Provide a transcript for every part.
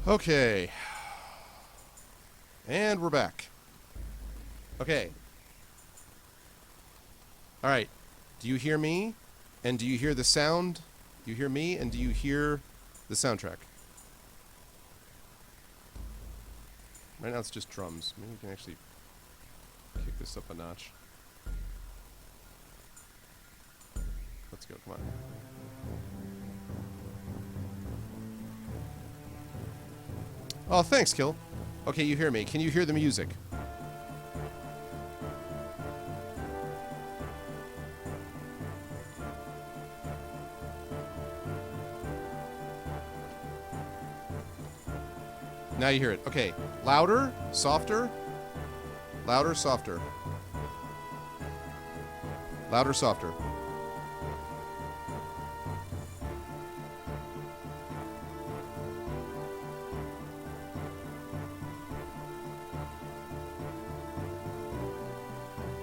Okay. And we're back. Okay. Alright. Do you hear me? And do you hear the sound? Do you hear me? And do you hear the soundtrack? Right now it's just drums. Maybe we can actually kick this up a notch. Let's go, come on. Oh, thanks, Kill. Okay, you hear me. Can you hear the music? Now you hear it. Okay. Louder, softer. Louder, softer. Louder, softer.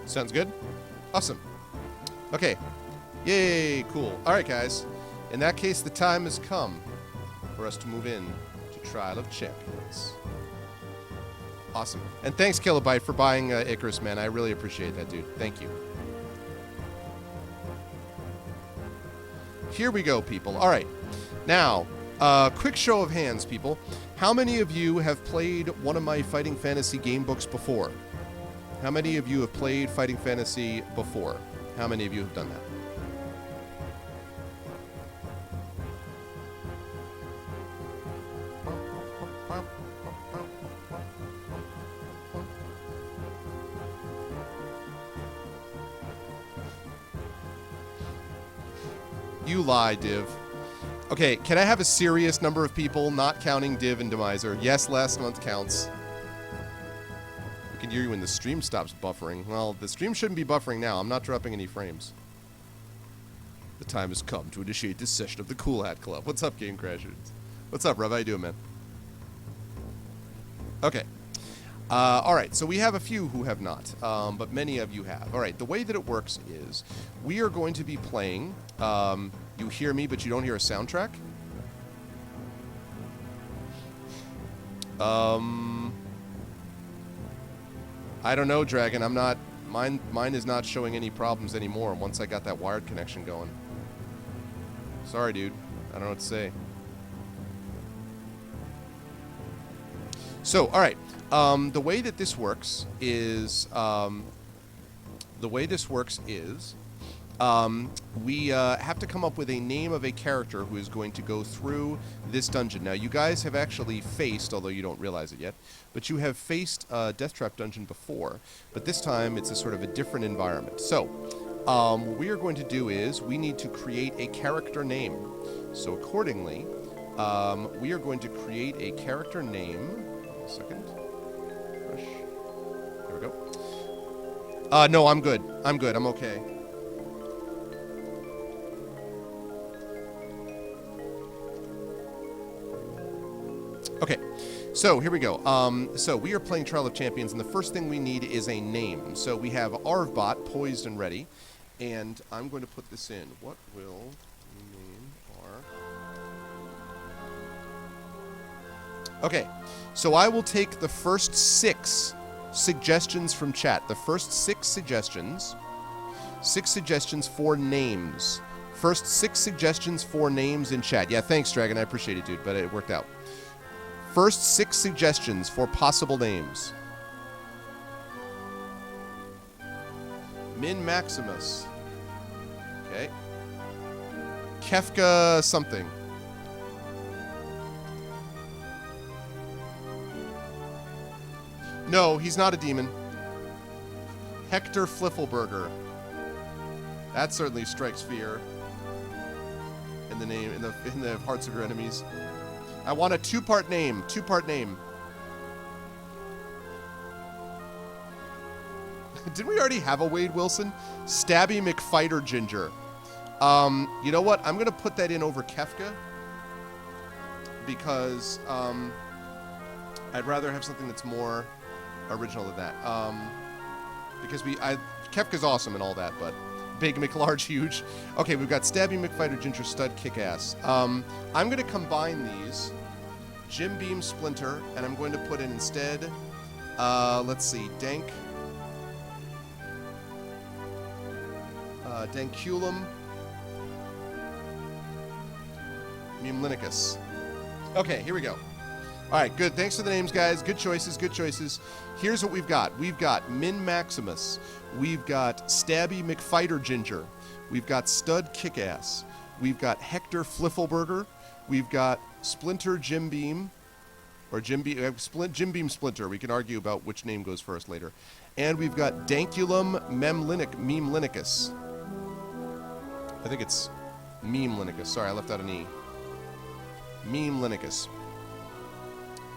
Sounds good? Awesome. Okay. Yay, cool. All right, guys. In that case, the time has come for us to move in to Trial of Champions. Awesome. And thanks, Kilobyte, for buying Icarus, man. I really appreciate that, dude. Thank you. Here we go, people. All right. Now, quick show of hands, people. How many of you have played one of my Fighting Fantasy game books before? How many of you have played Fighting Fantasy before? How many of you have done that? You lie, Div. Okay, can I have a serious number of people, not counting Div and Demiser? Yes, last month counts. I can hear you when the stream stops buffering. Well, the stream shouldn't be buffering now. I'm not dropping any frames. The time has come to initiate this session of the Cool Hat Club. What's up, Game Crashers? What's up, Rev? How you doing, man? Okay. All right, so we have a few who have not, but many of you have. All right, the way that it works is we are going to be playing. You hear me, but you don't hear a soundtrack. I don't know, Dragon. I'm not. Mine is not showing any problems anymore. Once I got that wired connection going. Sorry, dude. I don't know what to say. So, all right. The way that this works is we have to come up with a name of a character who is going to go through this dungeon. Now, you guys have actually faced, although you don't realize it yet, but you have faced Death Trap Dungeon before, but this time it's a sort of a different environment. So, what we are going to do is we need to create a character name. So, accordingly, we are going to create a character name. Hold on a second. Push. There we go. No, I'm good. I'm good. I'm okay. Okay, so here we go. So we are playing Trial of Champions, and the first thing we need is a name. So we have Arvbot poised and ready, and I'm going to put this in. What will we name our... Okay, so I will take the first 6 suggestions from chat. The first 6 suggestions. 6 suggestions for names. First 6 suggestions for names in chat. Yeah, thanks, Dragon. I appreciate it, dude, but it worked out. First 6 suggestions for possible names. Min Maximus. Okay. Kefka something. No, he's not a demon. Hector Fliffleberger. That certainly strikes fear in the name, in the hearts of your enemies. I want a 2-part name. 2-part name. Didn't we already have a Wade Wilson? Stabby McFighter Ginger. You know what? I'm going to put that in over Kefka. Because I'd rather have something that's more original than that. Because Kefka's awesome and all that, but big, McLarge, huge. Okay, we've got Stabby McFighter Ginger Stud Kick-Ass. I'm going to combine these Jim Beam Splinter, and I'm going to put in instead, let's see, Danculum Mimlinicus. Okay, here we go. All right, good. Thanks for the names, guys. Good choices, good choices. Here's what we've got. We've got Min Maximus. We've got Stabby McFighter Ginger. We've got Stud Kickass. We've got Hector Fliffleburger. We've got Splinter Jim Beam. Or Jim Beam Splinter. We can argue about which name goes first later. And we've got Danculum Memlinicus. I think it's Memlinicus. Sorry, I left out an E. Memlinicus.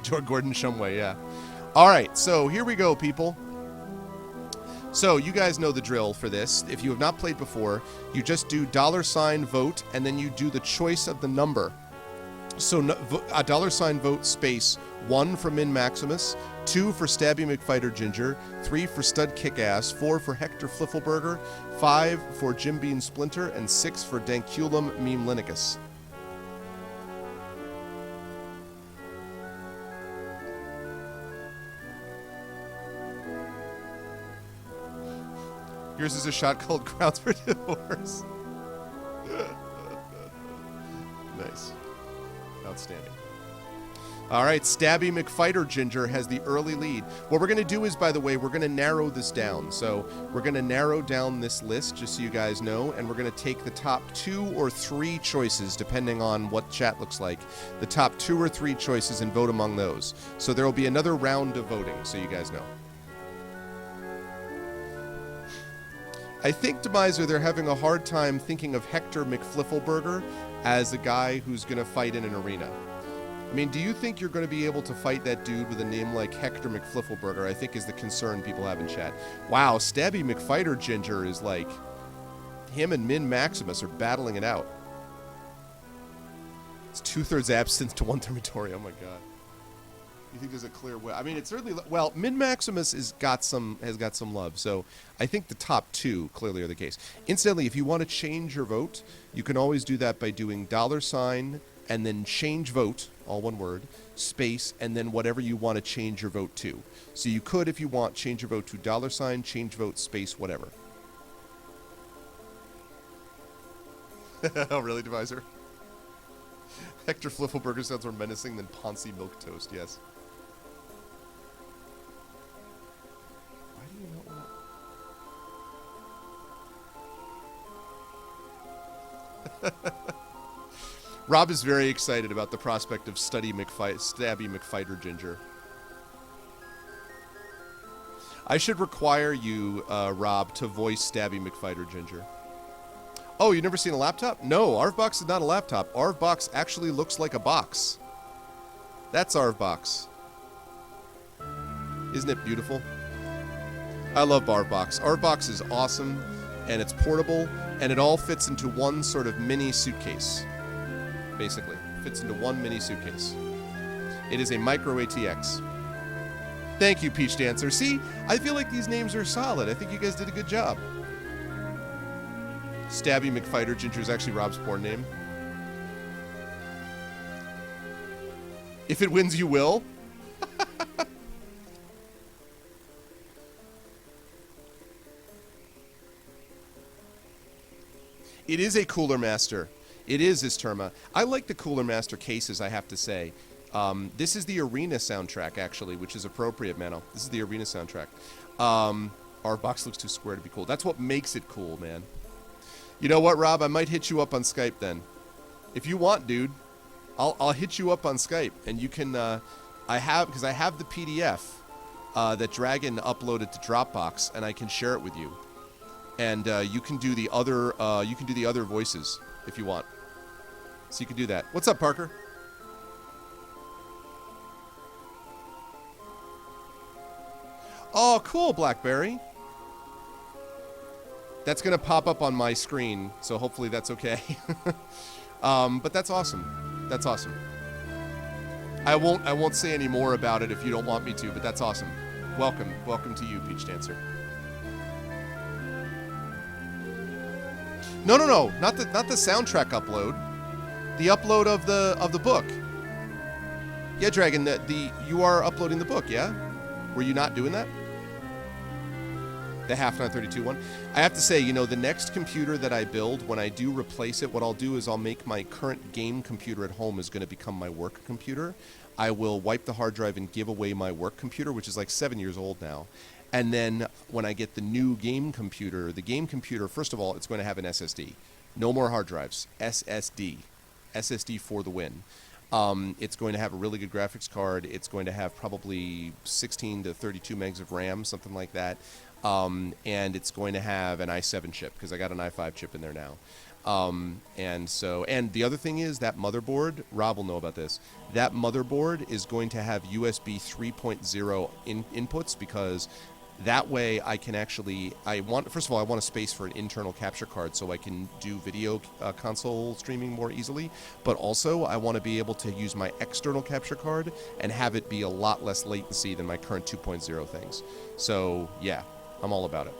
George Gordon Shumway, yeah. All right, so here we go, people. So you guys know the drill for this. If you have not played before, you just do $vote, and then you do the choice of the number. So $vote space 1 for Min Maximus, 2 for Stabby McFighter Ginger, 3 for Stud Kickass, 4 for Hector Fliffleburger, 5 for Jim Beam Splinter, and 6 for Danculum Memlinicus. Yours is a shot called Grounds for Divorce. Nice. Outstanding. All right, Stabby McFighter Ginger has the early lead. What we're going to do is, by the way, we're going to narrow this down. So we're going to narrow down this list, just so you guys know, and we're going to take the top 2 or 3 choices, depending on what chat looks like, the top 2 or 3 choices, and vote among those. So there will be another round of voting, so you guys know. I think, Demiser, they're having a hard time thinking of Hector McFliffleburger as a guy who's going to fight in an arena. I mean, do you think you're going to be able to fight that dude with a name like Hector McFliffleburger? I think is the concern people have in chat. Wow, Stabby McFighter Ginger is like... him and Min Maximus are battling it out. It's 2/3 absence to 1/3 Midori. Oh my god. You think there's a clear way? I mean, it's certainly... well, Min Maximus has got some love, so I think the top 2 clearly are the case. Incidentally, if you want to change your vote, you can always do that by doing $ and then change vote, all one word, space, and then whatever you want to change your vote to. So you could, if you want, change your vote to $ change vote, space, whatever. Oh, really, Deviser? Hector Fliffleburger sounds more menacing than Ponzi Milk Toast, yes. Why do you not want... Rob is very excited about the prospect of Stabby McFighter Ginger. I should require you, Rob, to voice Stabby McFighter Ginger. Oh, you've never seen a laptop? No, ArvBox is not a laptop. ArvBox actually looks like a box. That's ArvBox. Isn't it beautiful? I love ArvBox. ArvBox is awesome, and it's portable, and it all fits into one sort of mini suitcase. Basically, fits into one mini suitcase. It is a micro ATX. Thank you, Peach Dancer. See, I feel like these names are solid. I think you guys did a good job. Stabby McFighter Ginger is actually Rob's porn name. If it wins, you will. It is a Cooler Master. It is Isterma. I like the Cooler Master cases, I have to say. This is the Arena soundtrack, actually, which is appropriate, Mano. This is the Arena soundtrack. Our box looks too square to be cool. That's what makes it cool, man. You know what, Rob? I might hit you up on Skype then. If you want, dude, I'll hit you up on Skype, and you can. Because I have the PDF that Dragon uploaded to Dropbox, and I can share it with you. And you can do the other voices if you want. So you can do that. What's up, Parker? Oh, cool, Blackberry. That's going to pop up on my screen, so hopefully that's okay. But that's awesome. That's awesome. I won't say any more about it if you don't want me to, but that's awesome. Welcome. Welcome to you, Peach Dancer. No, not the soundtrack upload. The upload of the book. Yeah, Dragon, you are uploading the book, yeah? Were you not doing that? The half 932 one. I have to say, you know, the next computer that I build, when I do replace it, what I'll do is I'll make my current game computer at home is going to become my work computer. I will wipe the hard drive and give away my work computer, which is like 7 years old now. And then when I get the new game computer, first of all, it's going to have an SSD. No more hard drives. SSD. SSD for the win. It's going to have a really good graphics card. It's going to have probably 16 to 32 megs of RAM, something like that. And it's going to have an i7 chip, because I got an i5 chip in there now. And the other thing is that motherboard, Rob will know about this, that motherboard is going to have USB 3.0 inputs, because that way I can actually, first of all, I want a space for an internal capture card so I can do video console streaming more easily, but also I want to be able to use my external capture card and have it be a lot less latency than my current 2.0 things. So, yeah, I'm all about it.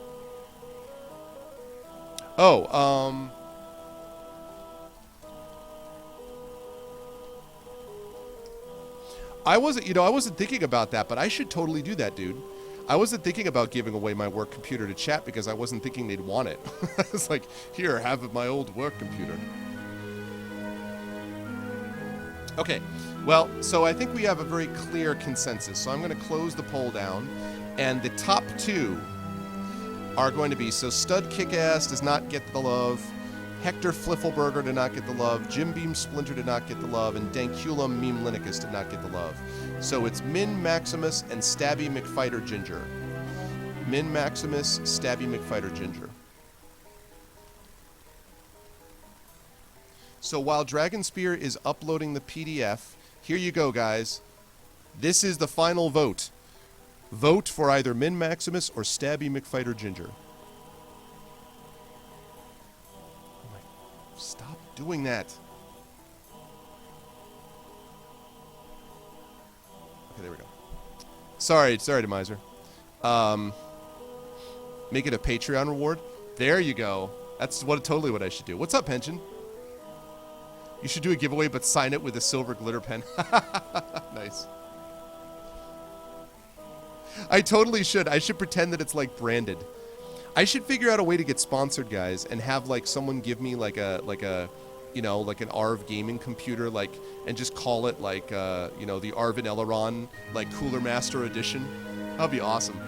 Oh, I wasn't thinking about that, but I should totally do that, dude. I wasn't thinking about giving away my work computer to chat because I wasn't thinking they'd want it. It's like, here, have my old work computer. Okay, well, so I think we have a very clear consensus. So I'm going to close the poll down, and the top two are going to be, so Stud Kickass does not get the love, Hector Fliffleberger did not get the love, Jim Beam Splinter did not get the love, and Dankulum Meme Linicus did not get the love. So it's Min Maximus and Stabby McFighter Ginger. Min Maximus, Stabby McFighter Ginger. So while Dragon Spear is uploading the PDF, here you go, guys. This is the final vote. Vote for either Min Maximus or Stabby McFighter Ginger. Stop doing that. Okay, there we go. Sorry, Demiser. Make it a Patreon reward. There you go. That's totally what I should do. What's up, Pension? You should do a giveaway, but sign it with a silver glitter pen. Nice. I totally should. I should pretend that it's like branded. I should figure out a way to get sponsored, guys, and have like someone give me like a you know, like an ARV gaming computer, like, and just call it like you know, the Arvin Eleron like Cooler Master Edition. That'd be awesome.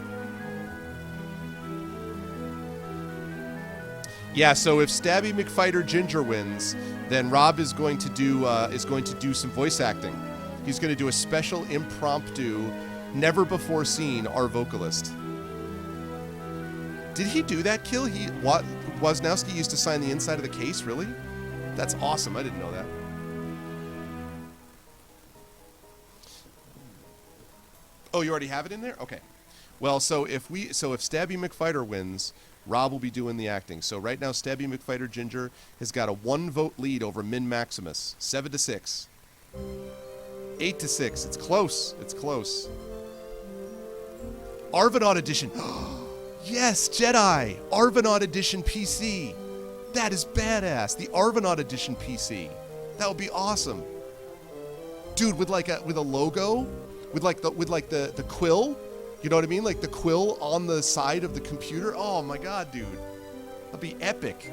Yeah, so if Stabby McFighter Ginger wins, then Rob is going to do some voice acting. He's going to do a special impromptu, never before seen our vocalist. Did he do that, Kill? Woznowski used to sign the inside of the case, really? That's awesome. I didn't know that. Oh, you already have it in there? Okay. Well, so if Stabby McFighter wins, Rob will be doing the acting. So right now, Stabby McFighter Ginger has got a 1-vote lead over Min Maximus. 7-6. 8-6. It's close. It's close. Arvinaut Edition. Yes, Jedi! Arvinaut Edition PC. That is badass. The Arvinaut Edition PC. That would be awesome. Dude, with a logo, with the quill, you know what I mean? Like the quill on the side of the computer. Oh my god, dude. That'd be epic.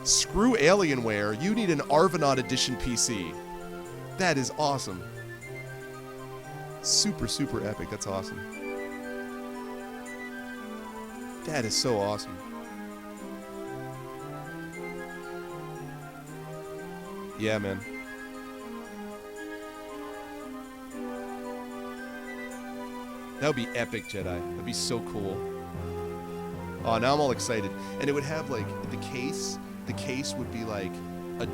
Screw Alienware. You need an Arvinaut Edition PC. That is awesome. Super, super epic. That's awesome. That is so awesome. Yeah, man. That would be epic, Jedi. That'd be so cool. Oh, now I'm all excited. And it would have like the case. The case would be like a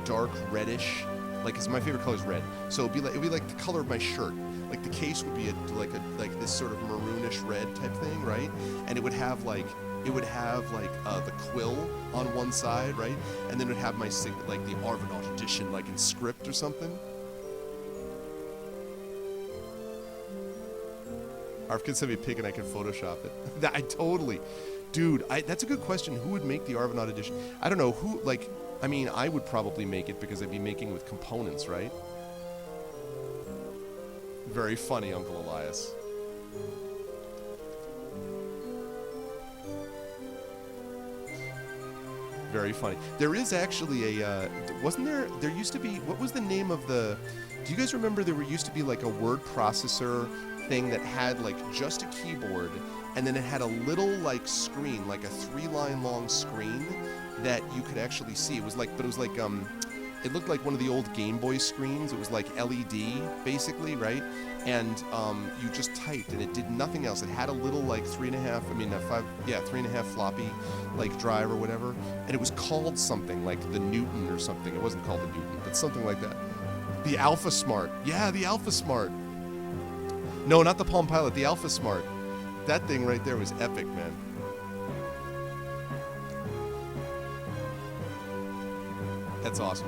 dark reddish. Like, 'cause my favorite color is red, so it'd be like the color of my shirt. Like the case would be like this sort of maroonish red type thing, right? And it would have like the quill on one side, right? And then it would have my like the Arvinaut Edition, like in script or something. Arv can send me a pic and I can Photoshop it. I totally, dude. That's a good question. Who would make the Arvinaut Edition? I don't know who. Like, I mean, I would probably make it because I'd be making with components, right? Very funny, Uncle Elias. Very funny. There is actually a, wasn't there, there used to be, what was the name of the, do you guys remember there used to be like a word processor thing that had like just a keyboard, and then it had a little like screen, like a 3-line long screen that you could actually see. It was like, but it was like, it looked like one of the old Game Boy screens. It was like LED, basically, right? And you just typed, and it did nothing else. It had a little, like, 3.5 floppy, like, drive or whatever. And it was called something, like the Newton or something. It wasn't called the Newton, but something like that. The Alpha Smart. Yeah, the Alpha Smart. No, not the Palm Pilot, the Alpha Smart. That thing right there was epic, man. That's awesome.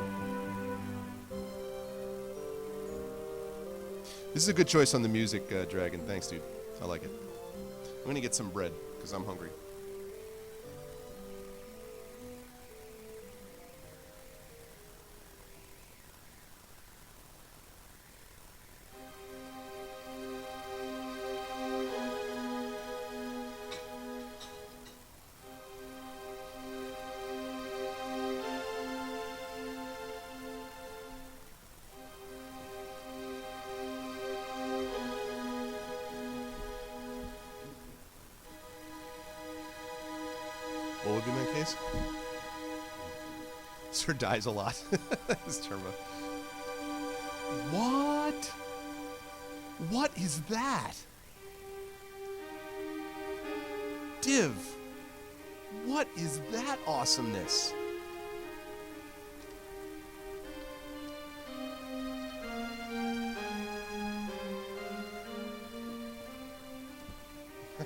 This is a good choice on the music, Dragon. Thanks, dude. I like it. I'm going to get some bread, because I'm hungry. What would be my case? Sir dies a lot. This turbo. What? What is that? Div. What is that awesomeness?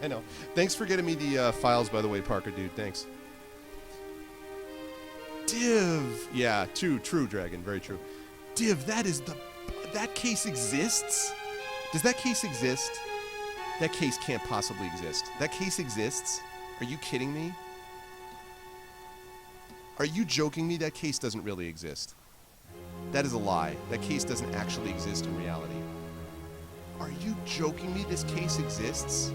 I know. Thanks for getting me the files, by the way, Parker, dude. Thanks. Div. Yeah, true, Dragon. Very true. Div, that is the... That case exists? Does that case exist? That case can't possibly exist. That case exists? Are you kidding me? Are you joking me? That case doesn't really exist. That is a lie. That case doesn't actually exist in reality. Are you joking me? This case exists?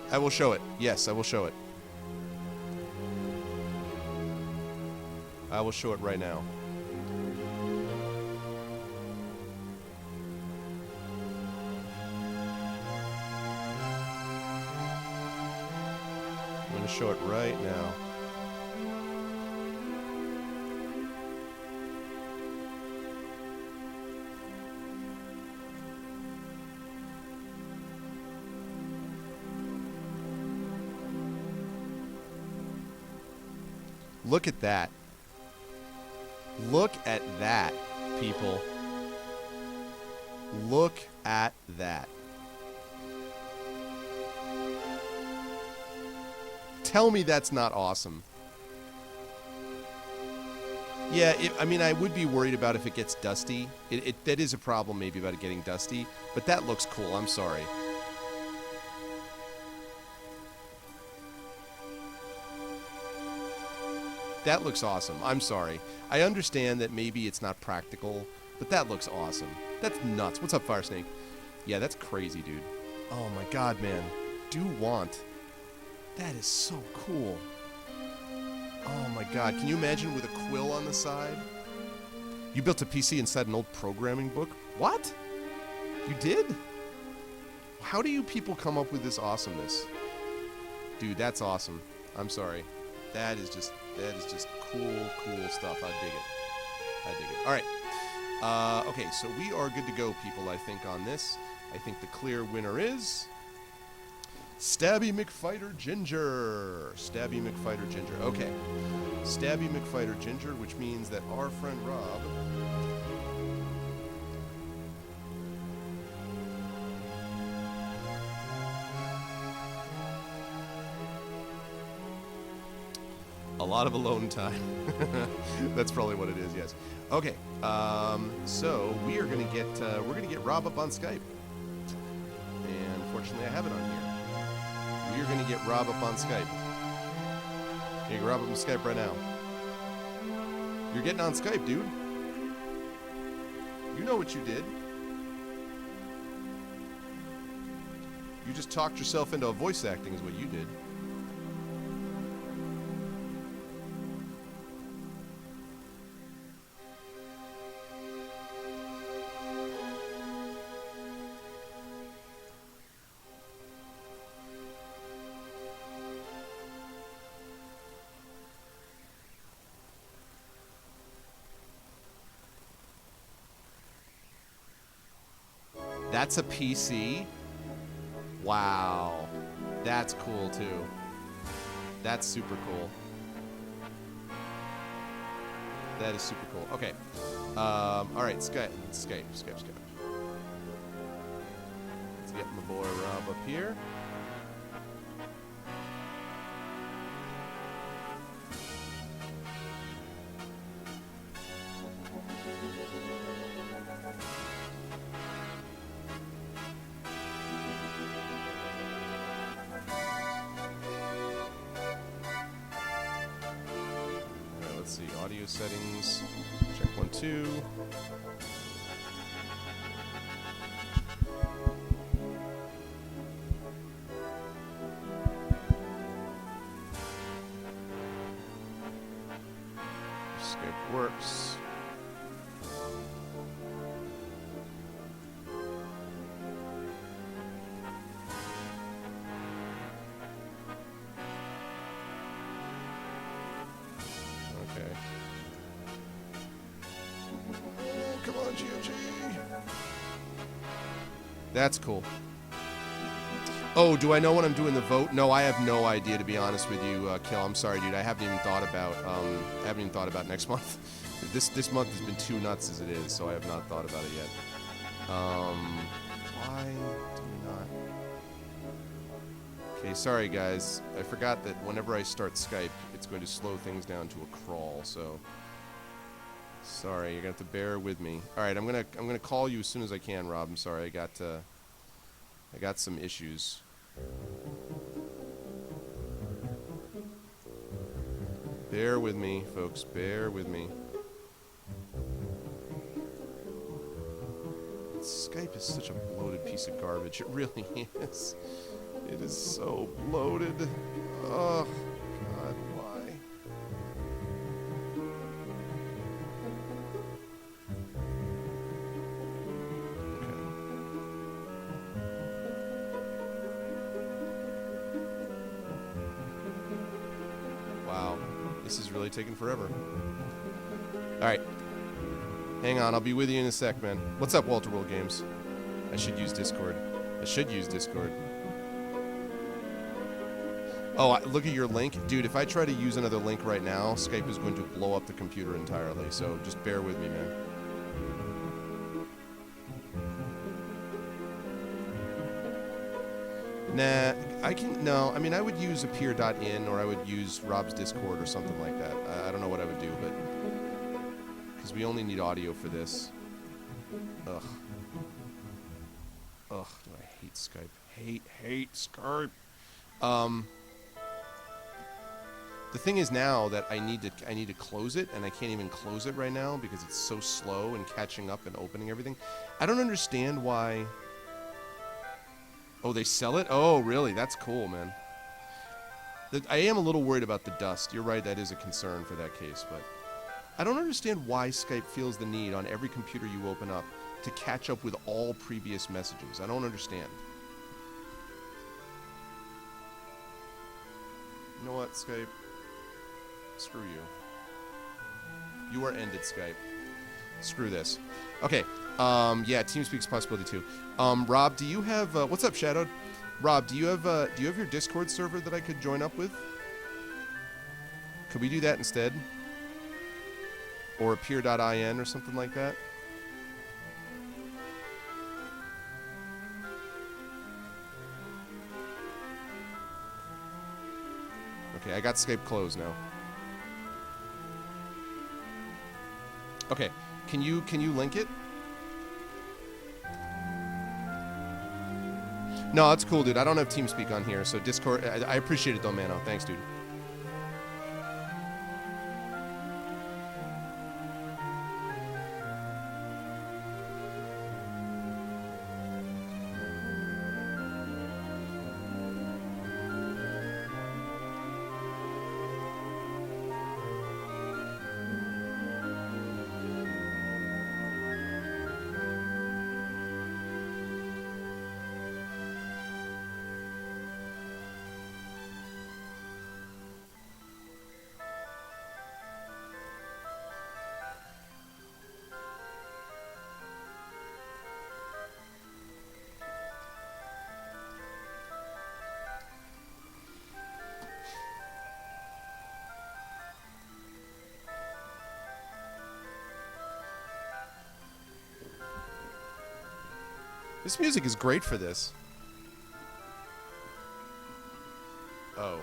I will show it. Yes, I will show it. I will show it right now. I'm going to show it right now. Look at that. Look at that, people. Look at that. Tell me that's not awesome. Yeah, I mean, I would be worried about if it gets dusty. That is a problem maybe about it getting dusty, but that looks cool. I'm sorry. That looks awesome. I'm sorry. I understand that maybe it's not practical, but that looks awesome. That's nuts. What's up, Firesnake? Yeah, that's crazy, dude. Oh my god, man. Do want. That is so cool. Oh my god. Can you imagine with a quill on the side? You built a PC inside an old programming book? What? You did? How do you people come up with this awesomeness? Dude, that's awesome. I'm sorry. That is just cool stuff. I dig it. I dig it. All right. Okay, so we are good to go, people, I think, on this. I think the clear winner is Stabby McFighter Ginger. Stabby McFighter Ginger. Okay. Stabby McFighter Ginger, which means that our friend Rob... A lot of alone time. That's probably what it is. Yes. Okay. So we are gonna get Rob up on Skype, and fortunately I have it on here. We are gonna get Rob up on Skype. You can Rob up on Skype right now. You're getting on Skype, dude. You know what you did. You just talked yourself into voice acting is what you did. That's a PC? Wow. That's cool, too. That's super cool. That is super cool. Okay. All right, Skype. Let's get my boy Rob up here. Audio settings. Check 1, 2. Skype works. Okay. Come on, GOG. That's cool. Oh, do I know when I'm doing the vote? No, I have no idea, to be honest with you, Kill. I'm sorry, dude. I haven't even thought about next month. This month has been too nuts as it is, so I have not thought about it yet. Why do we not? Okay, sorry guys. I forgot that whenever I start Skype, it's going to slow things down to a crawl. So sorry, you're gonna have to bear with me. All right, I'm gonna call you as soon as I can, Rob. I'm sorry, I got some issues. Bear with me, folks. Bear with me. Skype is such a bloated piece of garbage. It really is. It is so bloated. Oh, God, why? Okay. Wow. This is really taking forever. All right. Hang on, I'll be with you in a sec, man. What's up, Walter World Games? I should use Discord. Oh, look at your link. Dude, if I try to use another link right now, Skype is going to blow up the computer entirely, so just bear with me, man. Nah, I mean, I would use appear.in, or I would use Rob's Discord or something like that. I don't know what I would do, but... because we only need audio for this. Ugh. Ugh, do I hate Skype. Hate Skype. The thing is now that I need to close it, and I can't even close it right now because it's so slow in catching up and opening everything. I don't understand why... Oh, they sell it? Oh, really? That's cool, man. I am a little worried about the dust. You're right, that is a concern for that case, but... I don't understand why Skype feels the need on every computer you open up to catch up with all previous messages. I don't understand. You know what, Skype? Screw you. You are ended, Skype. Screw this. Okay. Yeah, TeamSpeak's a possibility too. Rob, do you have what's up, Shadowed? Rob, do you have your Discord server that I could join up with? Could we do that instead? Or appear.in or something like that? Okay, I got Skype closed now. Okay, can you link it? No, that's cool, dude. I don't have TeamSpeak on here, so Discord... I appreciate it, though, Mano. Thanks, dude. This music is great for this. Oh,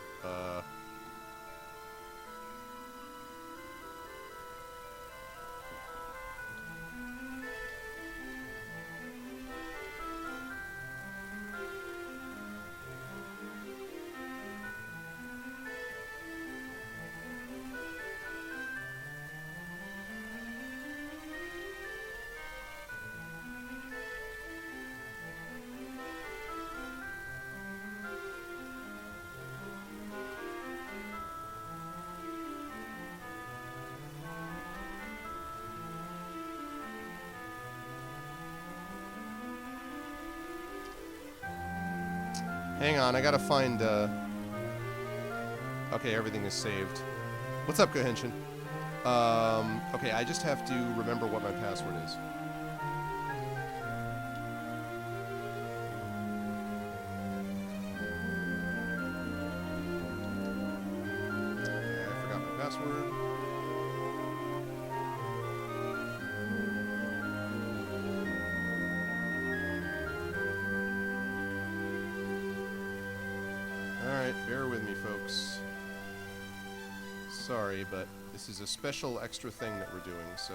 hang on, I gotta find, okay, everything is saved. What's up, Gohenshin? Okay, I just have to remember what my password is. Okay, I forgot my password. Alright, bear with me, folks. Sorry, but this is a special extra thing that we're doing, so...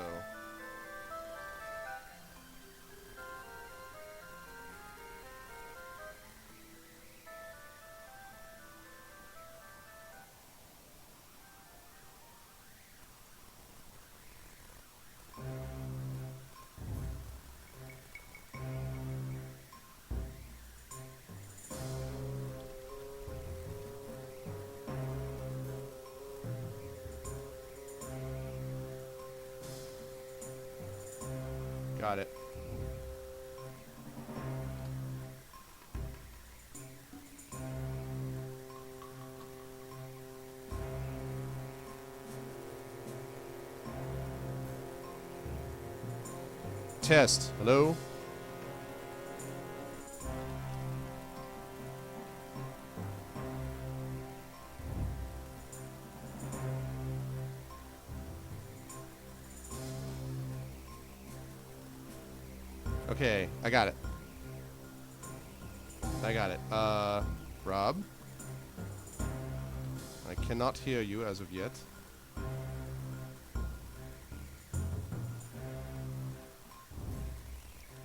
Got it. Test. Hello? Okay, I got it. I got it. Rob? I cannot hear you as of yet.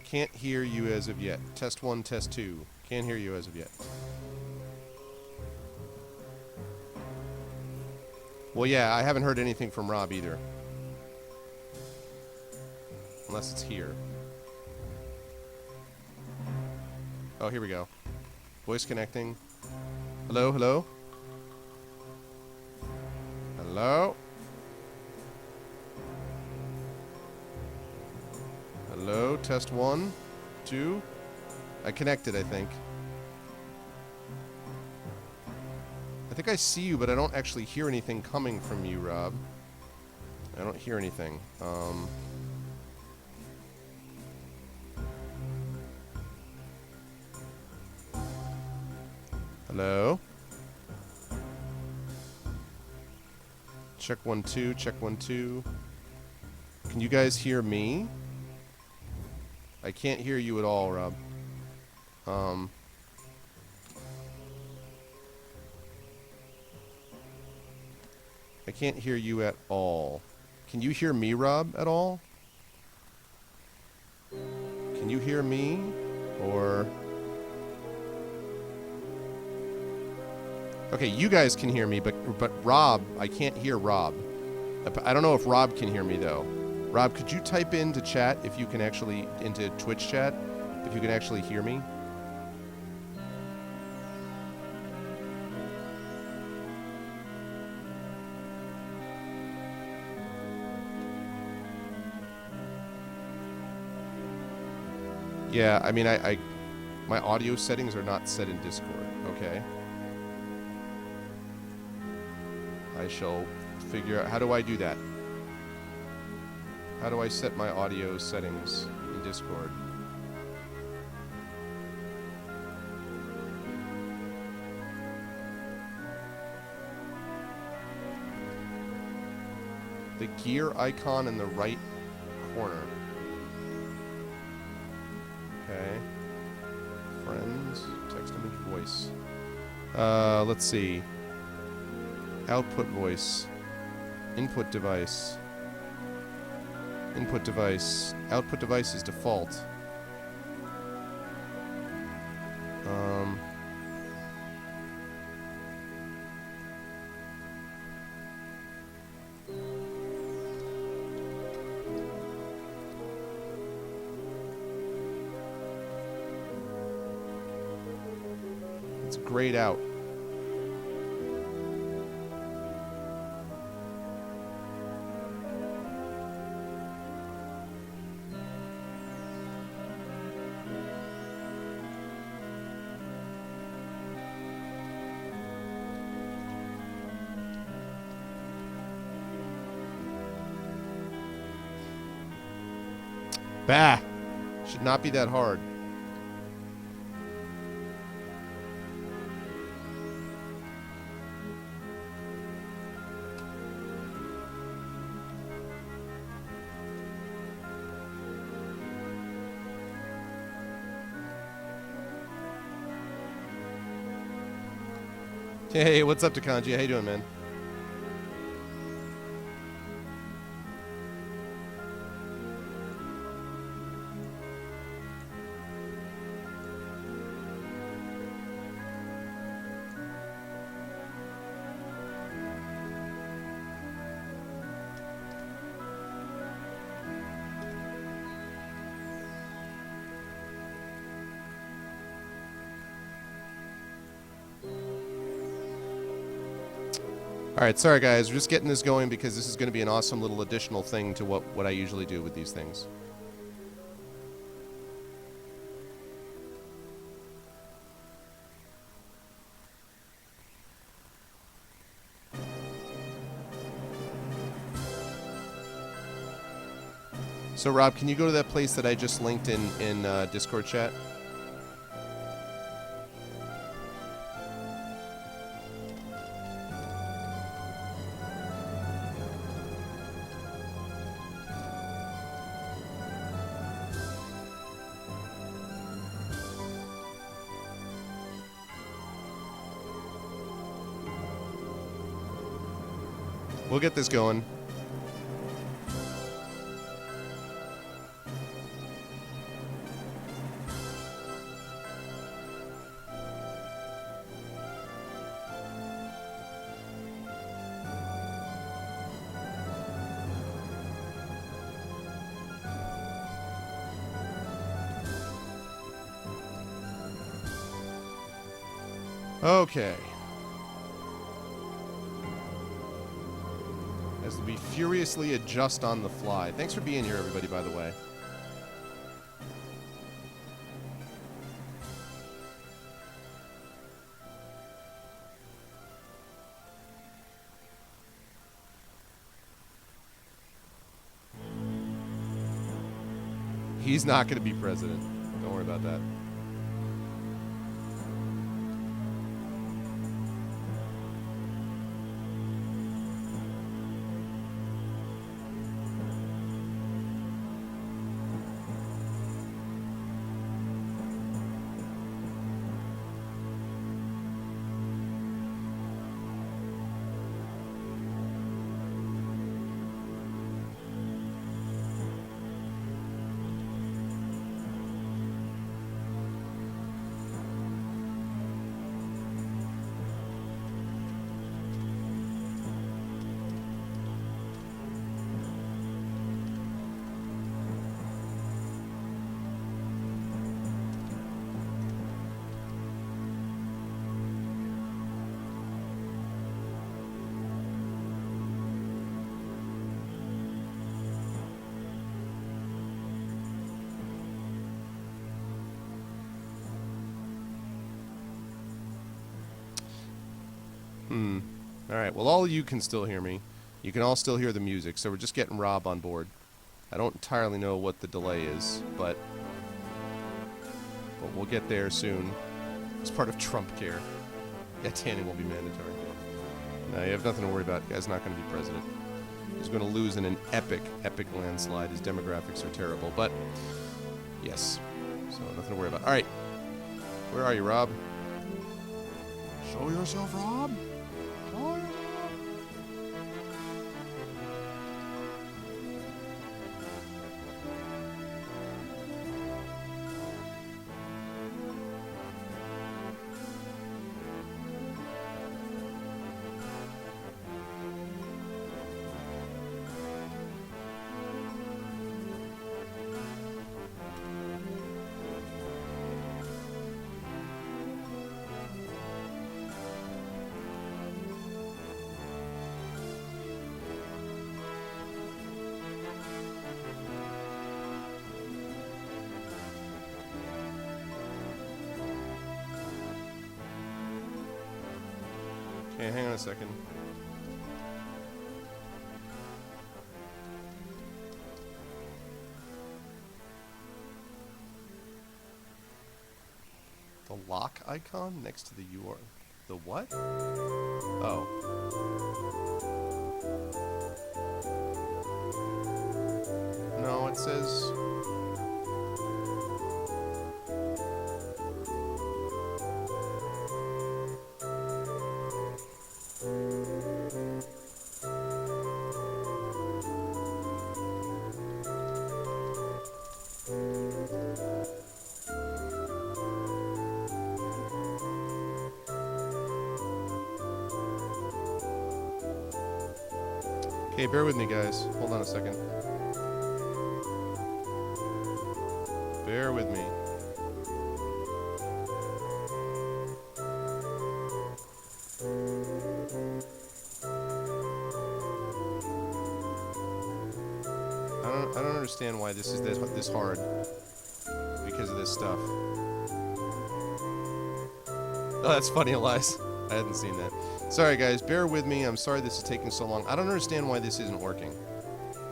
Can't hear you as of yet. Test 1, test 2. Can't hear you as of yet. Well, yeah, I haven't heard anything from Rob either. Unless it's here. Oh, here we go. Voice connecting. Hello, hello? Hello? Hello, test 1, 2. I connected, I think. I think I see you, but I don't actually hear anything coming from you, Rob. I don't hear anything. Hello? Check 1, 2, check 1, 2. Can you guys hear me? I can't hear you at all, Rob. I can't hear you at all. Can you hear me, Rob, at all? Can you hear me? Or... Okay, you guys can hear me, but Rob, I can't hear Rob. I don't know if Rob can hear me, though. Rob, could you type into chat if you can actually, into Twitch chat, if you can actually hear me? Yeah, I mean, my audio settings are not set in Discord, okay? I shall figure out, how do I do that? How do I set my audio settings in Discord? The gear icon in the right corner. Okay. friends. Text, image, voice. Let's see. Output voice. Input device. Input device. Output device is default. It's grayed out. Bah! Should not be that hard. Hey, what's up, Takanji? How you doing, man? Alright, sorry guys, we're just getting this going because this is going to be an awesome little additional thing to what I usually do with these things. So Rob, can you go to that place that I just linked in Discord chat? We'll get this going. Okay. As we furiously adjust on the fly. Thanks for being here, everybody, by the way. He's not going to be president. Don't worry about that. Alright, well, all of you can still hear me. You can all still hear the music, so we're just getting Rob on board. I don't entirely know what the delay is, but we'll get there soon. It's part of Trump care. Yeah, tanning will be mandatory. No, you have nothing to worry about. The guy's not going to be president. He's going to lose in an epic landslide. His demographics are terrible, but yes. So nothing to worry about. All right. Where are you, Rob? Show yourself, Rob. Show yourself. Okay, hang on a second. The lock icon next to the URL. The what? Oh. No, it says... Okay, bear with me, guys. Hold on a second. Bear with me. I don't understand why this is this hard because of this stuff. Oh, that's funny, Elias. I hadn't seen that. Sorry, guys. Bear with me. I'm sorry this is taking so long. I don't understand why this isn't working.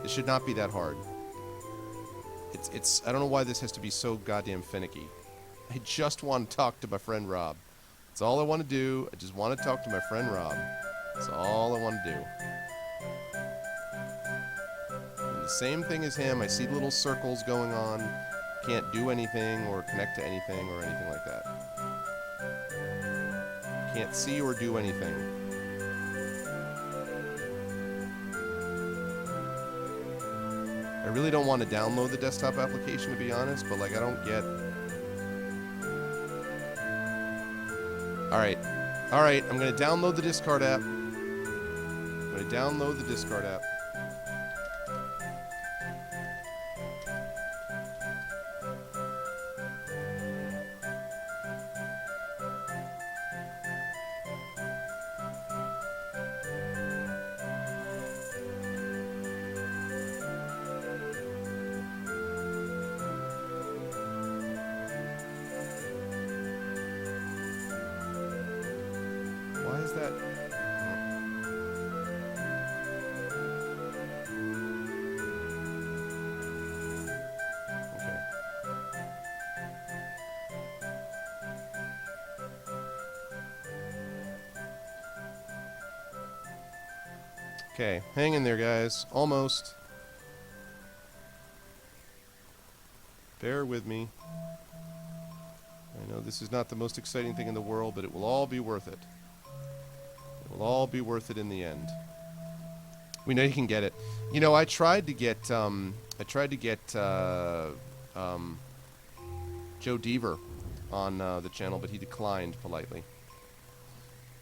This should not be that hard. I don't know why this has to be so goddamn finicky. I just want to talk to my friend Rob. That's all I want to do. I just want to talk to my friend Rob. That's all I want to do. And the same thing as him. I see little circles going on. Can't do anything or connect to anything or anything like that. Can't see or do anything. I really don't want to download the desktop application, to be honest, but like I don't get... Alright, I'm going to download the Discard app. I'm going to download the Discard app. Why is that? Okay. Okay, hang in there, guys. Almost. Bear with me. I know this is not the most exciting thing in the world, but it will all be worth it. It will all be worth it in the end. We know you can get it. You know, I tried to get Joe Deaver on the channel, but he declined politely.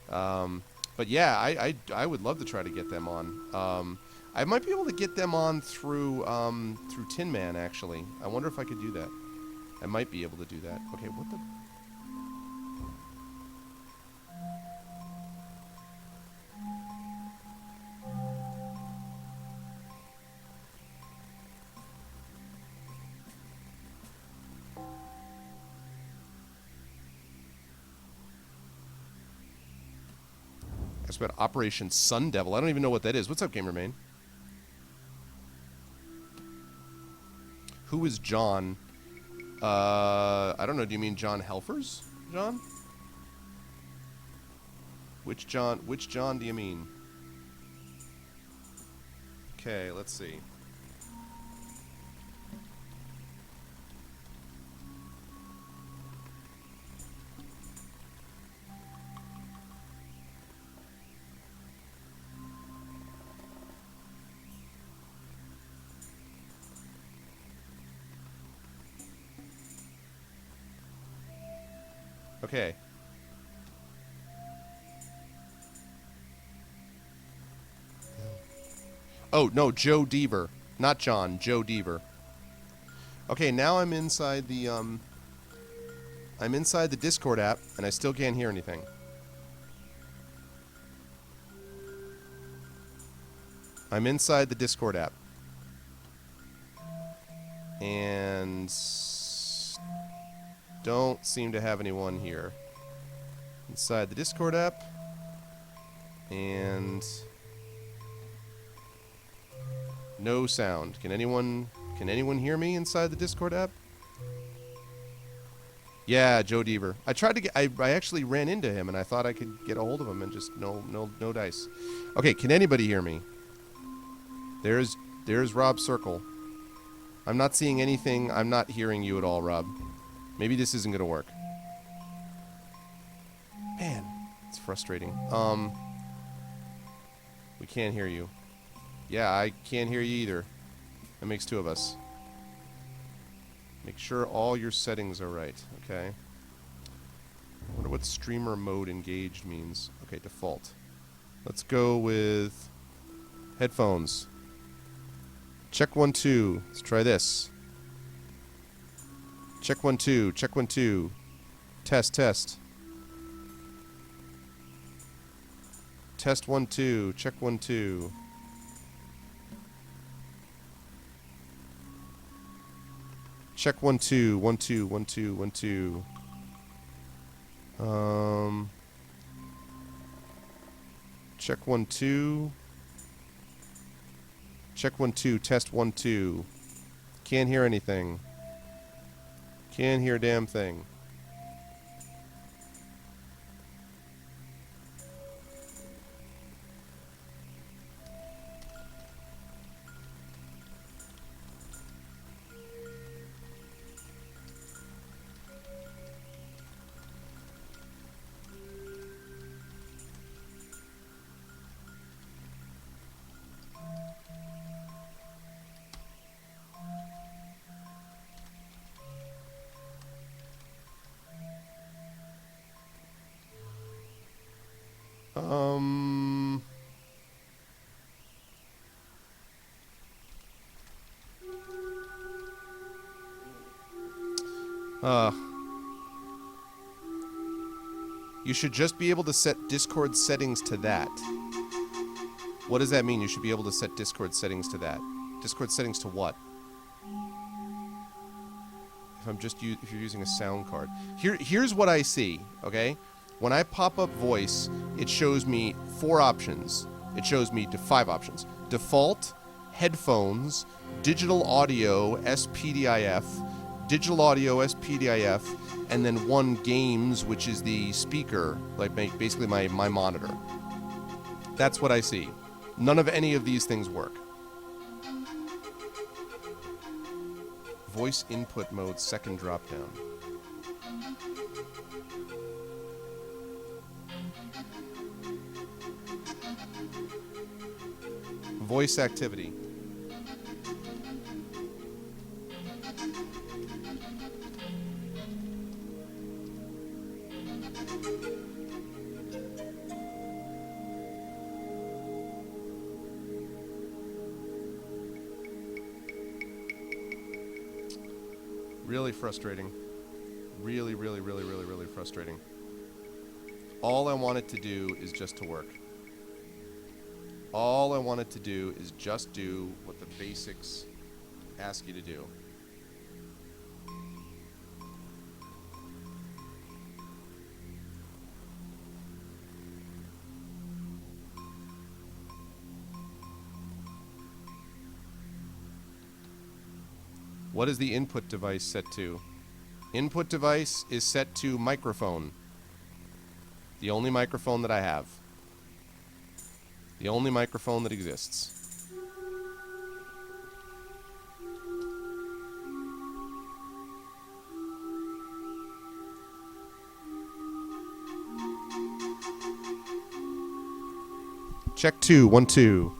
But yeah, I would love to try to get them on. I might be able to get them on through Tin Man, actually. I wonder if I could do that. I might be able to do that. Okay, what the... That's about Operation Sun Devil. I don't even know what that is. What's up, Gamermain? Who is John? I don't know. Do you mean John Helfers? John? Which John? Which John do you mean? Okay, let's see. Okay. Oh, no, Joe Deaver. Not John, Joe Deaver. Okay, now I'm inside the Discord app, and I still can't hear anything. I'm inside the Discord app. And don't seem to have anyone here. Inside the Discord app. And no sound. Can anyone hear me inside the Discord app? Yeah, Joe Deaver. I tried to get I actually ran into him and I thought I could get a hold of him and just no dice. Okay, can anybody hear me? There's Rob Circle. I'm not seeing anything. I'm not hearing you at all, Rob. Maybe this isn't gonna work. Man, it's frustrating. We can't hear you. Yeah, I can't hear you either. That makes two of us. Make sure all your settings are right. Okay. I wonder what streamer mode engaged means. Okay, default. Let's go with headphones. Check 1 2. Let's try this. Check 1 2. Check 1 2. Test test. Test 1 2. Check 1 2. Check 1 2. 1 2 1 2 1 2. Check 1 2. Check 1 2. Test 1 2. Can't hear anything. Can't hear a damn thing. You should just be able to set Discord settings to that. What does that mean? You should be able to set Discord settings to that. Discord settings to what? If you're using a sound card. Here's what I see, okay? When I pop up voice, it shows me 4 options. It shows me 5 options. Default, headphones, digital audio, SPDIF, digital audio, SPDIF, and then 1 games, which is the speaker, like basically my monitor. That's what I see. None of any of these things work. Voice input mode, second drop down. Voice activity. Really frustrating. Really, really, really, really, really frustrating. All I want it to do is just to work. All I want it to do is just do what the basics ask you to do. What is the input device set to? Input device is set to microphone. The only microphone that I have. The only microphone that exists. Check 2, 1 2.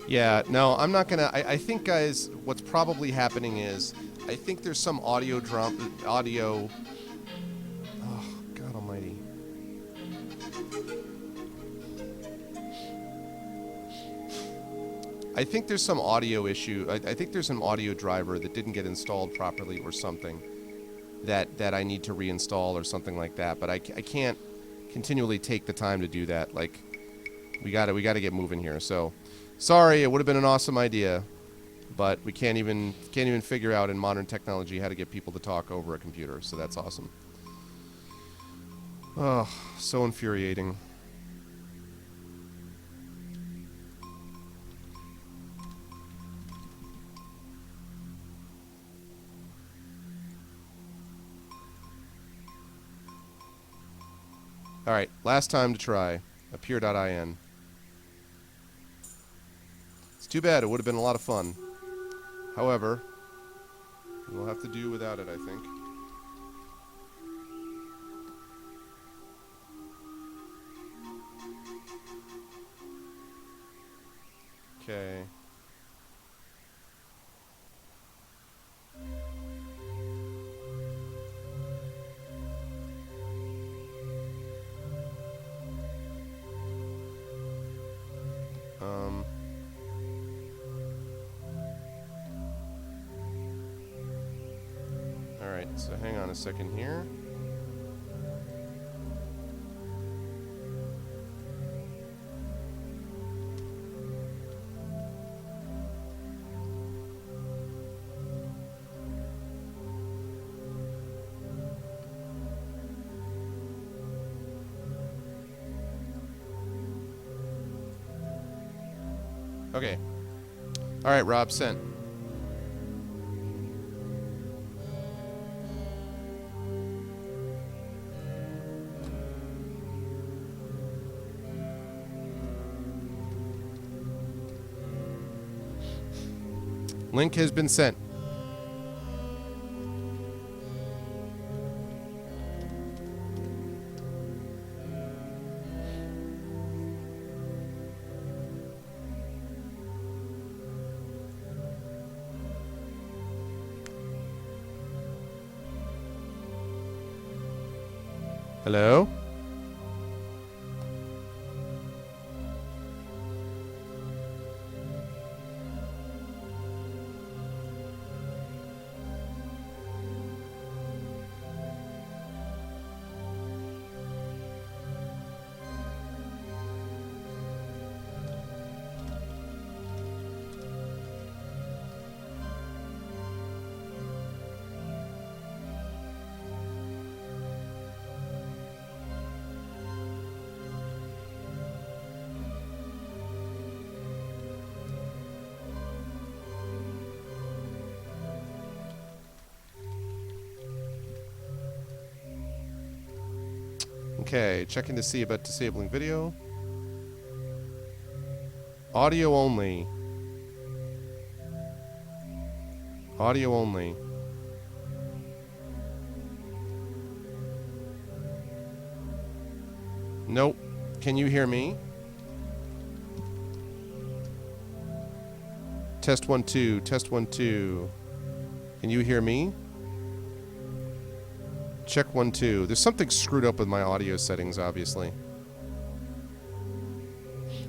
Yeah, no, I'm not gonna. I think, guys, what's probably happening is I think there's some audio audio. Oh, God Almighty. I think there's some audio issue. I think there's an audio driver that didn't get installed properly or something that I need to reinstall or something like that. But I can't continually take the time to do that. Like, we gotta get moving here. So, sorry, it would have been an awesome idea, but we can't even figure out in modern technology how to get people to talk over a computer. So that's awesome. Oh, so infuriating. Alright, last time to try. Appear.in. It's too bad, it would have been a lot of fun. However, we'll have to do without it, I think. Okay. Alright, so hang on a second here. Okay. Alright, Rob, sent. Link has been sent. Hello? Okay, checking to see about disabling video. Audio only. Audio only. Nope. Can you hear me? Test 1 2. Test 1 2. Can you hear me? Check 1 2. There's something screwed up with my audio settings, obviously.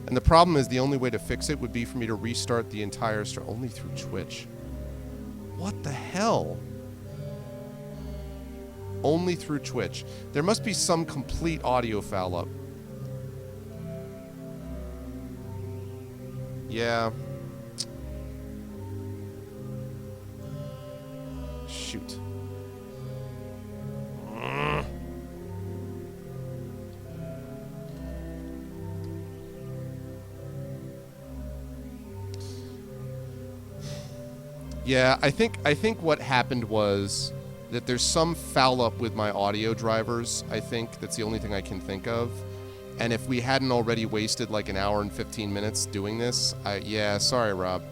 And the problem is the only way to fix it would be for me to restart the entire stream. Only through Twitch. What the hell? Only through Twitch. There must be some complete audio foul up. Yeah. Shoot. Yeah, I think what happened was that there's some foul up with my audio drivers. I think that's the only thing I can think of. And if we hadn't already wasted like an hour and 15 minutes doing this, yeah, sorry, Rob.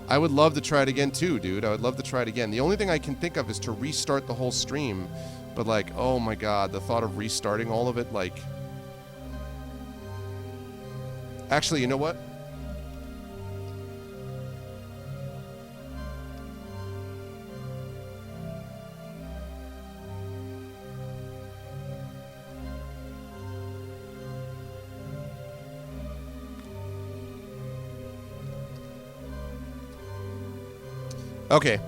I would love to try it again too, dude. I would love to try it again. The only thing I can think of is to restart the whole stream. But like, oh my god, the thought of restarting all of it, like... Actually, you know what? Okay.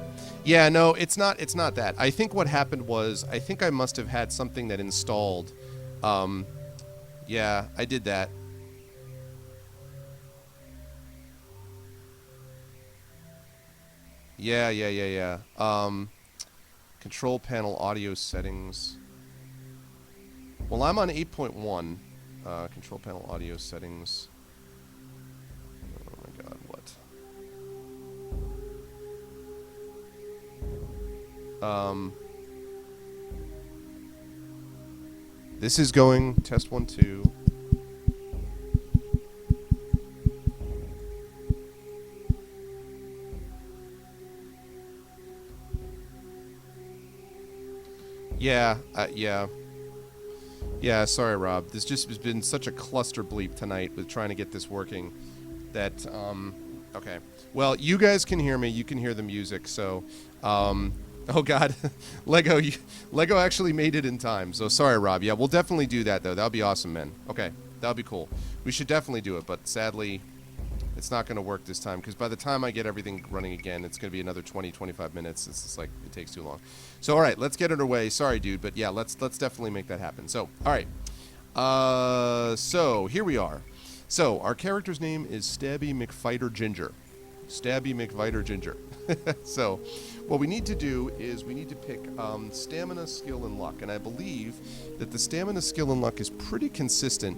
Yeah, no, it's not that. I think what happened was I think I must have had something that installed. Um, yeah, I did that. Yeah, yeah, yeah, yeah. Control panel audio settings. Well, I'm on 8.1. Control panel audio settings. Oh my god, what? This is going test 1 2. Yeah, yeah. Yeah, sorry, Rob. This just has been such a cluster bleep tonight with trying to get this working that, okay. Well, you guys can hear me. You can hear the music, so, oh, God. Lego actually made it in time, so sorry, Rob. Yeah, we'll definitely do that, though. That'll be awesome, man. Okay, that'll be cool. We should definitely do it, but sadly, it's not going to work this time because by the time I get everything running again, it's going to be another 20, 25 minutes. It's just like it takes too long. So, all right, let's get underway. Sorry, dude, but yeah, let's definitely make that happen. So, all right. So here we are. So our character's name is Stabby McFighter Ginger. Stabby McFighter Ginger. So what we need to do is we need to pick stamina, skill, and luck. And I believe that the stamina, skill, and luck is pretty consistent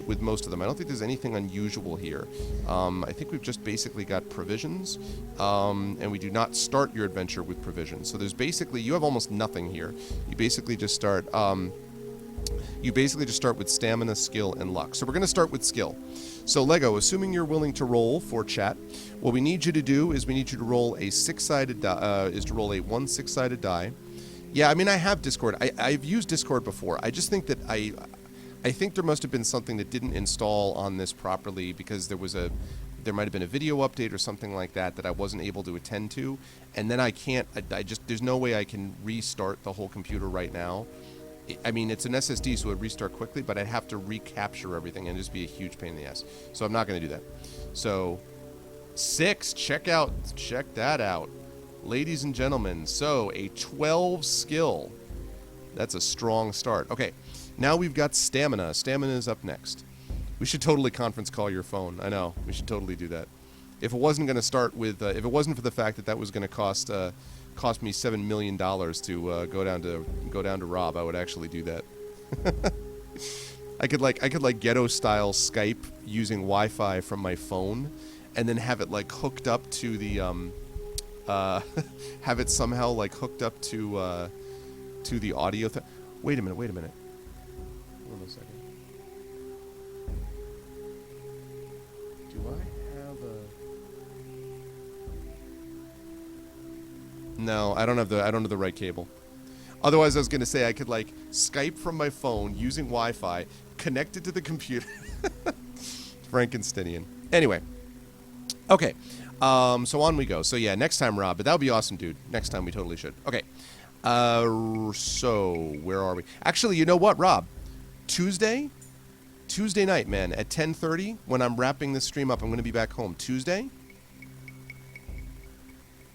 with most of them. I don't think there's anything unusual here. I think we've just basically got provisions, and we do not start your adventure with provisions. So there's basically, you have almost nothing here. You basically just start... with stamina, skill, and luck. So we're going to start with skill. So Lego, assuming you're willing to roll for chat, what we need you to do is we need you to roll a six-sided die. One six-sided die. Yeah, I mean I have Discord. I've used Discord before. I just think that I think there must have been something that didn't install on this properly because there might have been a video update or something like that I wasn't able to attend to, and then I can't. There's no way I can restart the whole computer right now. I mean, it's an SSD, so it would restart quickly, but I'd have to recapture everything and just be a huge pain in the ass. So I'm not going to do that. So 6, check that out. Ladies and gentlemen, so a 12 skill. That's a strong start. Okay, now we've got stamina. Stamina is up next. We should totally conference call your phone. I know, we should totally do that. If it wasn't going to start with, if it wasn't for the fact that was going to cost me $7 million to go down to Rob, I would actually do that. I could ghetto style Skype using Wi-Fi from my phone, and then have it like hooked up to the have it somehow like hooked up to the audio. Wait a minute. Hold on a second. Do I have a? No, I don't have the right cable. Otherwise, I was going to say I could like Skype from my phone using Wi-Fi connected to the computer. Frankensteinian. Anyway. Okay. So on we go. So yeah, next time, Rob. But that would be awesome, dude. Next time we totally should. Okay. So where are we? Actually, you know what, Rob? Tuesday night, man, at 10:30 when I'm wrapping this stream up, I'm going to be back home. Tuesday?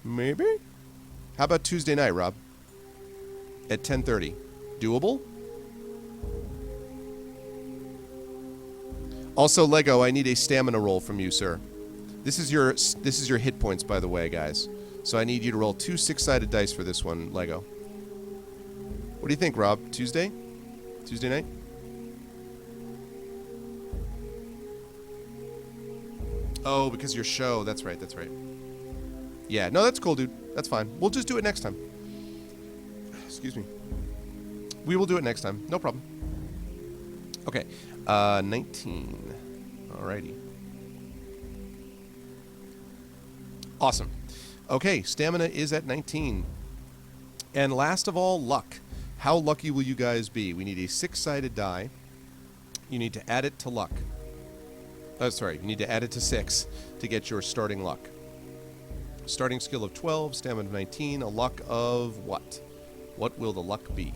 Maybe? How about Tuesday night, Rob? At 10:30. Doable? Also, Lego, I need a stamina roll from you, sir. This is your hit points, by the way, guys. So I need you to roll 2 six-sided dice for this one, Lego. What do you think, Rob? Tuesday? Tuesday night? Oh, because your show. That's right. Yeah, no, that's cool, dude. That's fine. We'll just do it next time. Excuse me. We will do it next time. No problem. Okay. 19. Alrighty. Awesome. Okay, stamina is at 19. And last of all, luck. How lucky will you guys be? We need a 6-sided die. You need to add it to luck. You need to add it to 6 to get your starting luck. Starting skill of 12, stamina of 19, a luck of what? What will the luck be?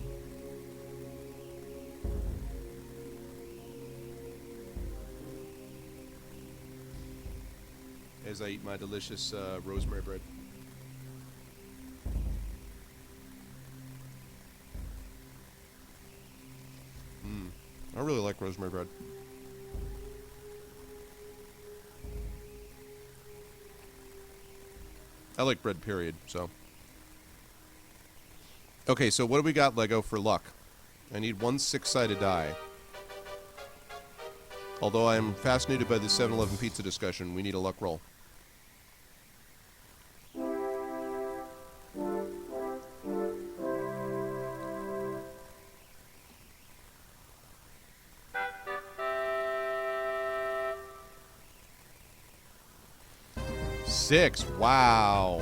As I eat my delicious rosemary bread. I really like rosemary bread. I like bread, period, so. Okay, so what do we got, Lego, for luck? I need one 6-sided die. Although I'm fascinated by the 7-Eleven pizza discussion, we need a luck roll. Six. Wow.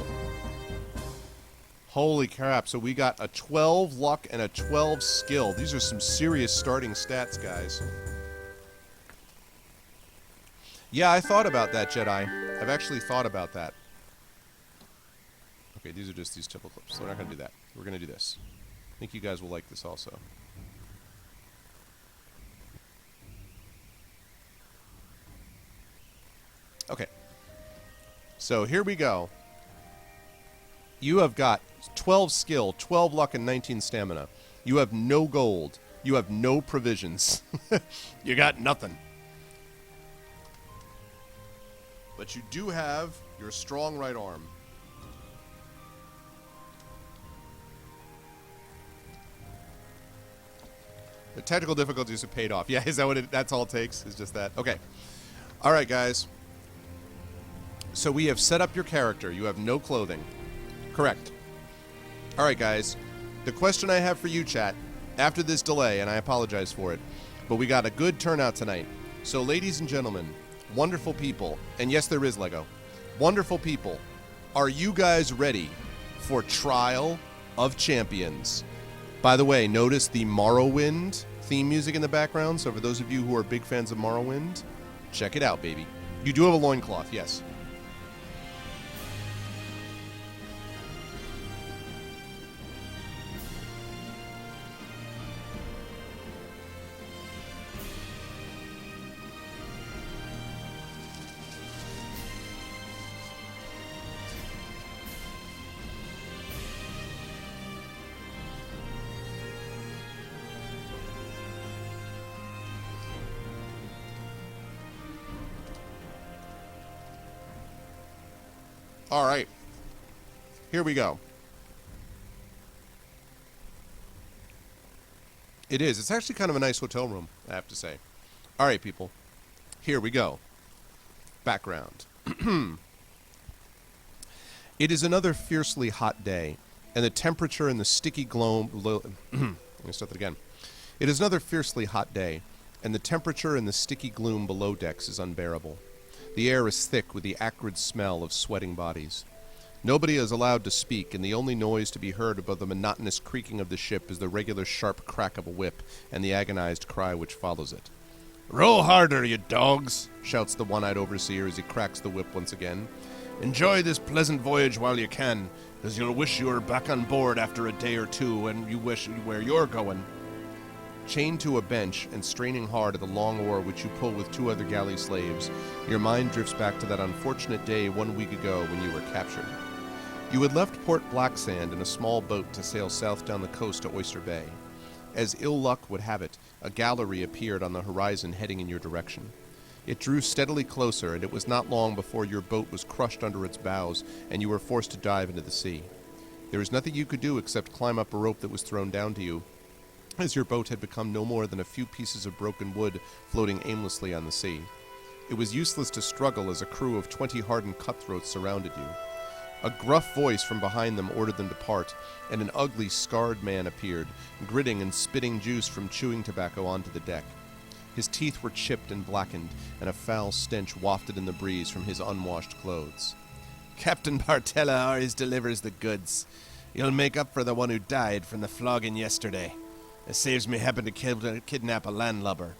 Holy crap. So we got a 12 luck and a 12 skill. These are some serious starting stats, guys. Yeah, I thought about that, Jedi. I've actually thought about that. Okay, these are just these typical clips. So we're not going to do that. We're going to do this. I think you guys will like this also. Okay. So here we go. You have got 12 skill, 12 luck, and 19 stamina. You have no gold. You have no provisions. You got nothing. But you do have your strong right arm. The technical difficulties have paid off. Yeah, is that what that's all it takes? Is just that? Okay. All right, guys. So we have set up your character. You have no clothing. Correct. All right, guys. The question I have for you, chat, after this delay, and I apologize for it, but we got a good turnout tonight. So, ladies and gentlemen, wonderful people, and yes, there is Lego, wonderful people, are you guys ready for Trial of Champions? By the way, notice the Morrowind theme music in the background, so for those of you who are big fans of Morrowind, check it out, baby. You do have a loincloth, yes. All right. Here we go. It is. It's actually kind of a nice hotel room, I have to say. All right, people. Here we go. Background. It is another fiercely hot day, and the temperature in the sticky gloom... Let me start that again. It is another fiercely hot day, and the temperature in the sticky gloom below decks is unbearable. The air is thick with the acrid smell of sweating bodies. Nobody is allowed to speak, and the only noise to be heard above the monotonous creaking of the ship is the regular sharp crack of a whip and the agonized cry which follows it. "Row harder, you dogs!" shouts the one-eyed overseer as he cracks the whip once again. "Enjoy this pleasant voyage while you can, because you'll wish you were back on board after a day or two, and you wish where you're going." Chained to a bench and straining hard at the long oar which you pull with 2 other galley slaves, your mind drifts back to that unfortunate day 1 week ago when you were captured. You had left Port Blacksand in a small boat to sail south down the coast to Oyster Bay. As ill luck would have it, a gallery appeared on the horizon heading in your direction. It drew steadily closer, and it was not long before your boat was crushed under its bows, and you were forced to dive into the sea. There was nothing you could do except climb up a rope that was thrown down to you, as your boat had become no more than a few pieces of broken wood floating aimlessly on the sea. It was useless to struggle as a crew of 20 hardened cutthroats surrounded you. A gruff voice from behind them ordered them to part, and an ugly, scarred man appeared, gritting and spitting juice from chewing tobacco onto the deck. His teeth were chipped and blackened, and a foul stench wafted in the breeze from his unwashed clothes. "Captain Bartella always delivers the goods. You'll make up for the one who died from the flogging yesterday. It saves me having to kidnap a landlubber.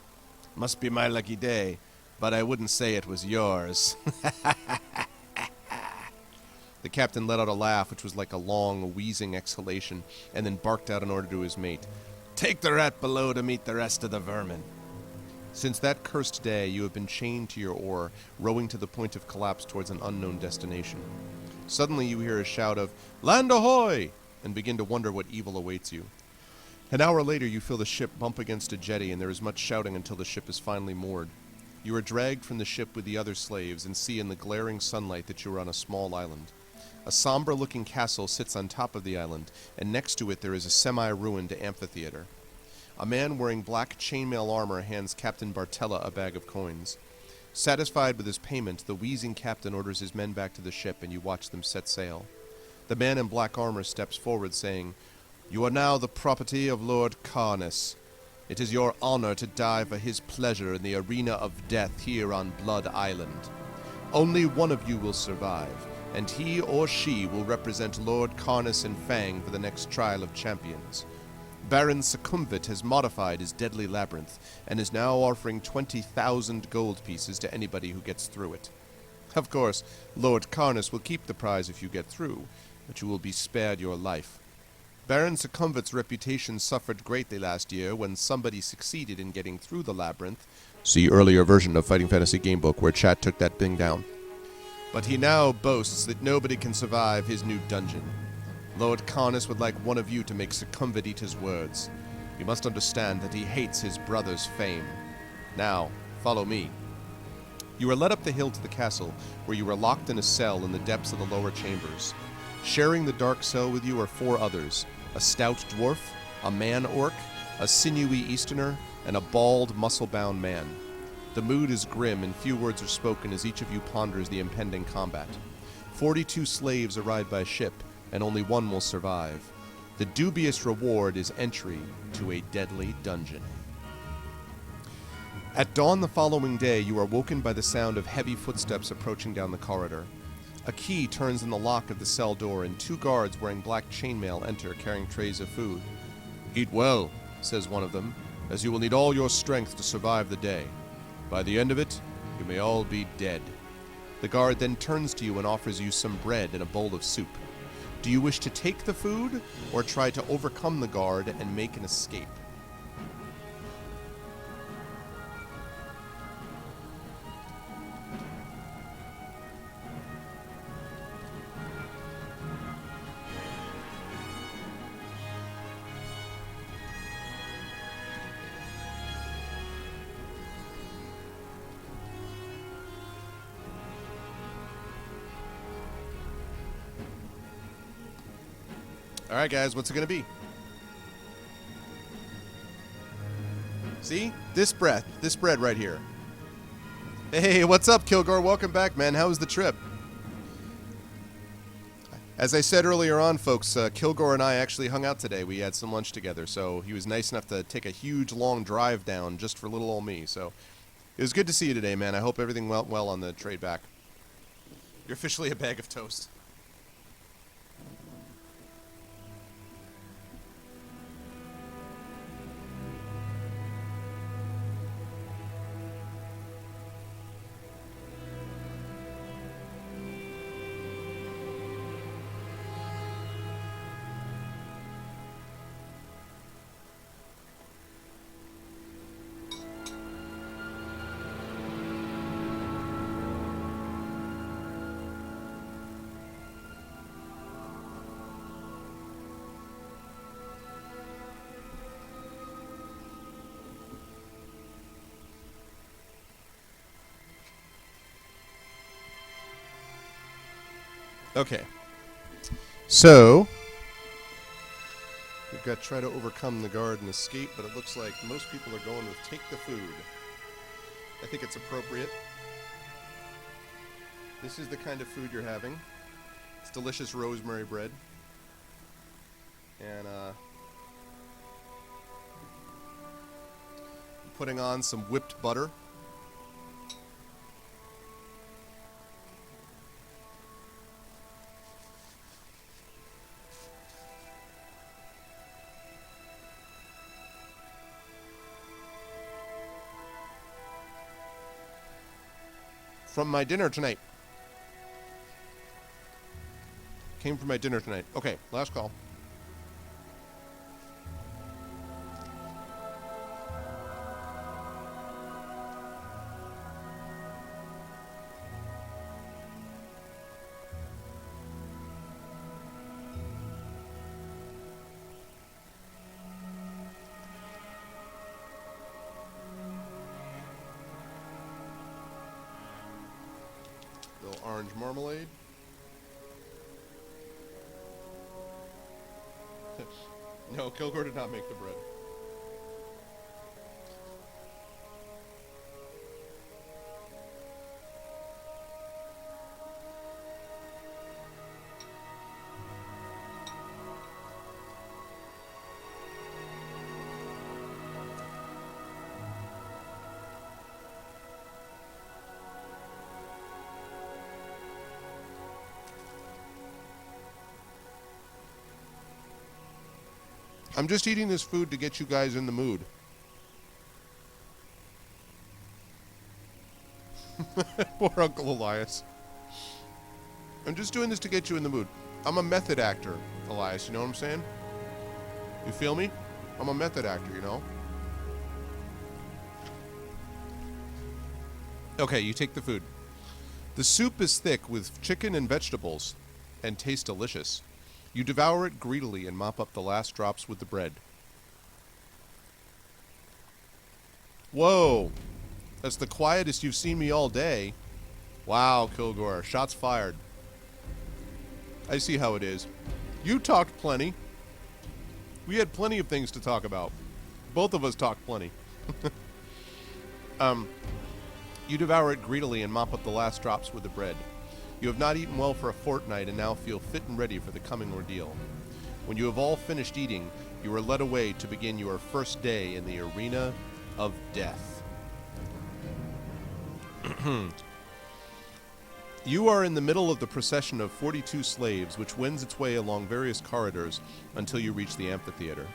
Must be my lucky day, but I wouldn't say it was yours." The captain let out a laugh which was like a long, wheezing exhalation, and then barked out an order to his mate. "Take the rat below to meet the rest of the vermin." Since that cursed day, you have been chained to your oar, rowing to the point of collapse towards an unknown destination. Suddenly you hear a shout of, "Land ahoy!" and begin to wonder what evil awaits you. An hour later, you feel the ship bump against a jetty, and there is much shouting until the ship is finally moored. You are dragged from the ship with the other slaves and see in the glaring sunlight that you are on a small island. A somber-looking castle sits on top of the island, and next to it there is a semi-ruined amphitheater. A man wearing black chainmail armor hands Captain Bartella a bag of coins. Satisfied with his payment, the wheezing captain orders his men back to the ship, and you watch them set sail. The man in black armor steps forward, saying, "You are now the property of Lord Carnus. It is your honor to die for his pleasure in the arena of death here on Blood Island. Only one of you will survive, and he or she will represent Lord Carnus and Fang for the next trial of champions. Baron Succumvit has modified his deadly labyrinth, and is now offering 20,000 gold pieces to anybody who gets through it. Of course, Lord Carnus will keep the prize if you get through, but you will be spared your life. Baron Succumvit's reputation suffered greatly last year when somebody succeeded in getting through the labyrinth. See earlier version of Fighting Fantasy Gamebook where chat took that thing down. But he now boasts that nobody can survive his new dungeon. Lord Carnus would like one of you to make Succumvit eat his words. You must understand that he hates his brother's fame. Now, follow me." You are led up the hill to the castle, where you are locked in a cell in the depths of the lower chambers. Sharing the dark cell with you are 4 others, a stout dwarf, a man-orc, a sinewy Easterner, and a bald, muscle-bound man. The mood is grim, and few words are spoken as each of you ponders the impending combat. 42 slaves arrive by ship, and only one will survive. The dubious reward is entry to a deadly dungeon. At dawn the following day, you are woken by the sound of heavy footsteps approaching down the corridor. A key turns in the lock of the cell door, and 2 guards wearing black chainmail enter, carrying trays of food. "Eat well," says one of them, "as you will need all your strength to survive the day. By the end of it, you may all be dead." The guard then turns to you and offers you some bread and a bowl of soup. Do you wish to take the food, or try to overcome the guard and make an escape? Alright guys, what's it gonna be? See? This bread right here. Hey, what's up, Kilgore? Welcome back, man. How was the trip? As I said earlier on, folks, Kilgore and I actually hung out today. We had some lunch together, so he was nice enough to take a huge, long drive down just for little old me. So it was good to see you today, man. I hope everything went well on the trade back. You're officially a bag of toast. Okay. So, we've got try to overcome the guard and escape, but it looks like most people are going with take the food. I think it's appropriate. This is the kind of food you're having. It's delicious rosemary bread. And, putting on some whipped butter. From my dinner tonight. Came from my dinner tonight. Okay, last call. orange marmalade. No, Kilgore did not make the bread. I'm just eating this food to get you guys in the mood. Poor Uncle Elias. I'm just doing this to get you in the mood. I'm a method actor, Elias, you know what I'm saying? You feel me? I'm a method actor, you know? Okay, you take the food. The soup is thick with chicken and vegetables and tastes delicious. You devour it greedily and mop up the last drops with the bread. Whoa. That's the quietest you've seen me all day. Wow, Kilgore. Shots fired. I see how it is. You talked plenty. We had plenty of things to talk about. Both of us talked plenty. You devour it greedily and mop up the last drops with the bread. You have not eaten well for a fortnight and now feel fit and ready for the coming ordeal. When you have all finished eating, you are led away to begin your first day in the arena of death. You are in the middle of the procession of 42 slaves, which wends its way along various corridors until you reach the amphitheater.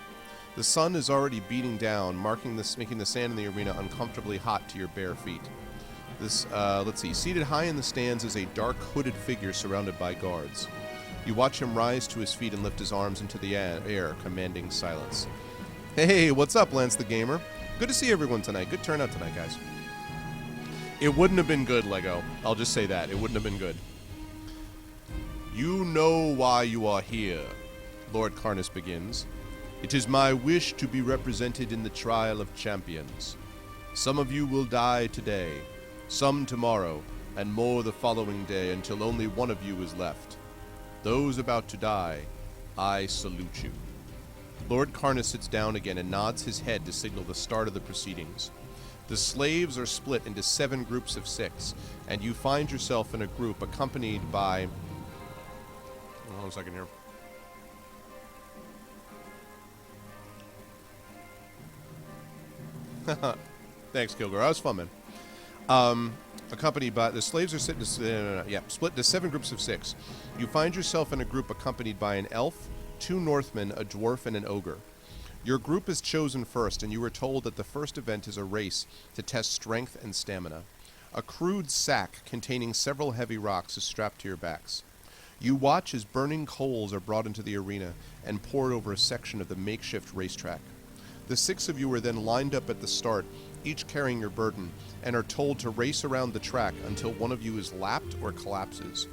The sun is already beating down, making the sand in the arena uncomfortably hot to your bare feet. Let's see. Seated high in the stands is a dark, hooded figure surrounded by guards. You watch him rise to his feet and lift his arms into the air, commanding silence. Hey, what's up, Lance the Gamer? Good to see everyone tonight. Good turnout tonight, guys. It wouldn't have been good, Lego. I'll just say that. It wouldn't have been good. You know why you are here, Lord Carnus begins. It is my wish to be represented in the trial of champions. Some of you will die today, some tomorrow, and more the following day until only one of you is left. Those about to die, I salute you. Lord Carnus sits down again and nods his head to signal the start of the proceedings. The slaves are split into 7 groups of 6, and you find yourself in a group accompanied by... Hold on a second here. Thanks, Kilgore. That was fun, man. Accompanied by... The slaves are split into 7 groups of 6. You find yourself in a group accompanied by an elf, 2 Northmen, a dwarf, and an ogre. Your group is chosen first, and you are told that the first event is a race to test strength and stamina. A crude sack containing several heavy rocks is strapped to your backs. You watch as burning coals are brought into the arena and poured over a section of the makeshift racetrack. The 6 of you are then lined up at the start, each carrying your burden, and are told to race around the track until one of you is lapped or collapses.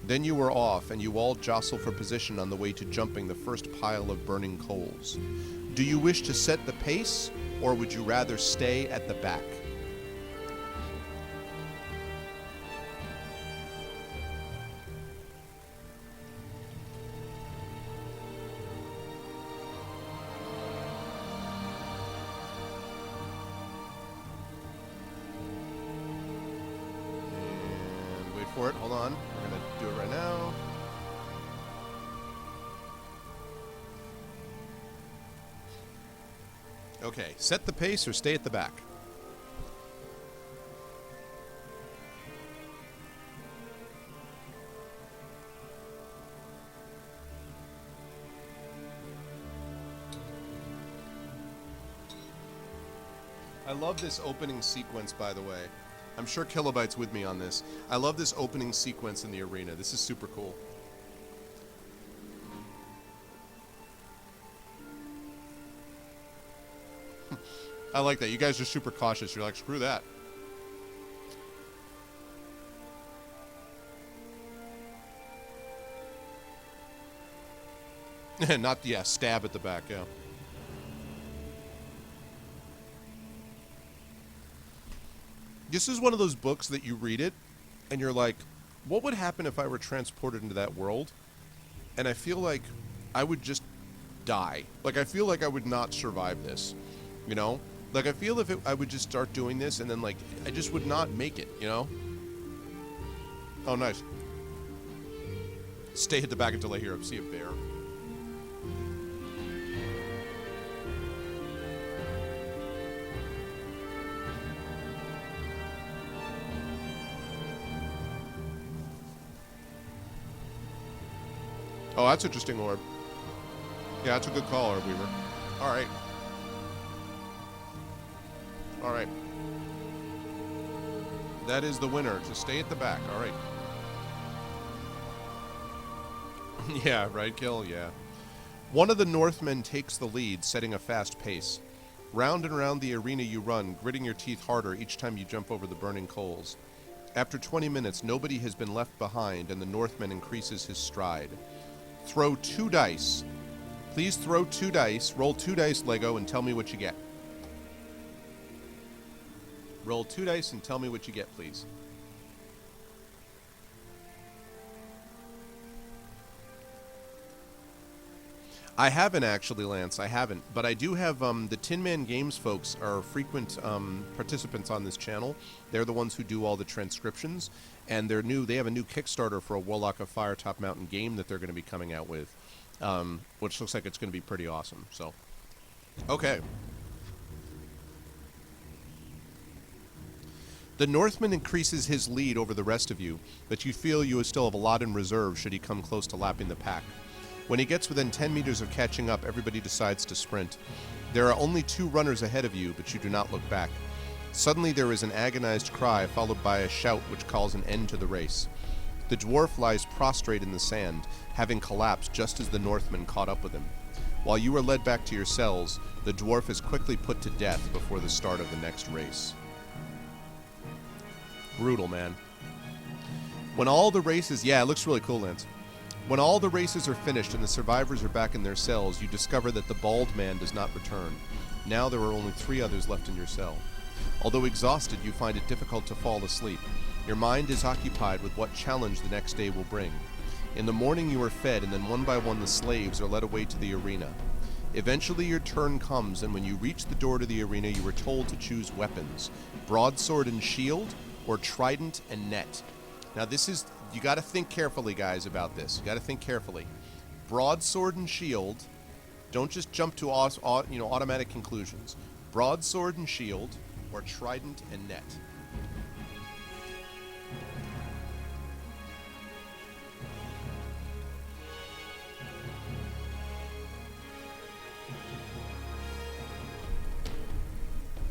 Then you are off, and you all jostle for position on the way to jumping the first pile of burning coals. Do you wish to set the pace, or would you rather stay at the back? And wait for it. Hold on. We're going to do it right now. Okay, set the pace or stay at the back. I love this opening sequence, by the way. I'm sure Kilobyte's with me on this. I love this opening sequence in the arena. This is super cool. I like that. You guys are super cautious. You're like, screw that. Not, yeah, stab at the back, yeah. This is one of those books that you read it, and you're like, What would happen if I were transported into that world? And I feel like I would just die. Like, I feel like I would not survive this, you know? Like, I feel if I would just start doing this and then, like, I just would not make it, you know? Oh, nice. Stay at the back until I hear him. See a bear. Oh, that's interesting, Orb. Yeah, that's a good call, Orb Weaver. All right. All right. That is the winner. To stay at the back. All right. Yeah, right, Kill? Yeah. One of the Northmen takes the lead, setting a fast pace. Round and round the arena you run, gritting your teeth harder each time you jump over the burning coals. After 20 minutes, nobody has been left behind, and the Northman increases his stride. Throw 2 dice. Please throw 2 dice. Roll 2 dice, Lego, and tell me what you get. Roll 2 dice and tell me what you get, please. I haven't actually, Lance. I haven't. But I do have, the Tin Man Games folks are frequent participants on this channel. They're the ones who do all the transcriptions. And they're new. They have a new Kickstarter for a Warlock of Fire Top Mountain game that they're going to be coming out with. Which looks like it's going to be pretty awesome. So, okay. The Northman increases his lead over the rest of you, but you feel you still have a lot in reserve should he come close to lapping the pack. When he gets within 10 meters of catching up, everybody decides to sprint. There are only 2 runners ahead of you, but you do not look back. Suddenly there is an agonized cry, followed by a shout which calls an end to the race. The dwarf lies prostrate in the sand, having collapsed just as the Northman caught up with him. While you are led back to your cells, the dwarf is quickly put to death before the start of the next race. Brutal, man. When all the races... Yeah, it looks really cool, Lance. When all the races are finished and the survivors are back in their cells, you discover that the bald man does not return. Now there are only 3 others left in your cell. Although exhausted, you find it difficult to fall asleep. Your mind is occupied with what challenge the next day will bring. In the morning you are fed, and then one by one the slaves are led away to the arena. Eventually your turn comes, and when you reach the door to the arena, you are told to choose weapons. Broadsword and shield, or trident and net. Now this is... You got to think carefully, guys, about this. You got to think carefully. Broadsword and shield. Don't just jump to automatic conclusions. Broadsword and shield, or trident and net.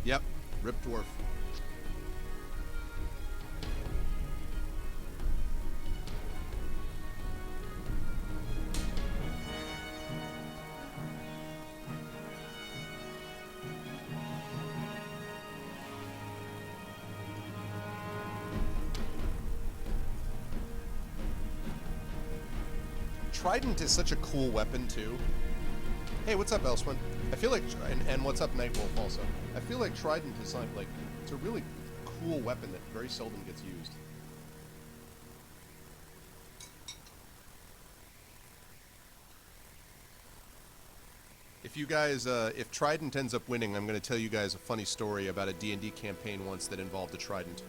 Yep, Rip Dwarf. Trident is such a cool weapon, too. Hey, what's up, Elswin? I feel like... And what's up, Nightwolf, also? I feel like Trident is like... It's a really cool weapon that very seldom gets used. If you guys... if Trident ends up winning, I'm going to tell you guys a funny story about a D&D campaign once that involved a Trident.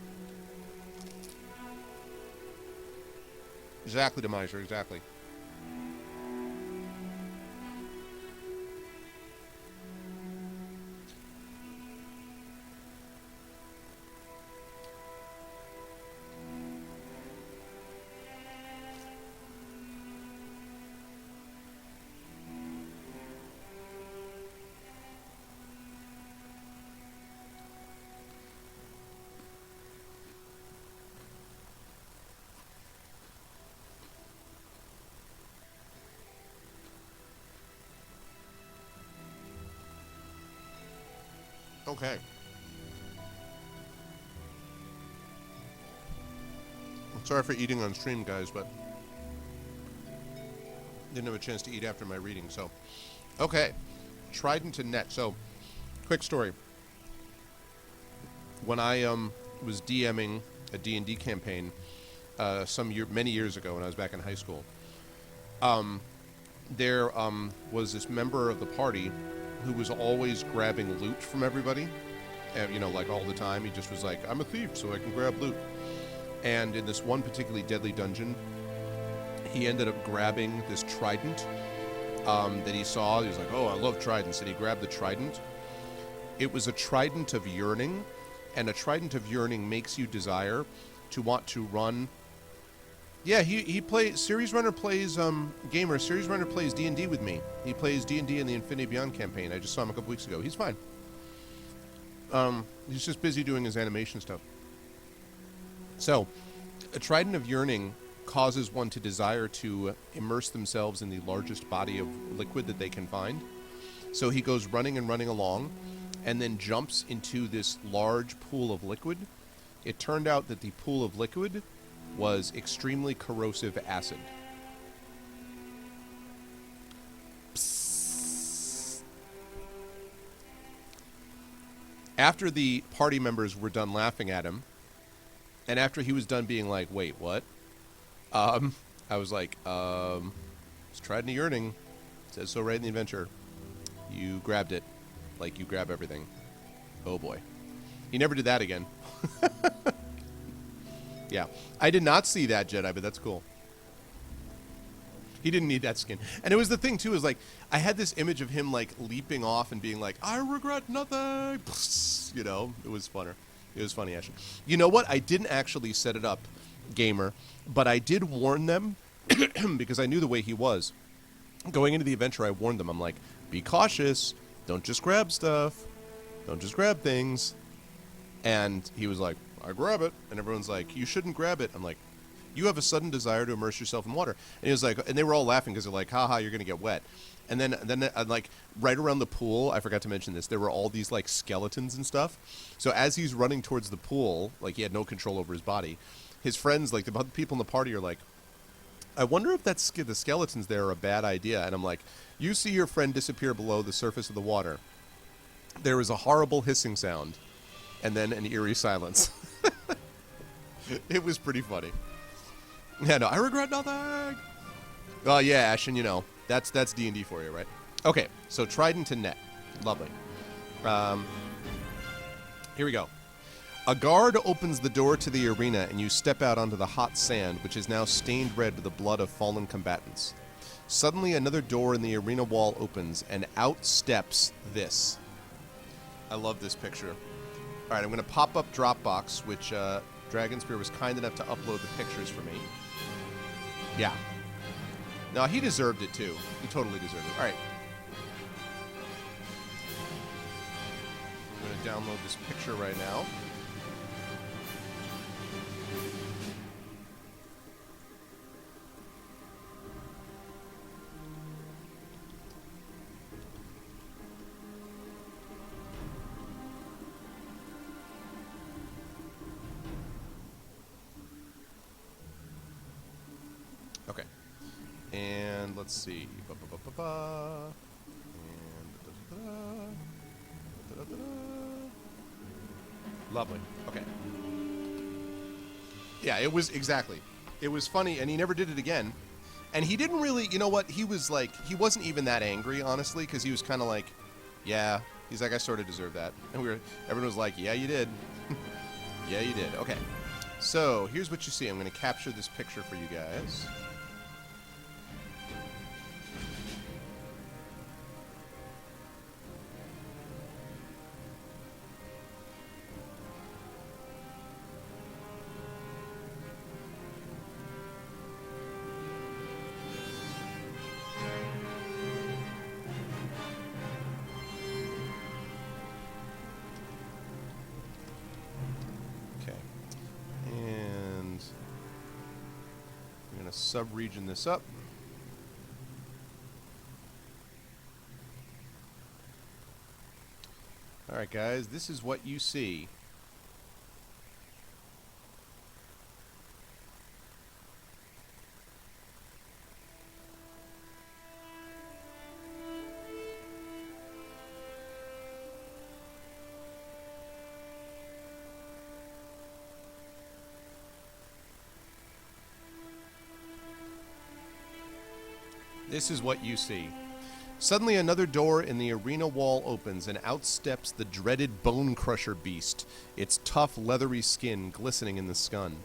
Exactly, Demiser, exactly. Okay. I'm sorry for eating on stream, guys, but didn't have a chance to eat after my reading, so. Okay. Trident and net. So, quick story. When I was DMing a D&D campaign, many years ago when I was back in high school. There was this member of the party who was always grabbing loot from everybody. Like all the time. He just was like, I'm a thief, so I can grab loot. And in this one particularly deadly dungeon, he ended up grabbing this trident that he saw. He was like, oh, I love tridents. And he grabbed the trident. It was a trident of yearning, and a trident of yearning makes you desire to want to run. Yeah, he plays, Series Runner plays, Gamer, Series Runner plays D&D with me. He plays D&D in the Infinity Beyond campaign. I just saw him a couple weeks ago. He's fine. He's just busy doing his animation stuff. So, a trident of yearning causes one to desire to immerse themselves in the largest body of liquid that they can find. So he goes running and running along, and then jumps into this large pool of liquid. It turned out that the pool of liquid was extremely corrosive acid. Psst. After the party members were done laughing at him, and after he was done being like, wait, what? I was like, it's trident of yearning. It says so right in the adventure. You grabbed it. Like you grab everything. Oh boy. He never did that again. Yeah. I did not see that Jedi, but that's cool. He didn't need that skin. And it was the thing, too, is like, I had this image of him, like, leaping off and being like, I regret nothing. You know, it was funner. It was funny, actually. You know what? I didn't actually set it up, Gamer, but I did warn them because I knew the way he was. Going into the adventure, I warned them. I'm like, be cautious. Don't just grab stuff. Don't just grab things. And he was like, I grab it. And everyone's like, you shouldn't grab it. I'm like, you have a sudden desire to immerse yourself in water. And he was like, and they were all laughing because they're like, haha, you're going to get wet. And then like right around the pool, I forgot to mention this, there were all these like skeletons and stuff. So as he's running towards the pool, like he had no control over his body, his friends, like the people in the party are like, I wonder if the skeletons there are a bad idea. And I'm like, you see your friend disappear below the surface of the water. There is a horrible hissing sound. And then an eerie silence. It was pretty funny. Yeah, no, I regret nothing. Oh, yeah, Ashen, you know, that's D&D for you, right? Okay, so Trident and Net. Lovely. Here we go. A guard opens the door to the arena, and you step out onto the hot sand, which is now stained red with the blood of fallen combatants. Suddenly, another door in the arena wall opens, and out steps this. I love this picture. All right, I'm going to pop up Dropbox, which Dragonspear was kind enough to upload the pictures for me. Yeah. No, he deserved it, too. He totally deserved it. All right. I'm going to download this picture right now. Okay. And let's see. And lovely. Okay. Yeah, it was exactly. It was funny, and he never did it again. And he didn't really, you know what? He was like, he wasn't even that angry, honestly, because he was kind of like, yeah. He's like, I sort of deserve that. And everyone was like, yeah, you did. Yeah, you did. Okay. So here's what you see. I'm going to capture this picture for you guys. Sub-region this up. Alright guys, this is what you see. this is what you see. Suddenly another door in the arena wall opens, and out steps the dreaded Bone Crusher beast, its tough, leathery skin glistening in the sun.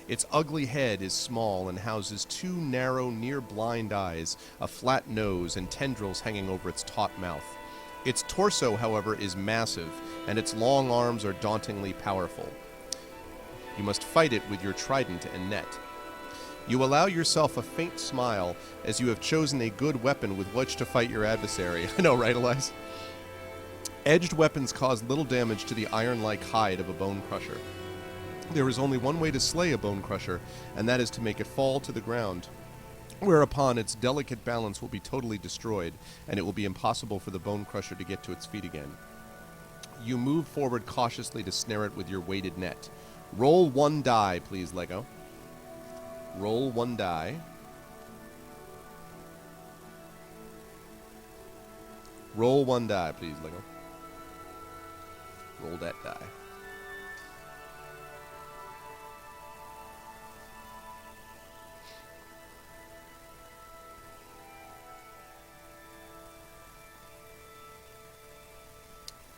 Its ugly head is small and houses two narrow, near-blind eyes, a flat nose, and tendrils hanging over its taut mouth. Its torso, however, is massive, and its long arms are dauntingly powerful. You must fight it with your trident and net. You allow yourself a faint smile as you have chosen a good weapon with which to fight your adversary. I know, right, Elias? Edged weapons cause little damage to the iron-like hide of a bone crusher. There is only one way to slay a bone crusher, and that is to make it fall to the ground, whereupon its delicate balance will be totally destroyed, and it will be impossible for the bone crusher to get to its feet again. You move forward cautiously to snare it with your weighted net. Roll 1 die, please, Lego. Roll 1 die. Roll 1 die, please, Lego. Roll that die.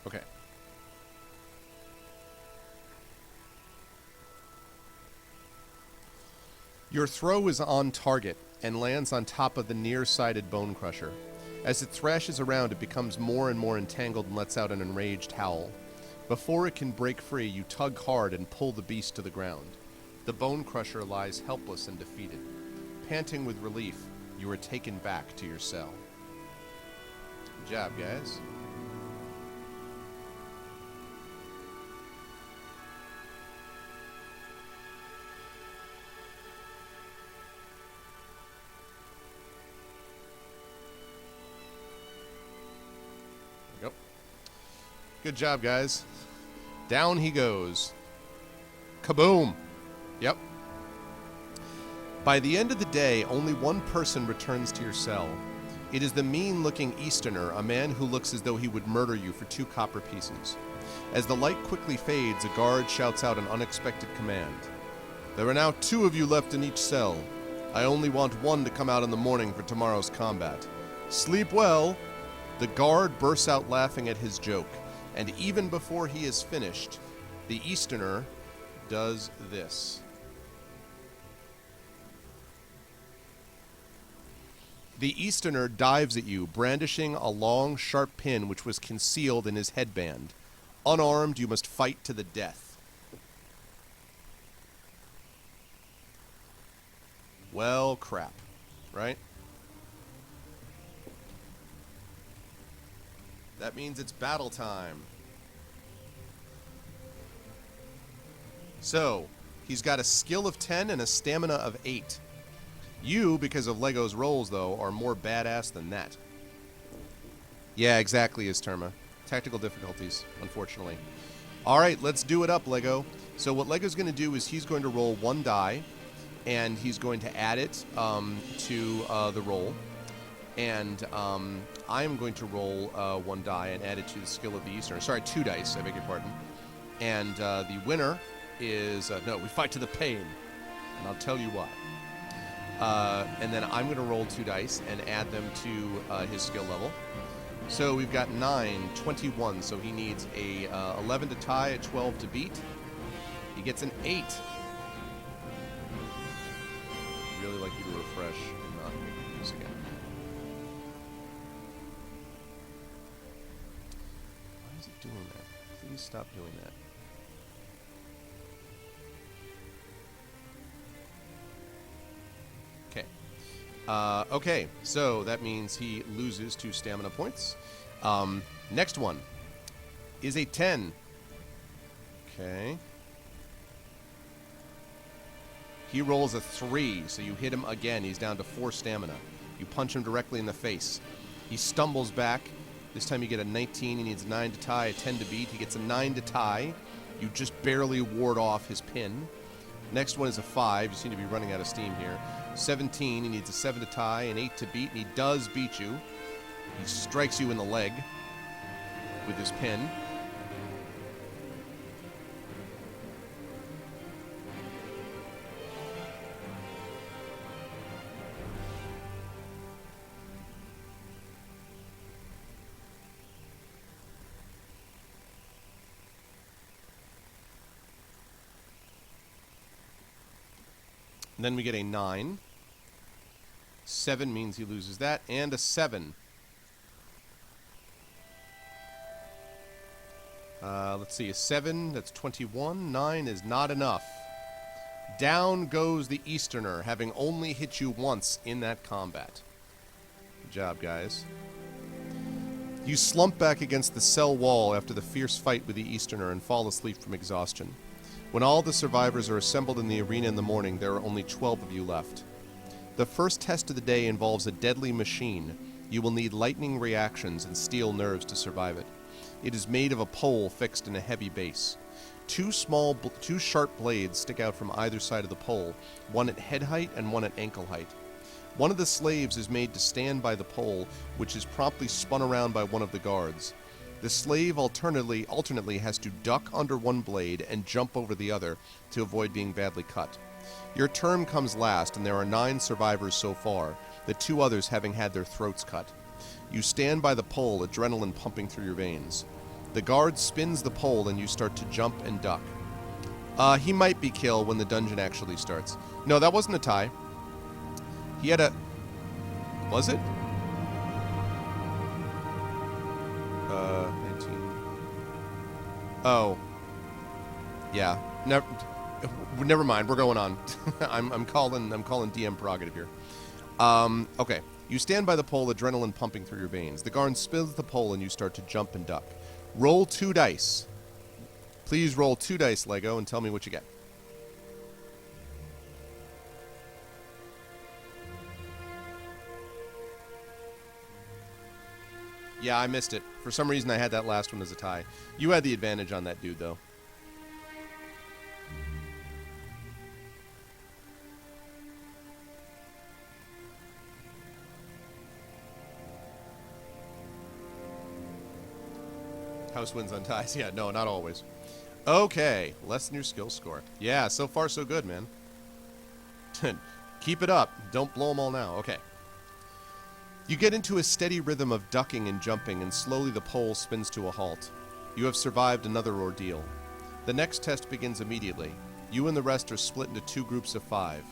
Okay. Your throw is on target and lands on top of the near-sided bone crusher. As it thrashes around, it becomes more and more entangled and lets out an enraged howl. Before it can break free, you tug hard and pull the beast to the ground. The bone crusher lies helpless and defeated. Panting with relief, you are taken back to your cell. Good job, guys. Good job, guys. Down he goes. Kaboom! Yep. By the end of the day, only one person returns to your cell. It is the mean-looking Easterner, a man who looks as though he would murder you for 2 copper pieces. As the light quickly fades, a guard shouts out an unexpected command. There are now 2 of you left in each cell. I only want 1 to come out in the morning for tomorrow's combat. Sleep well. The guard bursts out laughing at his joke. And even before he is finished, the Easterner does this. The Easterner dives at you, brandishing a long, sharp pin which was concealed in his headband. Unarmed, you must fight to the death. Well, crap, right? That means it's battle time. So, he's got a skill of 10 and a stamina of 8. You, because of Lego's rolls, though, are more badass than that. Yeah, exactly, Isterma. Tactical difficulties, unfortunately. Alright, let's do it up, Lego. So what Lego's going to do is he's going to roll 1 die, and he's going to add it to the roll. And I'm going to roll 1 die and add it to the skill of the Easterner. Sorry, 2 dice, I beg your pardon. And the winner is... no, we fight to the pain. And I'll tell you why. And then I'm going to roll 2 dice and add them to his skill level. So we've got 9, 21. So he needs a 11 to tie, a 12 to beat. He gets an 8. I'd really like you to refresh and not make this again. Why is it doing that? Please stop doing that. Okay, so that means he loses 2 stamina points. Next one is a 10. Okay. He rolls a 3, so you hit him again. He's down to 4 stamina. You punch him directly in the face. He stumbles back. This time you get a 19. He needs a 9 to tie, a 10 to beat. He gets a 9 to tie. You just barely ward off his pin. Next one is a 5. You seem to be running out of steam here. 17, he needs a 7 to tie, an 8 to beat, and he does beat you. He strikes you in the leg with his pin. And then we get a 9. 7 means he loses that. And a 7. Let's see. A 7, that's 21. 9 is not enough. Down goes the Easterner, having only hit you once in that combat. Good job, guys. You slump back against the cell wall after the fierce fight with the Easterner and fall asleep from exhaustion. When all the survivors are assembled in the arena in the morning, there are only 12 of you left. The first test of the day involves a deadly machine. You will need lightning reactions and steel nerves to survive it. It is made of a pole fixed in a heavy base. Two sharp blades stick out from either side of the pole, one at head height and one at ankle height. One of the slaves is made to stand by the pole, which is promptly spun around by one of the guards. The slave alternately has to duck under one blade and jump over the other to avoid being badly cut. Your turn comes last, and there are 9 survivors so far, the 2 others having had their throats cut. You stand by the pole, adrenaline pumping through your veins. The guard spins the pole, and you start to jump and duck. He might be killed when the dungeon actually starts. No, that wasn't a tie. He had a... Was it? 19. Oh. Yeah. Never mind. We're going on. I'm calling DM prerogative here. Okay. You stand by the pole, adrenaline pumping through your veins. The guard spins the pole, and you start to jump and duck. Roll 2 dice. Please roll 2 dice, Lego, and tell me what you get. Yeah, I missed it. For some reason, I had that last one as a tie. You had the advantage on that dude, though. House wins on ties. Yeah, no, not always. Okay, less than your skill score. Yeah, so far so good, man. Keep it up. Don't blow them all now. Okay. You get into a steady rhythm of ducking and jumping, and slowly the pole spins to a halt. You have survived another ordeal. The next test begins immediately. You and the rest are split into 2 groups of 5.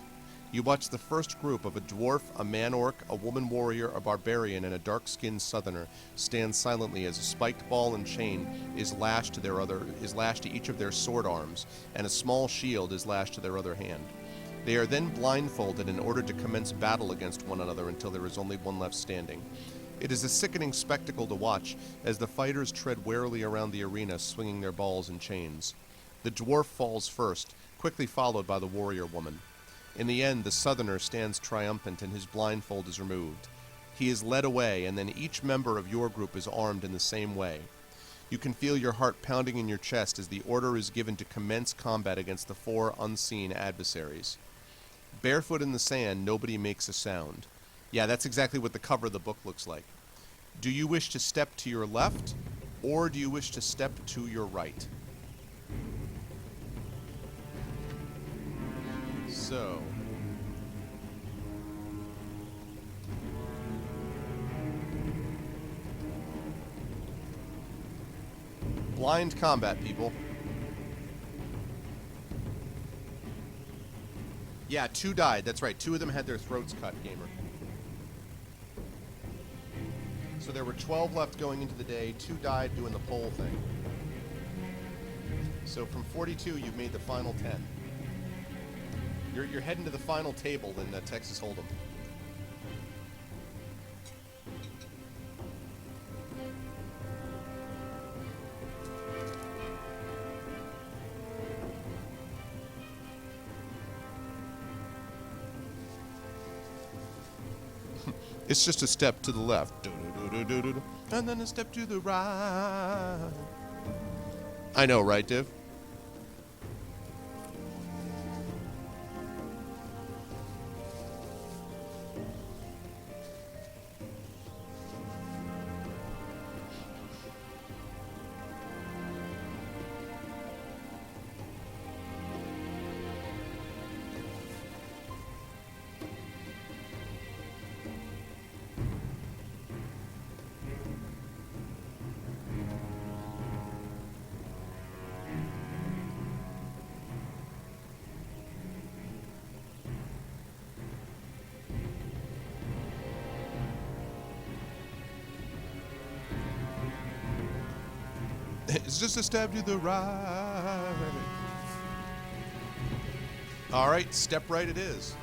You watch the first group of a dwarf, a man-orc, a woman warrior, a barbarian, and a dark-skinned southerner stand silently as a spiked ball and chain is lashed to each of their sword arms, and a small shield is lashed to their other hand. They are then blindfolded in order to commence battle against one another until there is only one left standing. It is a sickening spectacle to watch as the fighters tread warily around the arena, swinging their balls and chains. The dwarf falls first, quickly followed by the warrior woman. In the end, the southerner stands triumphant and his blindfold is removed. He is led away, and then each member of your group is armed in the same way. You can feel your heart pounding in your chest as the order is given to commence combat against the 4 unseen adversaries. Barefoot in the sand, nobody makes a sound. Yeah, that's exactly what the cover of the book looks like. Do you wish to step to your left, or do you wish to step to your right? So... blind combat, people. Yeah, 2 died. That's right. 2 of them had their throats cut, gamer. So there were 12 left going into the day. 2 died doing the pole thing. So from 42, you've made the final 10. You're heading to the final table in Texas Hold'em. It's just a step to the left. And then a step to the right. I know, right, Div? It's just a stab to the right. All right, step right it is.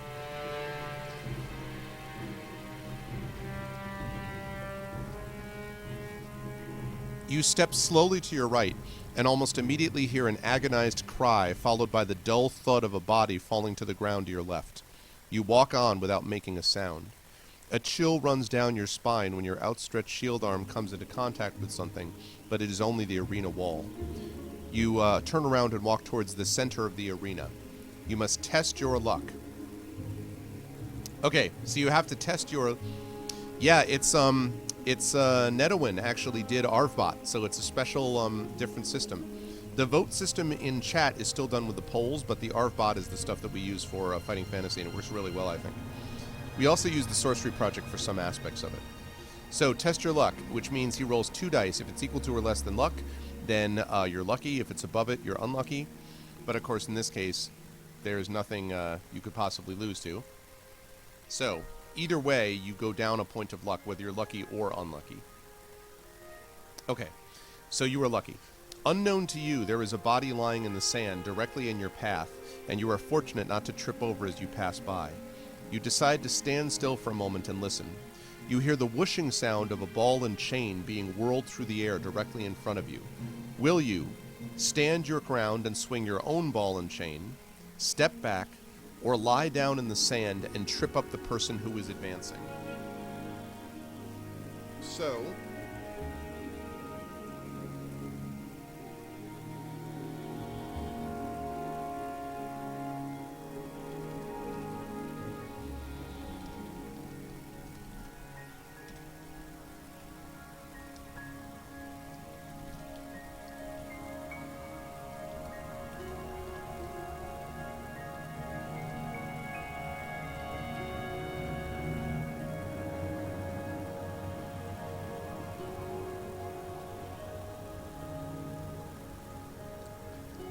You step slowly to your right and almost immediately hear an agonized cry followed by the dull thud of a body falling to the ground to your left. You walk on without making a sound. A chill runs down your spine when your outstretched shield arm comes into contact with something, but it is only the arena wall. You turn around and walk towards the center of the arena. You must test your luck. Okay, so you have to test your... Yeah, it's Netawin actually did ArvBot, so it's a special, different system. The vote system in chat is still done with the polls, but the ArvBot is the stuff that we use for Fighting Fantasy, and it works really well, I think. We also use the Sorcery Project for some aspects of it. So, test your luck, which means he rolls 2 dice. If it's equal to or less than luck, then you're lucky. If it's above it, you're unlucky. But, of course, in this case, there's nothing you could possibly lose to. So, either way, you go down a point of luck, whether you're lucky or unlucky. Okay, so you are lucky. Unknown to you, there is a body lying in the sand directly in your path, and you are fortunate not to trip over as you pass by. You decide to stand still for a moment and listen. You hear the whooshing sound of a ball and chain being whirled through the air directly in front of you. Will you stand your ground and swing your own ball and chain, step back, or lie down in the sand and trip up the person who is advancing? So...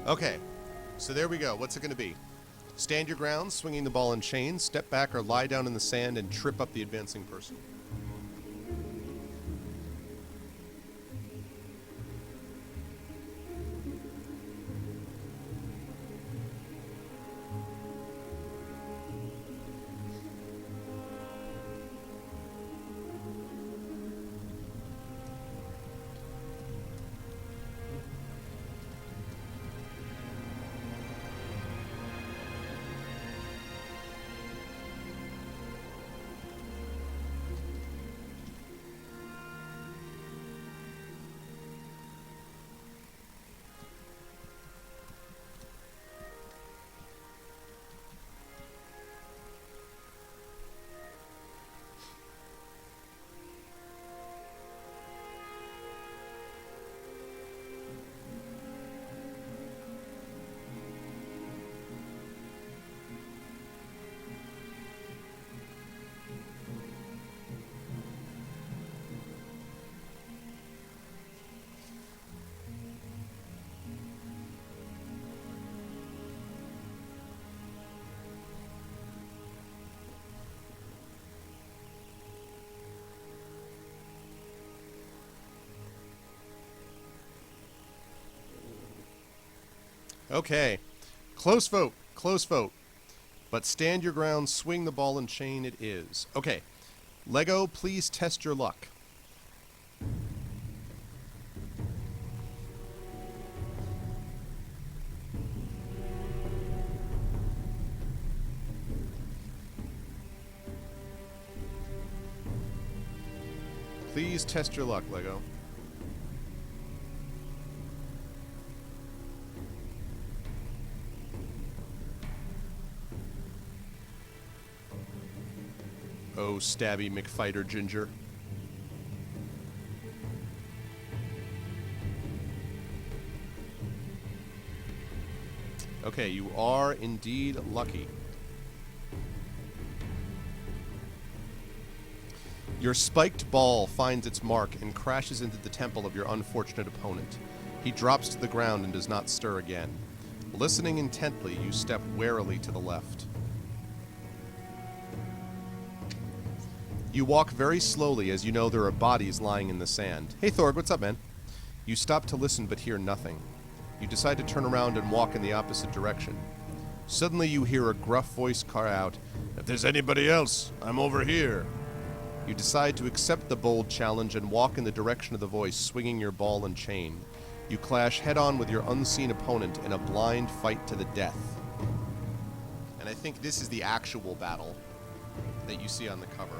Okay, so there we go. What's it going to be? Stand your ground, swinging the ball and chain, step back or lie down in the sand and trip up the advancing person. Okay. Close vote. Close vote. But stand your ground, swing the ball and chain it is. Okay. Lego, please test your luck. Please test your luck, Lego. Oh, stabby McFighter Ginger. Okay, you are indeed lucky. Your spiked ball finds its mark and crashes into the temple of your unfortunate opponent. He drops to the ground and does not stir again. Listening intently, you step warily to the left. You walk very slowly as you know there are bodies lying in the sand. Hey Thorg, what's up, man? You stop to listen but hear nothing. You decide to turn around and walk in the opposite direction. Suddenly you hear a gruff voice cry out, "If there's anybody else, I'm over here." You decide to accept the bold challenge and walk in the direction of the voice, swinging your ball and chain. You clash head-on with your unseen opponent in a blind fight to the death. And I think this is the actual battle that you see on the cover.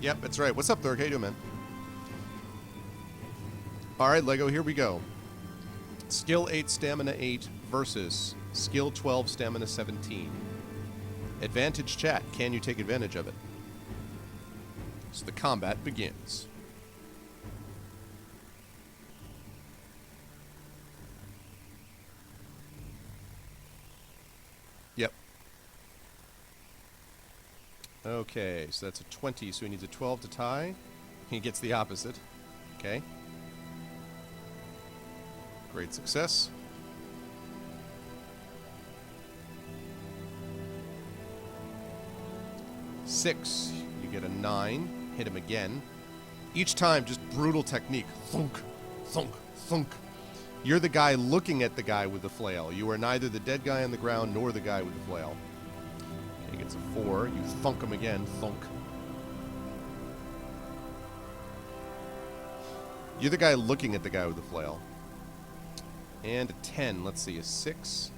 Yep, that's right. What's up, Lurk? How you doing, man? Alright, Lego, here we go. Skill 8, Stamina 8 versus Skill 12, Stamina 17. Advantage chat. Can you take advantage of it? So the combat begins. Yep. Okay, so that's a 20, so he needs a 12 to tie. He gets the opposite. Okay. Great success. Six. You get a 9. Hit him again. Each time, just brutal technique. Thunk, thunk, thunk. You're the guy looking at the guy with the flail. You are neither the dead guy on the ground nor the guy with the flail. He gets a 4. You thunk him again. Thunk. You're the guy looking at the guy with the flail. And a 10. Let's see. A 6.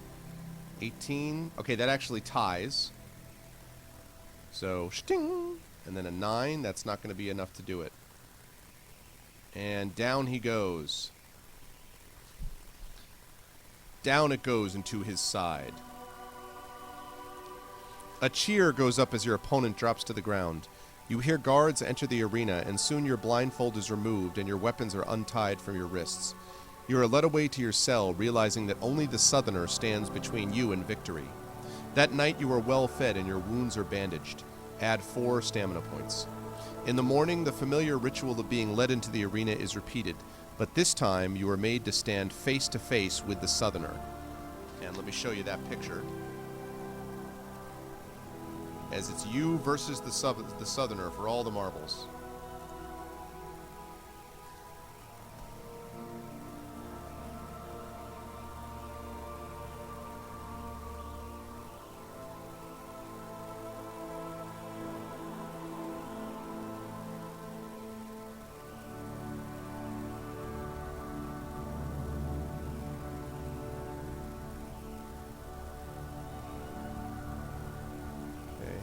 18. Okay, that actually ties. So, sting. And then a 9. That's not going to be enough to do it. And down he goes. Down it goes into his side. A cheer goes up as your opponent drops to the ground. You hear guards enter the arena, and soon your blindfold is removed and your weapons are untied from your wrists. You are led away to your cell, realizing that only the Southerner stands between you and victory. That night you are well fed and your wounds are bandaged. Add 4 stamina points. In the morning, the familiar ritual of being led into the arena is repeated, but this time you are made to stand face to face with the Southerner. And let me show you that picture. As it's you versus the Southerner for all the marbles.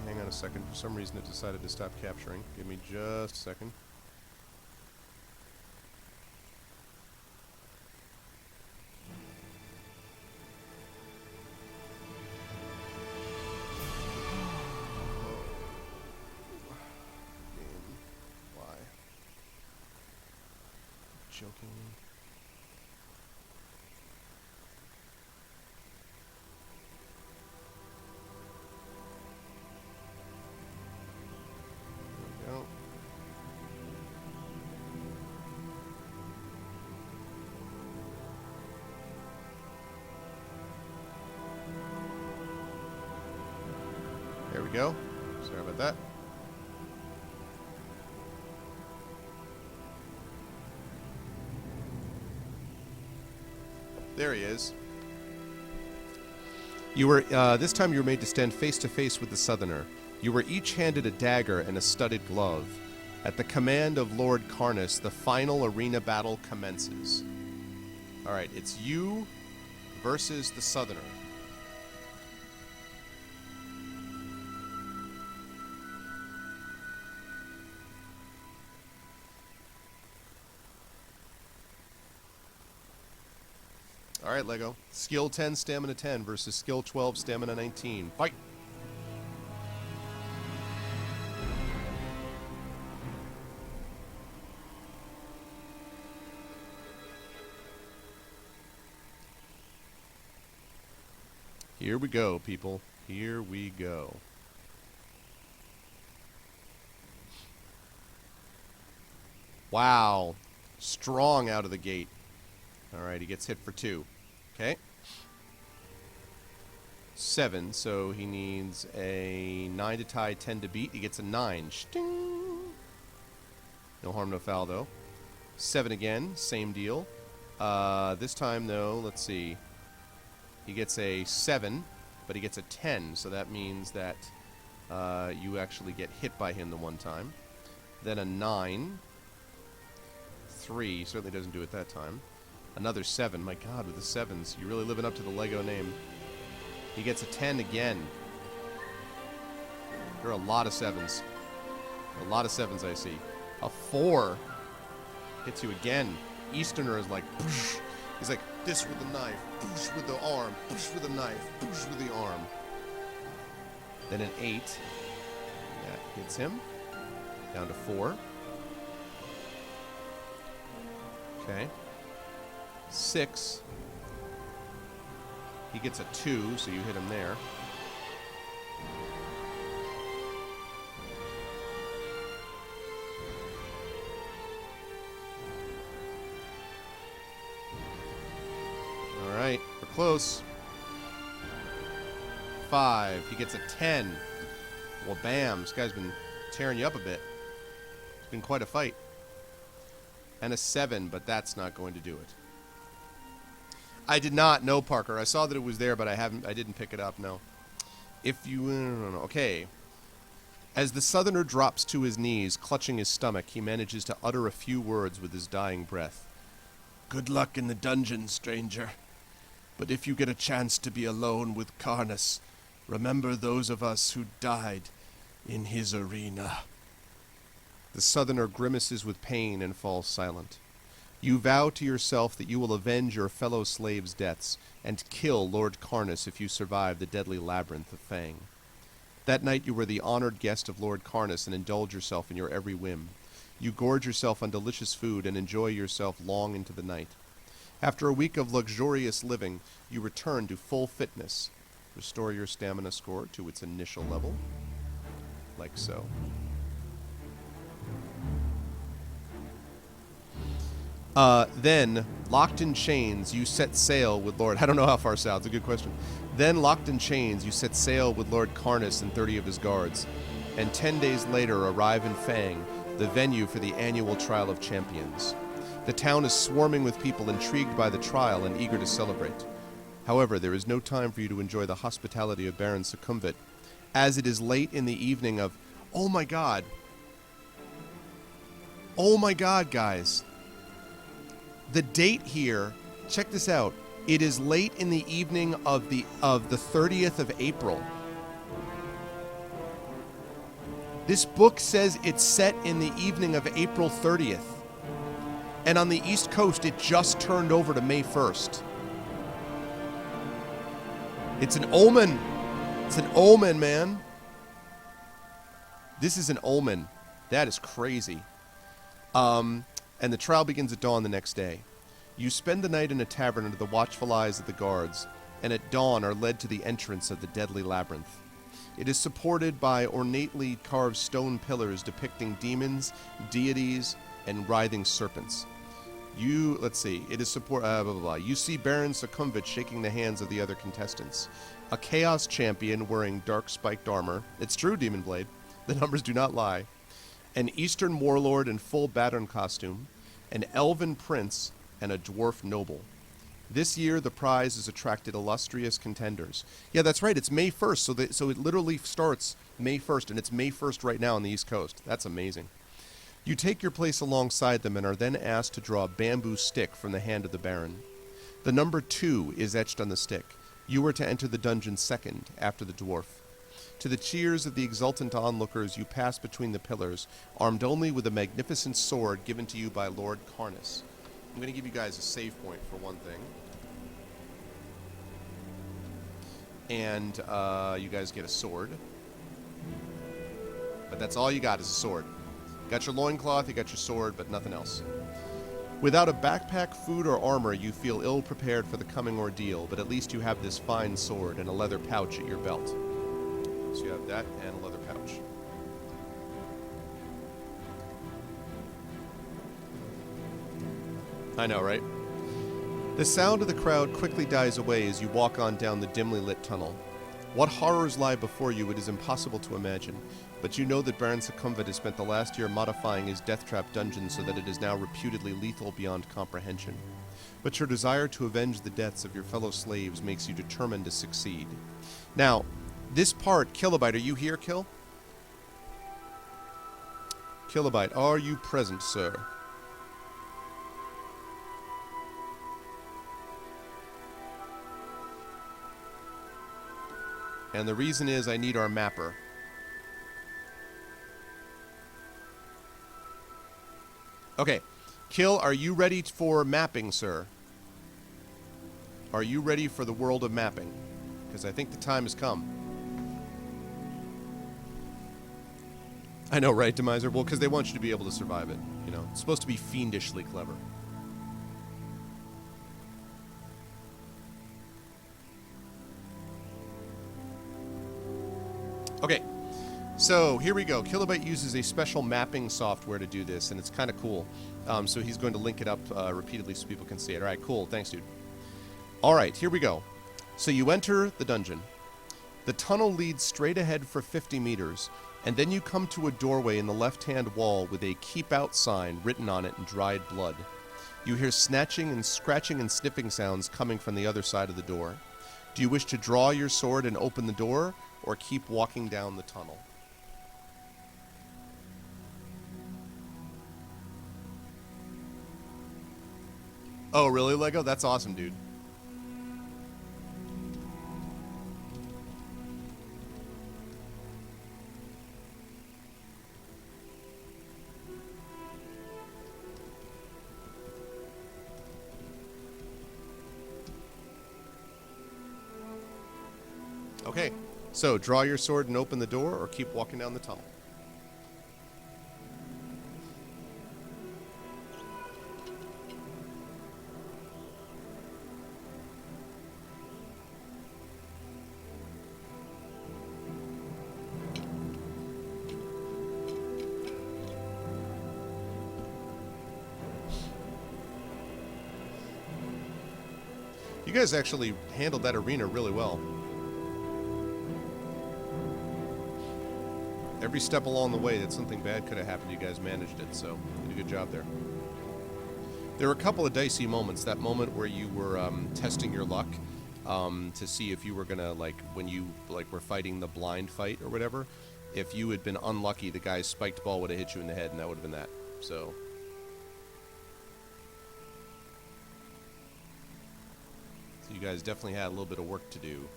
Hang on a second. For some reason it decided to stop capturing. Give me just a second. Game. Why? Joking. Go. There we go. Sorry about that. There he is. You were this time you were made to stand face to face with the Southerner. You were each handed a dagger and a studded glove. At the command of Lord Karnas, the final arena battle commences. All right, it's you versus the Southerner. All right, Lego. Skill 10, Stamina 10 versus Skill 12, Stamina 19. Fight! Here we go, people. Here we go. Wow. Strong out of the gate. All right, he gets hit for 2. Okay. 7, so he needs a 9 to tie, 10 to beat. He gets a 9. Sting. No harm, no foul, though. 7 again, same deal. This time, though, let's see. He gets a 7, but he gets a 10, so that means that you actually get hit by him the one time. Then a 9. 3, certainly doesn't do it that time. Another 7. My God, with the 7s, you're really living up to the Lego name. He gets a 10 again. There are a lot of 7s. A lot of 7s I see. A 4 hits you again. Easterner is like, poosh. He's like, this with the knife, poosh with the arm, poosh with the knife, poosh with the arm. Then an 8. That hits him. Down to 4. Okay. 6. He gets a 2, so you hit him there. All right, we're close. 5. He gets a 10. Well, bam. This guy's been tearing you up a bit. It's been quite a fight. And a 7, but that's not going to do it. I did not know, Parker. I saw that it was there, but I didn't pick it up, no. If you... Okay. As the Southerner drops to his knees, clutching his stomach, he manages to utter a few words with his dying breath. Good luck in the dungeon, stranger. But if you get a chance to be alone with Karnas, remember those of us who died in his arena. The Southerner grimaces with pain and falls silent. You vow to yourself that you will avenge your fellow slaves' deaths and kill Lord Karnas if you survive the deadly labyrinth of Fang. That night you were the honored guest of Lord Karnas and indulge yourself in your every whim. You gorge yourself on delicious food and enjoy yourself long into the night. After a week of luxurious living, you return to full fitness. Restore your stamina score to its initial level, like so. Then, locked in chains, you set sail with Lord... I don't know how far south. It's a good question. Then, locked in chains, you set sail with Lord Karnas and 30 of his guards. And 10 days later arrive in Fang, the venue for the annual Trial of Champions. The town is swarming with people intrigued by the trial and eager to celebrate. However, there is no time for you to enjoy the hospitality of Baron Succumvit, as it is late in the evening of... Oh my god! Oh my god, guys! The date here, check this out. It is late in the evening of the 30th of April. This book says it's set in the evening of April 30th. And on the East Coast, it just turned over to May 1st. It's an omen. It's an omen, man. This is an omen. That is crazy. And the trial begins at dawn the next day. You spend the night in a tavern under the watchful eyes of the guards, and at dawn are led to the entrance of the deadly labyrinth. It is supported by ornately carved stone pillars depicting demons, deities, and writhing serpents. It is You see Baron Succumvit shaking the hands of the other contestants. A Chaos Champion wearing dark spiked armor. It's true, Demon Blade. The numbers do not lie. An Eastern Warlord in full Battern costume, an Elven Prince, and a Dwarf Noble. This year, the prize has attracted illustrious contenders. Yeah, that's right. It's May 1st, so it literally starts May 1st, and it's May 1st right now on the East Coast. That's amazing. You take your place alongside them and are then asked to draw a bamboo stick from the hand of the Baron. The number 2 is etched on the stick. You are to enter the dungeon second, after the dwarf. To the cheers of the exultant onlookers, you pass between the pillars, armed only with a magnificent sword given to you by Lord Karnas. I'm going to give you guys a save point for one thing. And you guys get a sword. But that's all you got is a sword. You got your loincloth, you got your sword, but nothing else. Without a backpack, food, or armor, you feel ill-prepared for the coming ordeal, but at least you have this fine sword and a leather pouch at your belt. So you have that and a leather pouch. I know, right? The sound of the crowd quickly dies away as you walk on down the dimly lit tunnel. What horrors lie before you, it is impossible to imagine. But you know that Baron Succumvid has spent the last year modifying his death trap dungeon so that it is now reputedly lethal beyond comprehension. But your desire to avenge the deaths of your fellow slaves makes you determined to succeed. Now, this part, Kilobyte, are you here, Kill? Kilobyte, are you present, sir? And the reason is I need our mapper. Okay. Kill, are you ready for mapping, sir? Are you ready for the world of mapping? Because I think the time has come. I know, right, Demiser? Well, because they want you to be able to survive it. You know, it's supposed to be fiendishly clever. Okay, so here we go. Kilobyte uses a special mapping software to do this, and it's kind of cool. So he's going to link it up repeatedly so people can see it. All right, cool. Thanks, dude. All right, here we go. So you enter the dungeon. The tunnel leads straight ahead for 50 meters, and then you come to a doorway in the left-hand wall with a "Keep Out" sign written on it in dried blood. You hear snatching and scratching and sniffing sounds coming from the other side of the door. Do you wish to draw your sword and open the door, or keep walking down the tunnel? Oh, really, Lego? That's awesome, dude. Okay, so draw your sword and open the door, or keep walking down the tunnel. You guys actually handled that arena really well. Every step along the way that something bad could have happened, you guys managed it, so you did a good job there. There were a couple of dicey moments. That moment where you were testing your luck to see if you were gonna, like, when you were fighting the blind fight or whatever, if you had been unlucky, the guy's spiked ball would have hit you in the head, and that would have been that. So you guys definitely had a little bit of work to do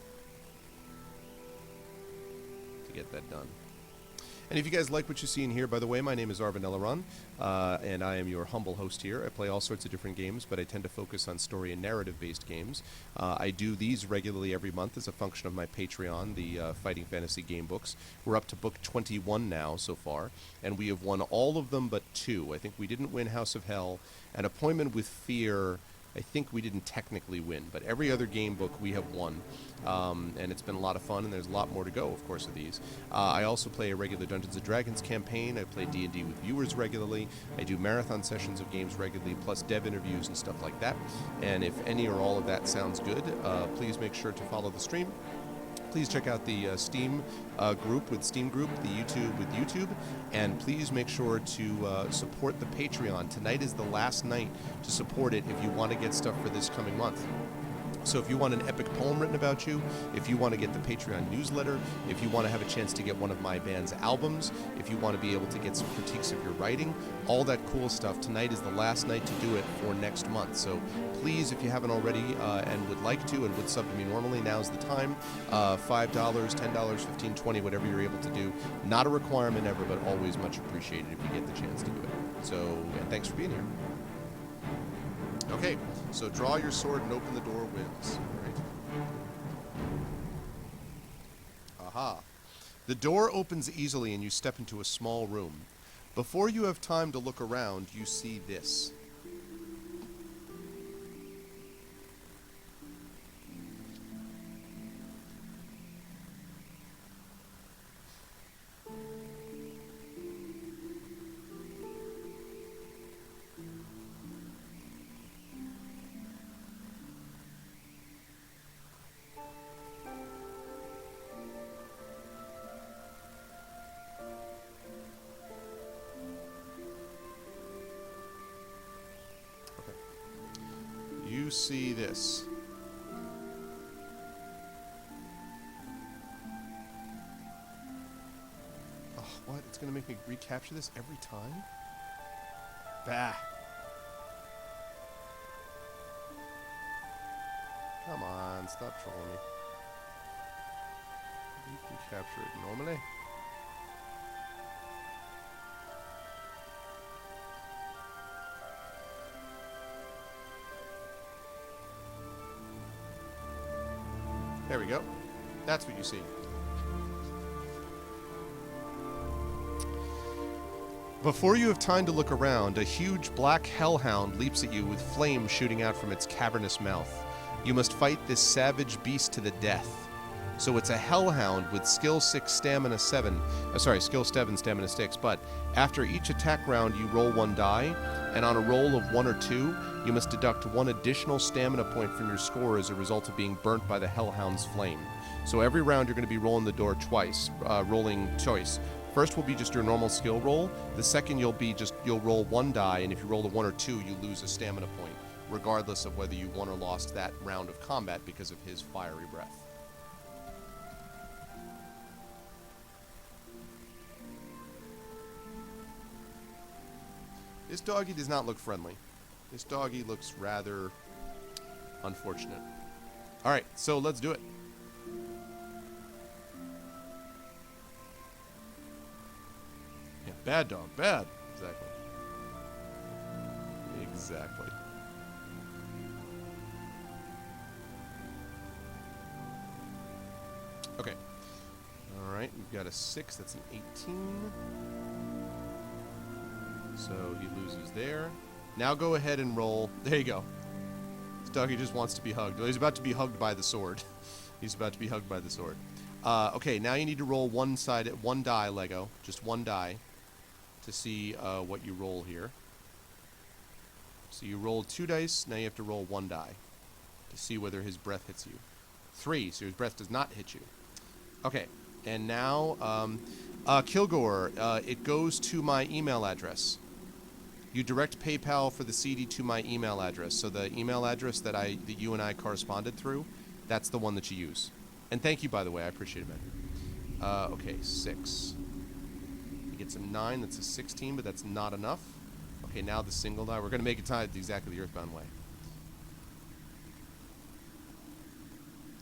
to get that done. And if you guys like what you see in here, by the way, my name is Arvin Eleron, and I am your humble host here. I play all sorts of different games, but I tend to focus on story and narrative-based games. I do these regularly every month as a function of my Patreon, the Fighting Fantasy Gamebooks. We're up to book 21 now so far, and we have won all of them but 2. I think we didn't win House of Hell, and Appointment with Fear, I think we didn't technically win, but every other game book we have won, and it's been a lot of fun, and there's a lot more to go, of course, of these. I also play a regular Dungeons & Dragons campaign. I play D&D with viewers regularly. I do marathon sessions of games regularly, plus dev interviews and stuff like that. And if any or all of that sounds good, please make sure to follow the stream. Please check out the Steam group with Steam Group, the YouTube with YouTube, and please make sure to support the Patreon. Tonight is the last night to support it if you want to get stuff for this coming month. So if you want an epic poem written about you, if you want to get the Patreon newsletter, if you want to have a chance to get one of my band's albums, if you want to be able to get some critiques of your writing, all that cool stuff, tonight is the last night to do it for next month. So please, if you haven't already and would like to and would sub to me normally, now's the time. $5, $10, $15, $20, whatever you're able to do. Not a requirement ever, but always much appreciated if you get the chance to do it. So, and thanks for being here. Okay, so draw your sword and open the door wins. Right. Aha. The door opens easily and you step into a small room. Before you have time to look around, you see this. you see this? Oh, what? It's going to make me recapture this every time? Bah. Come on, stop trolling me. You can capture it normally. There we go. That's what you see. Before you have time to look around, a huge black hellhound leaps at you with flames shooting out from its cavernous mouth. You must fight this savage beast to the death. So it's a hellhound with skill 6, stamina 7. Skill 7, stamina 6. But after each attack round, you roll 1 die, and on a roll of 1 or 2, you must deduct 1 additional stamina point from your score as a result of being burnt by the hellhound's flame. So every round, you're going to be rolling the door twice, rolling choice. First will be just your normal skill roll. The second you'll roll 1 die, and if you roll a 1 or 2, you lose a stamina point, regardless of whether you won or lost that round of combat because of his fiery breath. This doggy does not look friendly. This doggy looks rather unfortunate. Alright, so let's do it. Yeah, bad dog, bad. Exactly. Exactly. Okay. Alright, we've got a 6, that's an 18. So he loses there. Now go ahead and roll. There you go. This doggy just wants to be hugged. Well, he's about to be hugged by the sword. He's about to be hugged by the sword. Okay, now you need to roll one die, Lego. Just 1 die to see what you roll here. So you rolled 2 dice. Now you have to roll 1 die to see whether his breath hits you. 3, so his breath does not hit you. Okay, and now Kilgore, it goes to my email address. You direct PayPal for the CD to my email address. So the email address that you and I corresponded through, that's the one that you use. And thank you, by the way. I appreciate it, man. Okay, 6. He gets a 9. That's a 16, but that's not enough. Okay, now the single die. We're going to make it tied exactly the Earthbound way.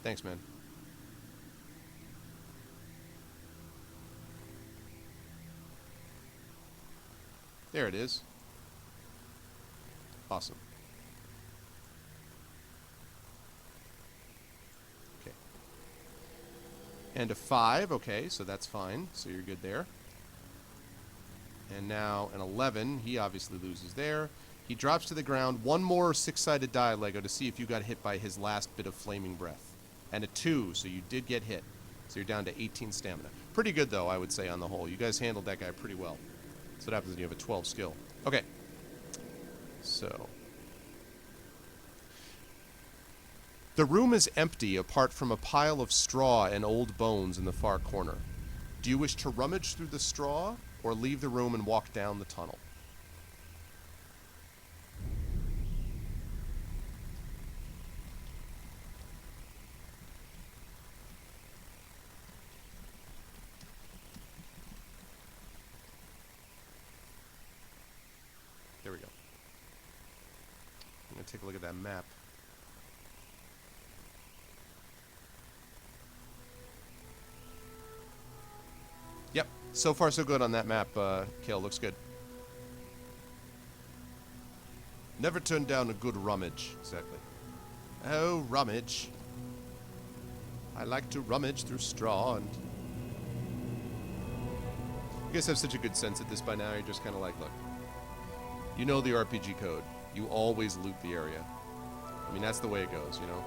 Thanks, man. There it is. Awesome. Okay. And a 5. Okay, so that's fine. So you're good there. And now an 11. He obviously loses there. He drops to the ground. 1 more 6-sided die, Lego, to see if you got hit by his last bit of flaming breath. And a 2, so you did get hit. So you're down to 18 stamina. Pretty good, though, I would say, on the whole. You guys handled that guy pretty well. That's what happens when you have a 12 skill. Okay. So. The room is empty apart from a pile of straw and old bones in the far corner. Do you wish to rummage through the straw or leave the room and walk down the tunnel? There we go. I'm going to take a look at that map. Yep, so far so good on that map, Kale. Looks good. Never turned down a good rummage. Exactly. Oh, rummage. I like to rummage through straw and... You guys have such a good sense at this by now. You're just kind of like, look. You know the RPG code. You always loot the area. I mean, that's the way it goes, you know?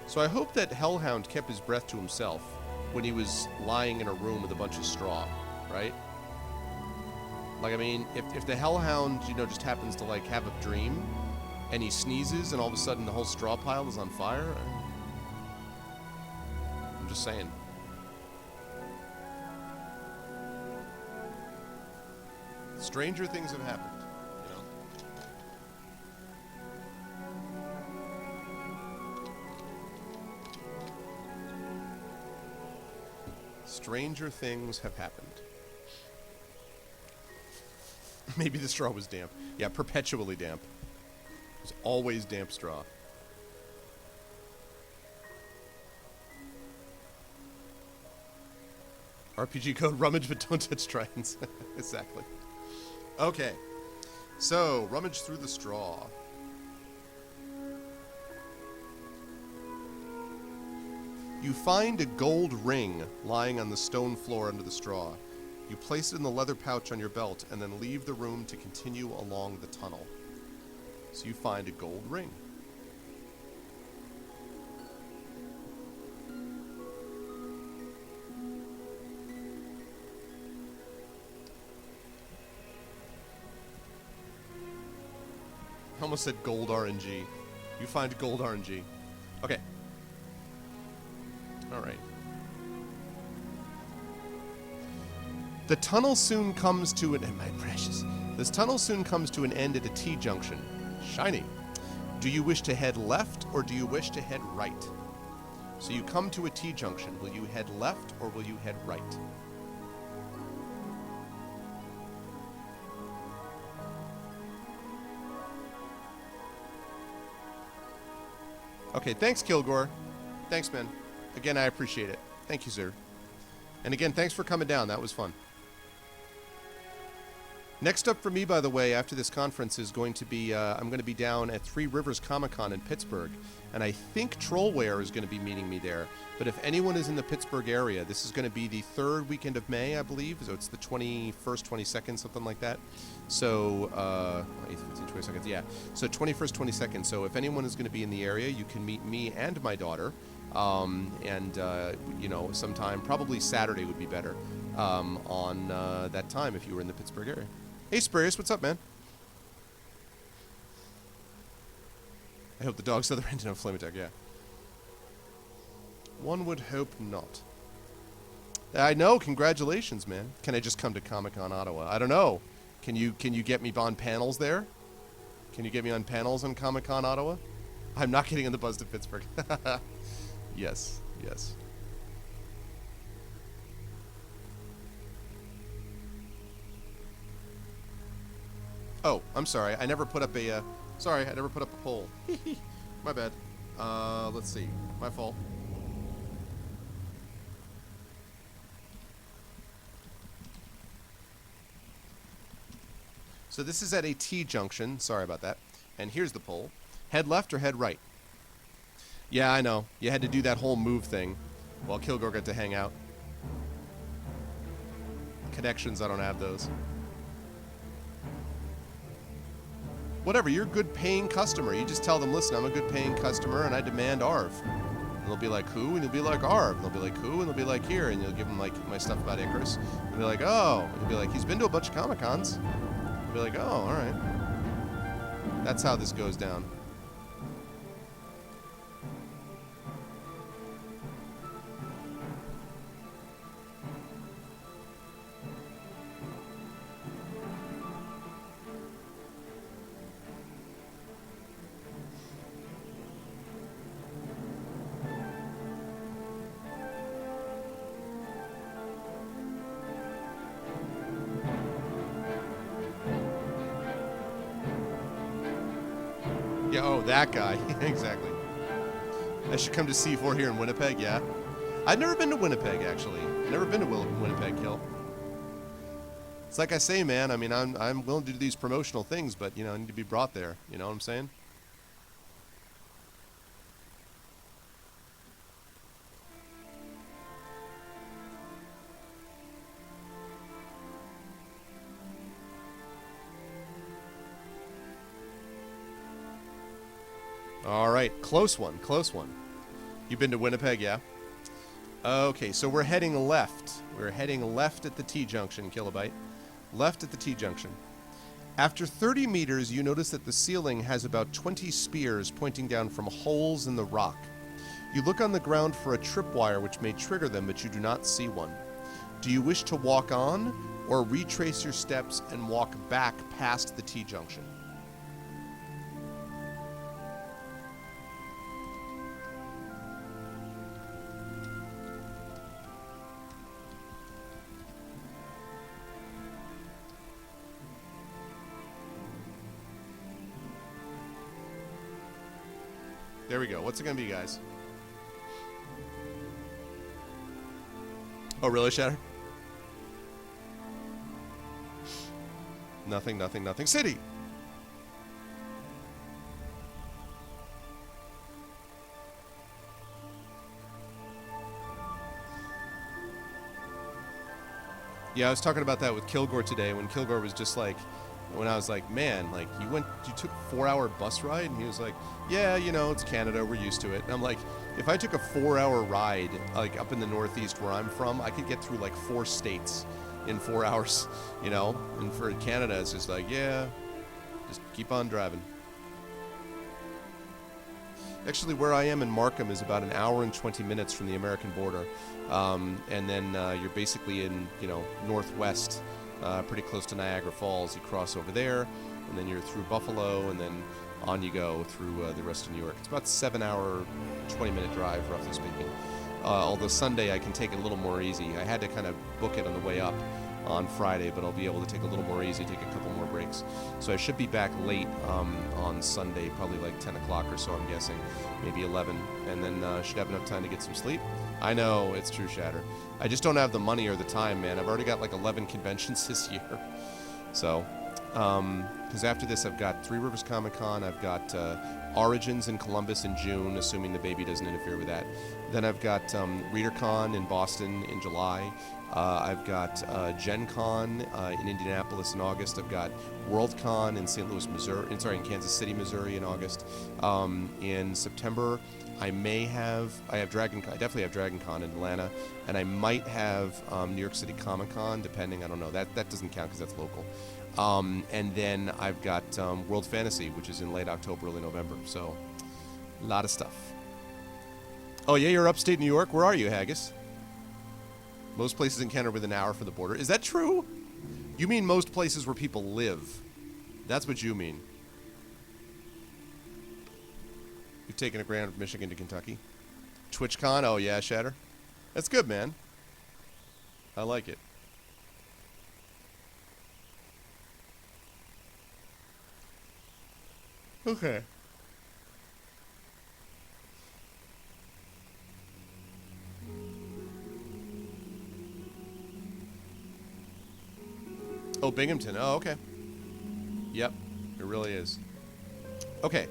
So I hope that Hellhound kept his breath to himself when he was lying in a room with a bunch of straw, right? Like, I mean, if the Hellhound, you know, just happens to, like, have a dream, and he sneezes, and all of a sudden the whole straw pile is on fire, I'm just saying. Stranger things have happened, you know? Stranger things have happened. Maybe the straw was damp. Yeah, perpetually damp. There's always damp straw. RPG code, rummage but don't touch tridents. Exactly. Okay. So, rummage through the straw. You find a gold ring lying on the stone floor under the straw. You place it in the leather pouch on your belt and then leave the room to continue along the tunnel. So you find a gold ring. I almost said gold RNG. You find gold RNG. Okay. Alright. The tunnel soon comes to an end, my precious. This tunnel soon comes to an end at a T-junction. Shiny. Do you wish to head left or do you wish to head right? So you come to a T-junction. Will you head left or will you head right? Okay, thanks, Kilgore. Thanks, man. Again, I appreciate it. Thank you, sir. And again, thanks for coming down. That was fun. Next up for me, by the way, after this conference is going to be, I'm going to be down at Three Rivers Comic-Con in Pittsburgh, and I think Trollware is going to be meeting me there. But if anyone is in the Pittsburgh area, this is going to be the third weekend of May, I believe. So it's the 21st, 22nd, something like that. So, 22nd, yeah. So 21st, 22nd. So if anyone is going to be in the area, you can meet me and my daughter. You know, sometime, probably Saturday would be better, on that time if you were in the Pittsburgh area. Hey, Spurious, what's up, man? I hope the dog's other end didn't have flame attack, yeah. One would hope not. I know, congratulations, man. Can I just come to Comic-Con Ottawa? I don't know. Can you get me on panels there? Can you get me on panels on Comic-Con Ottawa? I'm not getting on the bus to Pittsburgh. Yes, yes. Oh, I'm sorry. I never put up a, sorry, I never put up a poll. My bad. Let's see. My fault. So this is at a T-junction. Sorry about that. And here's the poll. Head left or head right? Yeah, I know. You had to do that whole move thing while Kilgore got to hang out. Connections, I don't have those. Whatever, you're a good paying customer. You just tell them, listen, I'm a good paying customer and I demand ARV. And they'll be like, who? And you'll be like, ARV. And they'll be like, who? And they'll be like, here. And you'll give them like my stuff about Icarus. And they'll be like, oh. And you'll be like, he's been to a bunch of Comic-Cons. You'll be like, oh, all right. That's how this goes down. Yeah, oh, that guy. Exactly. I should come to C4 here in Winnipeg, yeah. I've never been to Winnipeg, actually. Never been to Winnipeg, Kill. It's like I say, man, I mean, I'm willing to do these promotional things, but, you know, I need to be brought there. You know what I'm saying? All right, close one, close one. You've been to Winnipeg, yeah? Okay, so we're heading left. We're heading left at the T-junction, Kilobyte. Left at the T-junction. After 30 meters, you notice that the ceiling has about 20 spears pointing down from holes in the rock. You look on the ground for a tripwire which may trigger them, but you do not see one. Do you wish to walk on, or retrace your steps and walk back past the T-junction? There we go. What's it going to be, guys? Oh, really, Shatter? Nothing, nothing, nothing. City! Yeah, I was talking about that with Kilgore today when Kilgore was just like, when I was like, man, like, you took a 4-hour bus ride? And he was like, yeah, you know, it's Canada, we're used to it. And I'm like, if I took a 4-hour ride, like, up in the Northeast where I'm from, I could get through, like, 4 states in 4 hours, you know? And for Canada, it's just like, yeah, just keep on driving. Actually, where I am in Markham is about an hour and 20 minutes from the American border. And then you're basically in, you know, northwest, pretty close to Niagara Falls. You cross over there, and then you're through Buffalo, and then on you go through the rest of New York. It's about a 7-hour, 20-minute drive, roughly speaking. Although Sunday I can take it a little more easy. I had to kind of book it on the way up on Friday, but I'll be able to take a little more easy, take a couple more breaks. So I should be back late on Sunday, probably like 10 o'clock or so, I'm guessing, maybe 11, and then should have enough time to get some sleep. I know, it's true, Shatter. I just don't have the money or the time, man. I've already got like 11 conventions this year. So, because after this I've got Three Rivers Comic Con, I've got Origins in Columbus in June, assuming the baby doesn't interfere with that. Then I've got ReaderCon in Boston in July. I've got Gen Con in Indianapolis in August. I've got WorldCon in St. Louis, Missouri. In Kansas City, Missouri in August. In September, I have Dragon Con. I definitely have Dragon Con in Atlanta, and I might have New York City Comic Con, depending. I don't know. That doesn't count because that's local. And then I've got World Fantasy, which is in late October, early November. So, a lot of stuff. Oh yeah, you're upstate New York. Where are you, Haggis? Most places in Canada are within an hour from the border. Is that true? You mean most places where people live. That's what you mean. You've taken a Grand of Michigan to Kentucky. TwitchCon? Oh, yeah, Shatter. That's good, man. I like it. Okay. Oh, Binghamton. Oh, okay. Yep, it really is. Okay.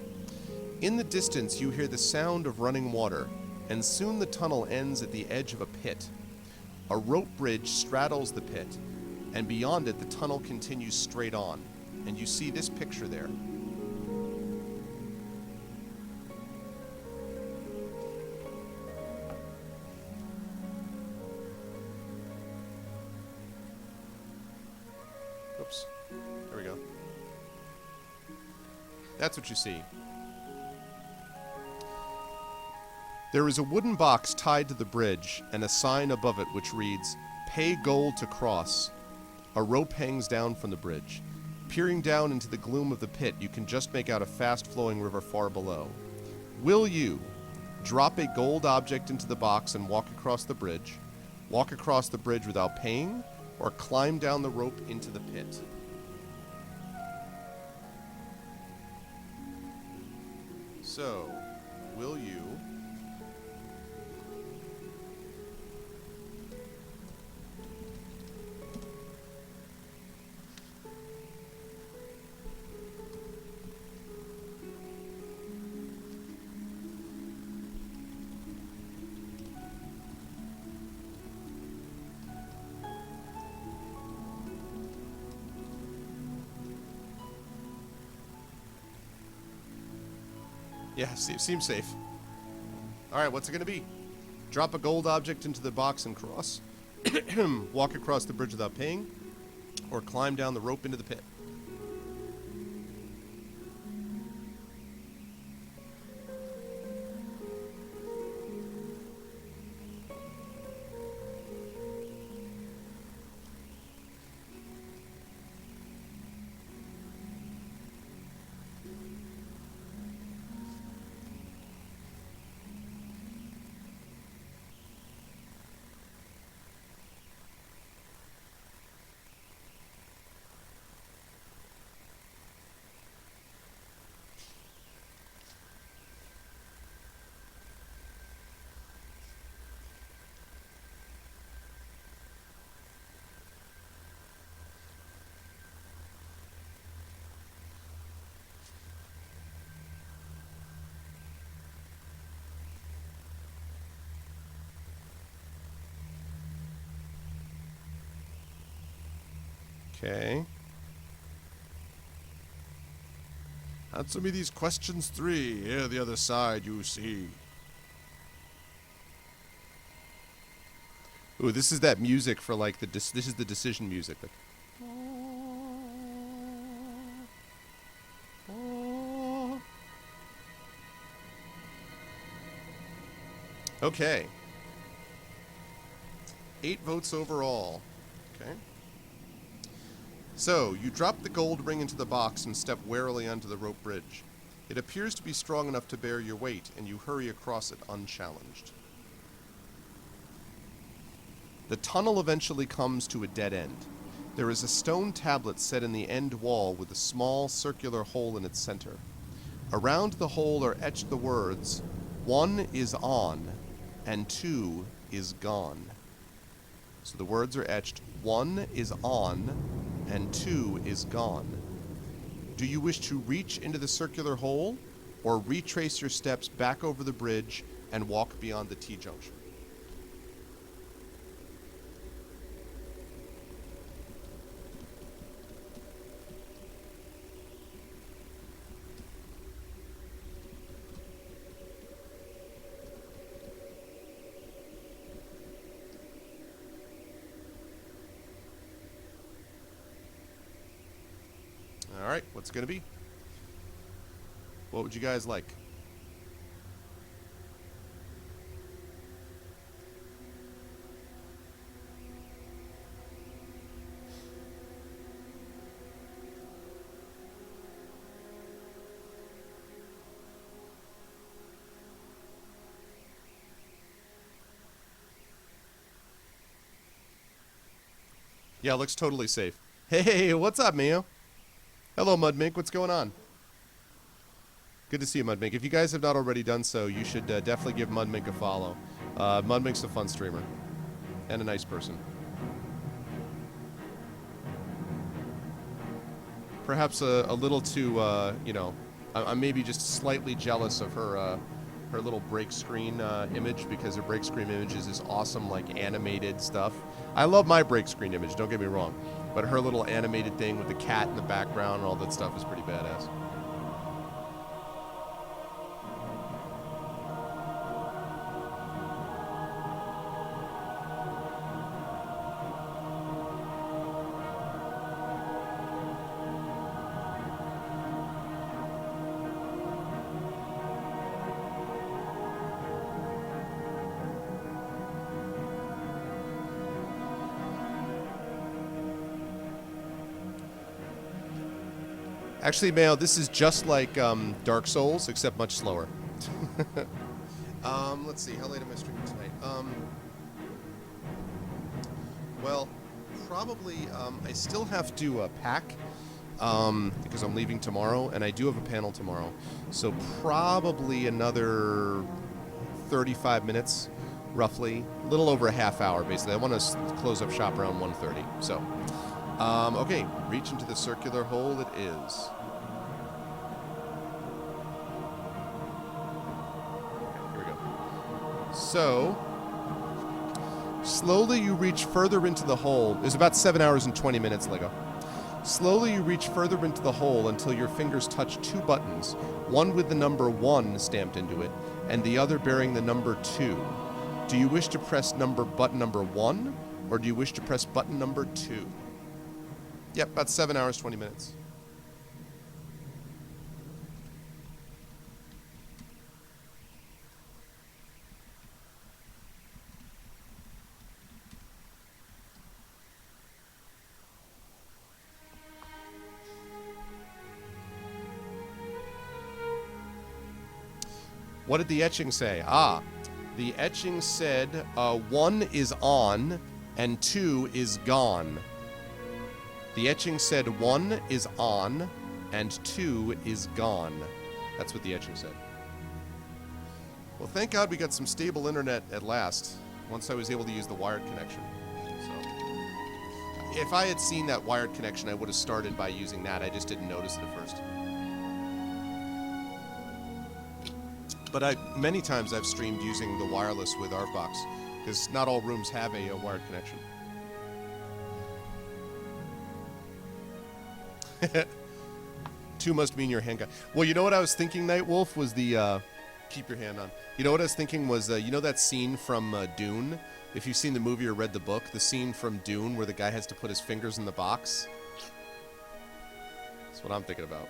In the distance, you hear the sound of running water, and soon the tunnel ends at the edge of a pit. A rope bridge straddles the pit, and beyond it, the tunnel continues straight on, and you see this picture there. Oops. There we go. That's what you see. There is a wooden box tied to the bridge and a sign above it which reads, "Pay gold to cross." A rope hangs down from the bridge. Peering down into the gloom of the pit, you can just make out a fast-flowing river far below. Will you drop a gold object into the box and walk across the bridge without paying, or climb down the rope into the pit? So, will you... Yeah, seems safe. Alright, what's it going to be? Drop a gold object into the box and cross. Walk across the bridge without paying. Or climb down the rope into the pit. Okay. Answer me these questions 3. Here, the other side, you see. Ooh, this is that music for like the this is the decision music. Like, okay. 8 votes overall. Okay. So, you drop the gold ring into the box and step warily onto the rope bridge. It appears to be strong enough to bear your weight, and you hurry across it unchallenged. The tunnel eventually comes to a dead end. There is a stone tablet set in the end wall with a small circular hole in its center. Around the hole are etched the words, 1 is on, and 2 is gone. So the words are etched, 1 is on, and 2 is gone. Do you wish to reach into the circular hole, or retrace your steps back over the bridge and walk beyond the T-junction? Alright, what's it going to be? What would you guys like? Yeah, looks totally safe. Hey, what's up, Mio? Hello, Mudmink. What's going on? Good to see you, Mudmink. If you guys have not already done so, you should definitely give Mudmink a follow. Mudmink's a fun streamer. And a nice person. Perhaps a little too, you know, I'm maybe just slightly jealous of her her little break screen image, because her break screen image is this awesome, like, animated stuff. I love my break screen image, don't get me wrong. But her little animated thing with the cat in the background and all that stuff is pretty badass. Actually, Mayo, this is just like Dark Souls, except much slower. Let's see, how late am I streaming tonight? Well, probably, I still have to pack, because I'm leaving tomorrow, and I do have a panel tomorrow. So probably another 35 minutes, roughly. A little over a half hour, basically. I want to close up shop around 1:30, so... okay, reach into the circular hole it is. Okay, here we go. So, slowly you reach further into the hole. It's about 7 hours and 20 minutes, Lego. Slowly you reach further into the hole until your fingers touch 2 buttons, one with the number 1 stamped into it, and the other bearing the number 2. Do you wish to press button number 1, or do you wish to press button number 2? Yep, about 7 hours, 20 minutes. What did the etching say? Ah, the etching said 1 is on and 2 is gone. The etching said 1 is on and 2 is gone. That's what the etching said. Well, thank God we got some stable internet at last, once I was able to use the wired connection. So, if I had seen that wired connection, I would have started by using that. I just didn't notice it at first. But many times I've streamed using the wireless with Artbox, because not all rooms have a wired connection. Two must mean your handgun. Well, you know what I was thinking, Nightwolf, was the, keep your hand on. You know what I was thinking was, you know that scene from Dune? If you've seen the movie or read the book, the scene from Dune where the guy has to put his fingers in the box? That's what I'm thinking about.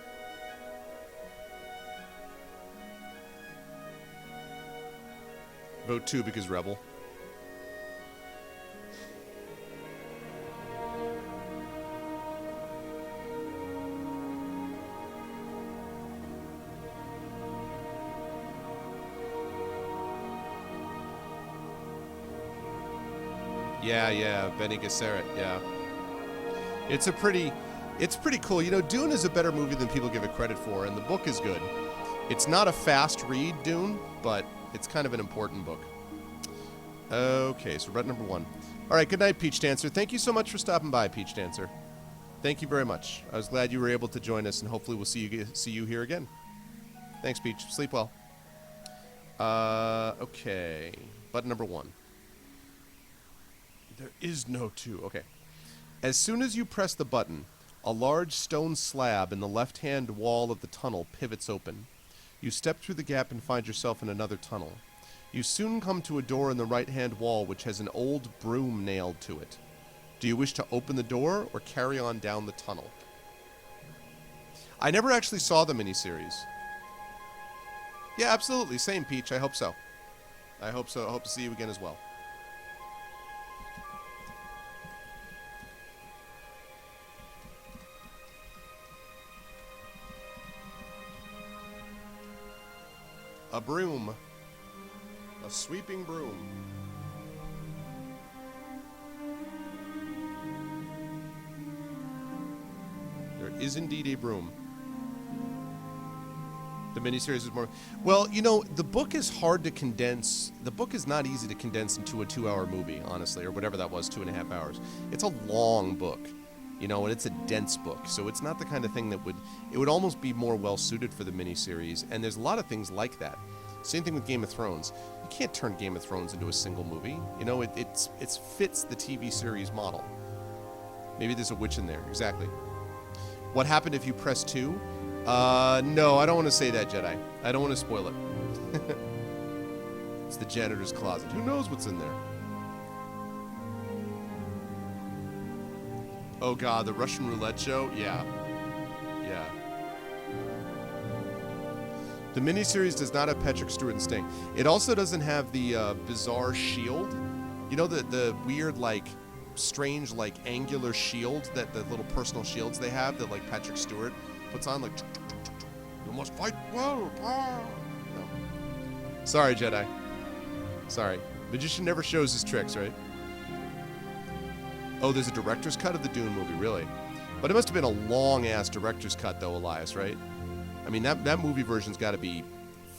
Vote 2 because Rebel. Yeah, Benny Gesserit, yeah. It's pretty cool. You know, Dune is a better movie than people give it credit for, and the book is good. It's not a fast read, Dune, but it's kind of an important book. Okay, so route number 1. All right, good night, Peach Dancer. Thank you so much for stopping by, Peach Dancer. Thank you very much. I was glad you were able to join us, and hopefully we'll see you here again. Thanks, Peach. Sleep well. Okay. Button number 1. There is no 2. Okay. As soon as you press the button, a large stone slab in the left-hand wall of the tunnel pivots open. You step through the gap and find yourself in another tunnel. You soon come to a door in the right-hand wall which has an old broom nailed to it. Do you wish to open the door or carry on down the tunnel? I never actually saw the miniseries. Yeah, absolutely. Same, Peach. I hope so. I hope so. I hope to see you again as well. A broom. A sweeping broom. There is indeed a broom. The miniseries is more... Well, you know, the book is hard to condense. The book is not easy to condense into a 2-hour movie, honestly, or whatever that was, 2.5 hours. It's a long book, you know, and it's a dense book. So it's not the kind of thing that would... It would almost be more well-suited for the miniseries, and there's a lot of things like that. Same thing with Game of Thrones. You can't turn Game of Thrones into a single movie. You know, it fits the TV series model. Maybe there's a witch in there. Exactly. What happened if you press 2? No, I don't want to say that, Jedi. I don't want to spoil it. It's the janitor's closet. Who knows what's in there? Oh god, the Russian roulette show? Yeah. Yeah. The miniseries does not have Patrick Stewart and Sting. It also doesn't have the bizarre shield. You know, the weird, like, strange, like, angular shield, that the little personal shields they have that, like, Patrick Stewart puts on, like, you must fight well. No. Sorry, Jedi. Sorry. Magician never shows his tricks, right? Oh, there's a director's cut of the Dune movie, really? But it must have been a long-ass director's cut, though, Elias, right? I mean, that movie version's got to be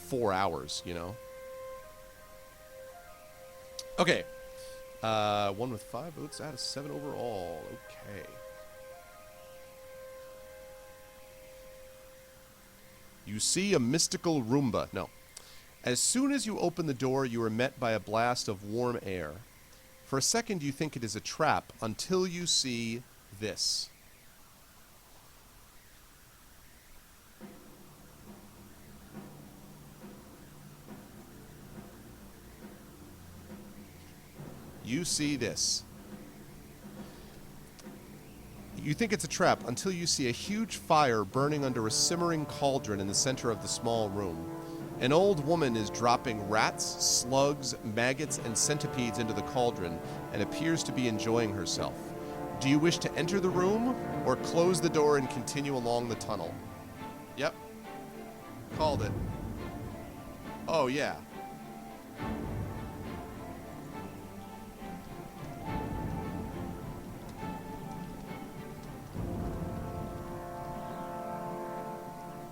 4 hours, you know? Okay. 1 with 5 votes out of 7 overall. Okay. You see a mystical Roomba. No. As soon as you open the door, you are met by a blast of warm air. For a second, you think it is a trap until you see this. You see this. You think it's a trap until you see a huge fire burning under a simmering cauldron in the center of the small room. An old woman is dropping rats, slugs, maggots, and centipedes into the cauldron and appears to be enjoying herself. Do you wish to enter the room or close the door and continue along the tunnel? Yep. Called it. Oh, yeah.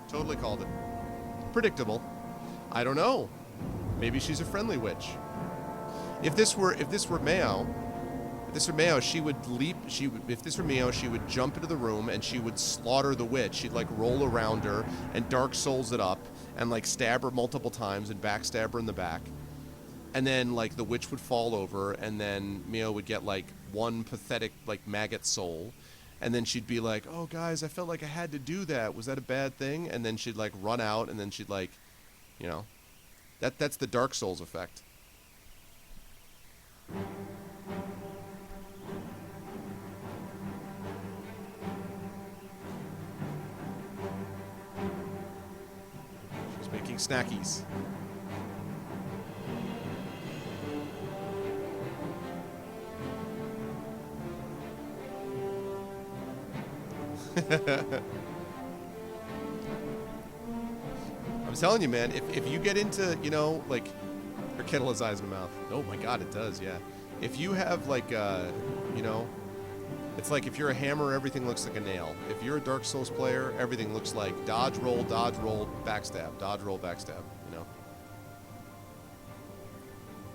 Totally called it. Predictable. I don't know. Maybe she's a friendly witch. If this were Mao, she would leap. If this were Mao, she would jump into the room and she would slaughter the witch. She'd like roll around her and Dark Souls it up and like stab her multiple times and backstab her in the back. And then like the witch would fall over and then Mao would get like one pathetic like maggot soul. And then she'd be like, oh, guys, I felt like I had to do that. Was that a bad thing? And then she'd, like, run out, and then she'd, like, you know. That's the Dark Souls effect. She's making snackies. I'm telling you, man, if you get into, you know, like, her kettle has eyes in her mouth. Oh my god, it does, yeah. If you have, like, you know, it's like if you're a hammer, everything looks like a nail. If you're a Dark Souls player, everything looks like dodge, roll, backstab, dodge, roll, backstab, you know.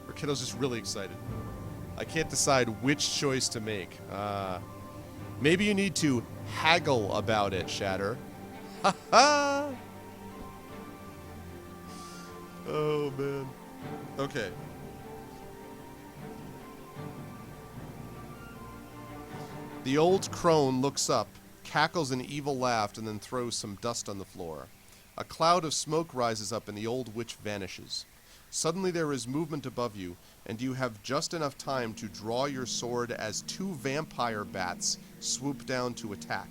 Her kiddo's just really excited. I can't decide which choice to make. Maybe you need to haggle about it, Shatter. Ha ha! Oh, man. Okay. The old crone looks up, cackles an evil laugh, and then throws some dust on the floor. A cloud of smoke rises up, and the old witch vanishes. Suddenly there is movement above you, and you have just enough time to draw your sword as 2 vampire bats swoop down to attack.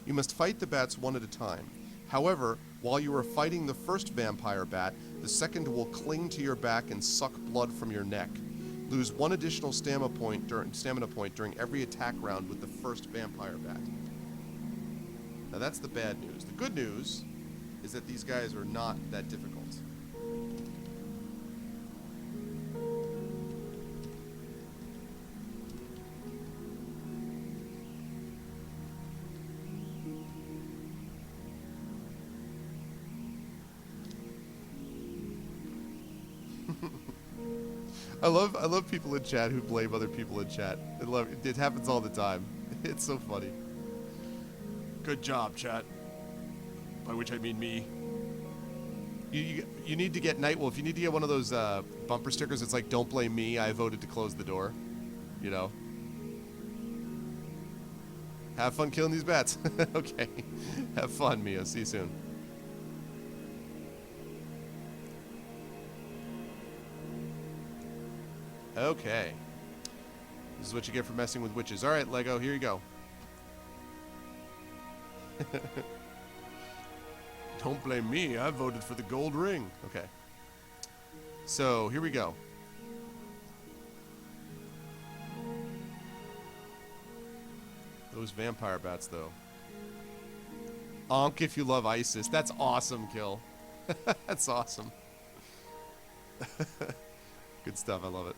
You must fight the bats one at a time. However, while you are fighting the first vampire bat, the second will cling to your back and suck blood from your neck. Lose 1 additional stamina point during every attack round with the first vampire bat. Now that's the bad news. The good news is that these guys are not that difficult. I love people in chat who blame other people in chat. It happens all the time. It's so funny. Good job, chat. By which I mean me. You need to get Nightwolf. You need to get one of those bumper stickers. It's like, don't blame me. I voted to close the door. You know. Have fun killing these bats. Okay. Have fun, Mia. See you soon. Okay. This is what you get for messing with witches. All right, Lego, here you go. Don't blame me. I voted for the gold ring. Okay. So, here we go. Those vampire bats, though. Onk if you love ISIS. That's awesome, Kill. That's awesome. Good stuff. I love it.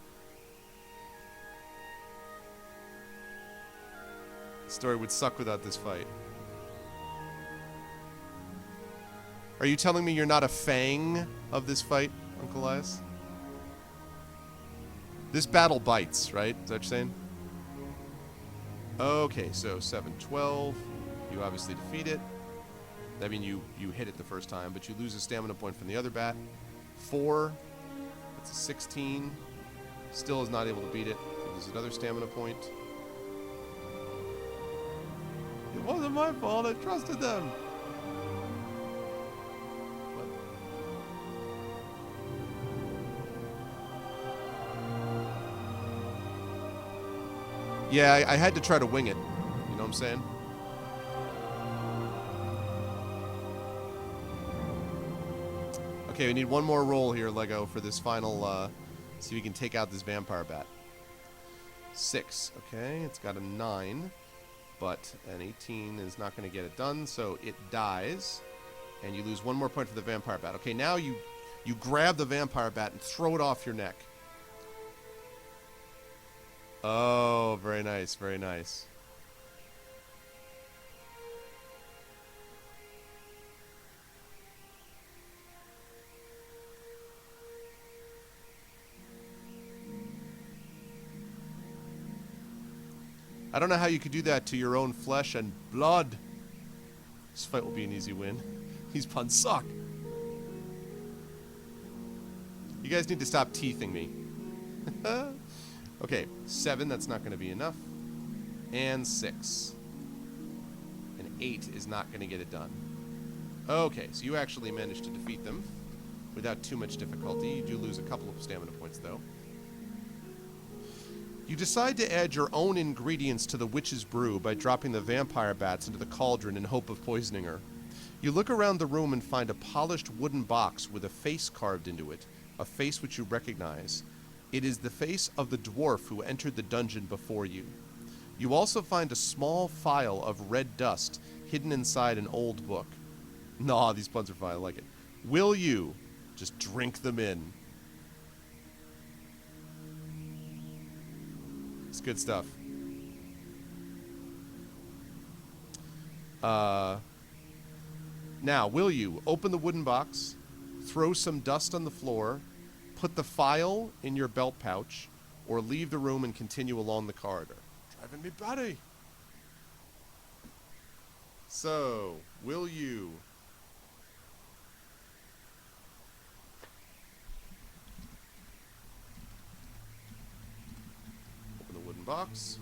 Story would suck without this fight. Are you telling me you're not a fang of this fight, Uncle Elias? This battle bites, right? Is that what you're saying? Okay, so 7, 12. You obviously defeat it. I mean, you hit it the first time, but you lose a stamina point from the other bat. 4. That's a 16. Still is not able to beat it. You lose another stamina point. It wasn't my fault. I trusted them. What? Yeah, I had to try to wing it. You know what I'm saying? Okay, we need one more roll here, Lego, for this final, see if we can take out this vampire bat. 6. Okay, it's got a 9. But an 18 is not going to get it done, so it dies. And you lose 1 more point for the vampire bat. Okay, now you grab the vampire bat and throw it off your neck. Oh, very nice, very nice. I don't know how you could do that to your own flesh and blood. This fight will be an easy win. These puns suck. You guys need to stop teething me. Okay, 7, that's not going to be enough. And 6. 8 is not going to get it done. Okay, so you actually managed to defeat them without too much difficulty. You do lose a couple of stamina points, though. You decide to add your own ingredients to the witch's brew by dropping the vampire bats into the cauldron in hope of poisoning her. You look around the room and find a polished wooden box with a face carved into it, a face which you recognize. It is the face of the dwarf who entered the dungeon before you. You also find a small phial of red dust hidden inside an old book. Nah, these puns are fine, I like it. Will you just drink them in? It's good stuff. Now, will you open the wooden box, throw some dust on the floor, put the phial in your belt pouch, or leave the room and continue along the corridor? Driving me batty. So, will you? Open the wooden box.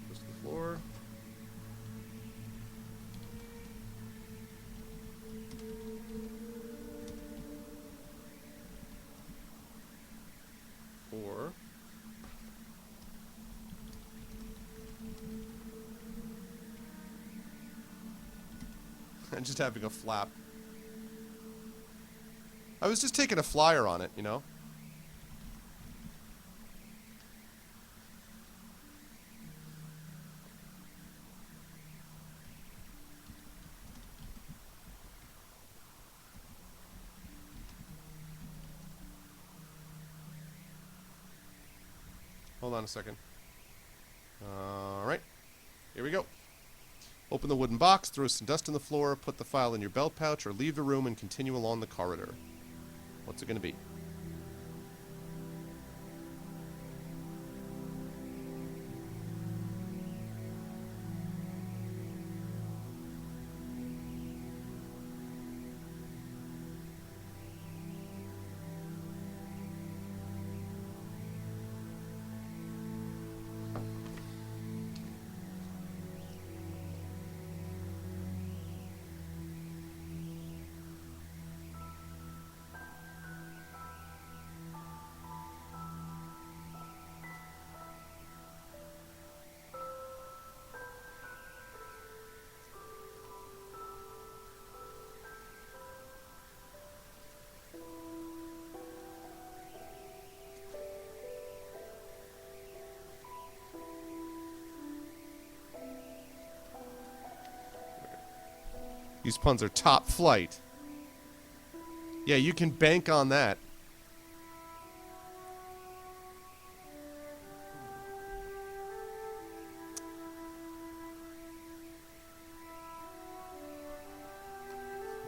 Goes to the floor. Or I'm just having a flap. I was just taking a flyer on it, you know? Hold on a second. Alright. Here we go. Open the wooden box, throw some dust on the floor, put the phial in your belt pouch, or leave the room and continue along the corridor. What's it going to be? These puns are top flight. Yeah, you can bank on that.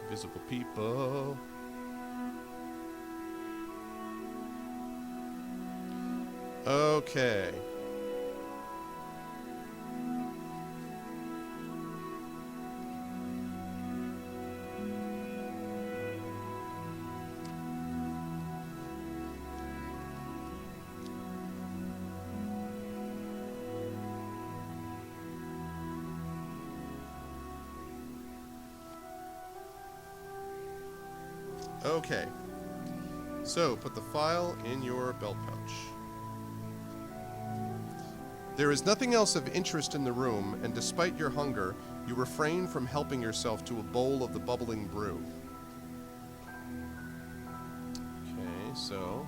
Invisible people. Okay. Okay. So, put the phial in your belt pouch. There is nothing else of interest in the room, and despite your hunger, you refrain from helping yourself to a bowl of the bubbling brew. Okay, so...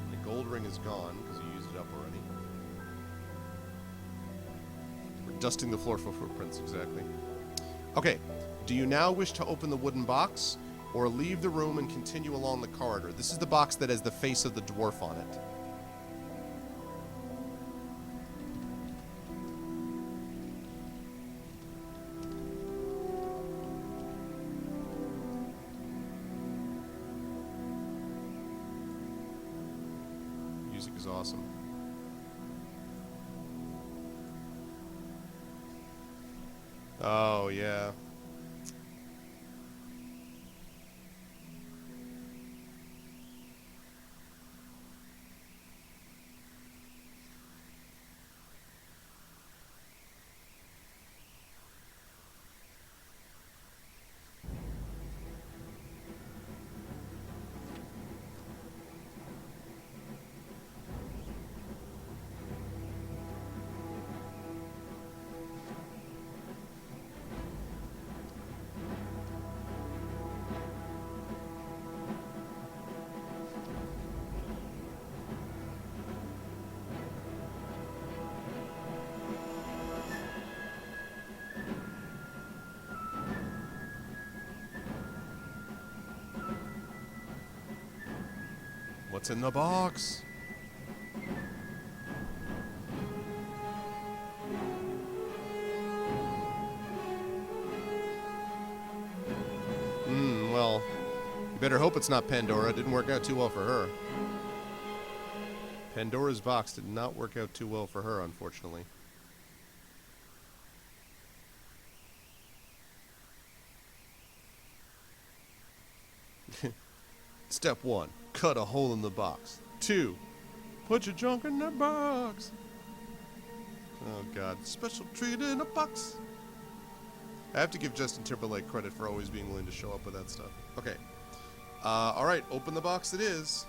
the gold ring is gone, because you used it up already. We're dusting the floor for footprints, exactly. Okay, do you now wish to open the wooden box, or leave the room and continue along the corridor? This is the box that has the face of the dwarf on it. Music is awesome. Oh, yeah. What's in the box? Well, you better hope it's not Pandora. It didn't work out too well for her. Pandora's box did not work out too well for her, unfortunately. Step 1, cut a hole in the box. 2, put your junk in that box. Oh, God. Special treat in a box. I have to give Justin Timberlake credit for always being willing to show up with that stuff. Okay. Alright, open the box it is.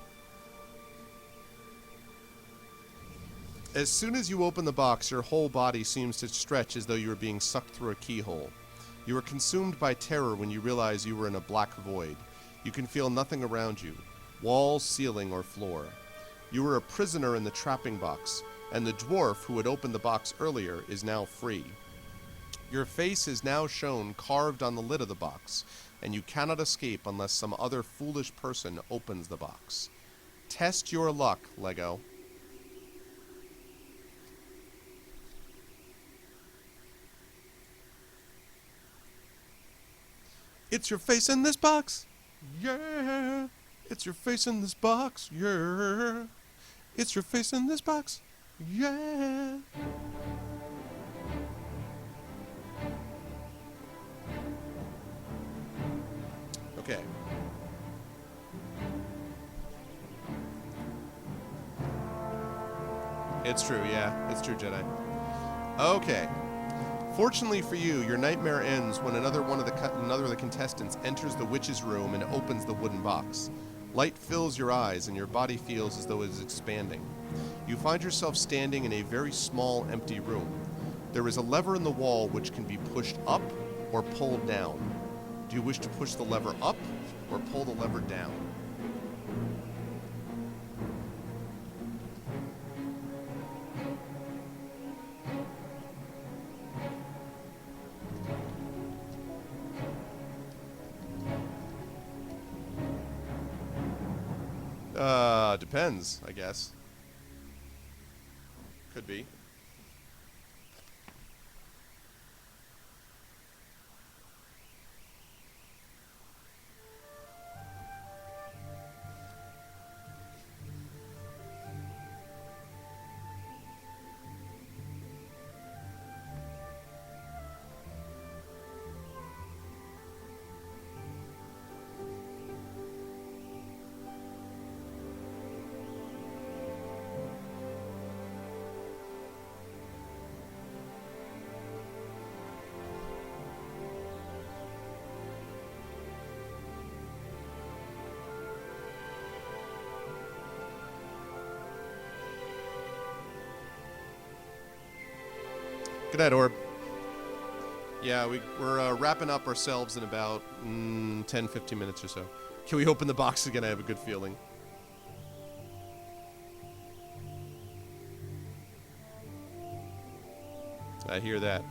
As soon as you open the box, your whole body seems to stretch as though you were being sucked through a keyhole. You are consumed by terror when you realize you were in a black void. You can feel nothing around you. Wall, ceiling, or floor. You were a prisoner in the trapping box, and the dwarf who had opened the box earlier is now free. Your face is now shown carved on the lid of the box, and you cannot escape unless some other foolish person opens the box. Test your luck, Lego. It's your face in this box. Yeah. It's your face in this box. Yeah. It's your face in this box. Yeah. Okay. It's true, yeah. It's true, Jedi. Okay. Fortunately for you, your nightmare ends when another of the contestants enters the witch's room and opens the wooden box. Light fills your eyes and your body feels as though it is expanding. You find yourself standing in a very small, empty room. There is a lever in the wall which can be pushed up or pulled down. Do you wish to push the lever up or pull the lever down? Depends, I guess. Could be. Good night, Orb. Yeah, we're wrapping up ourselves in about 10-15 minutes or so. Can we open the box again? I have a good feeling. I hear that.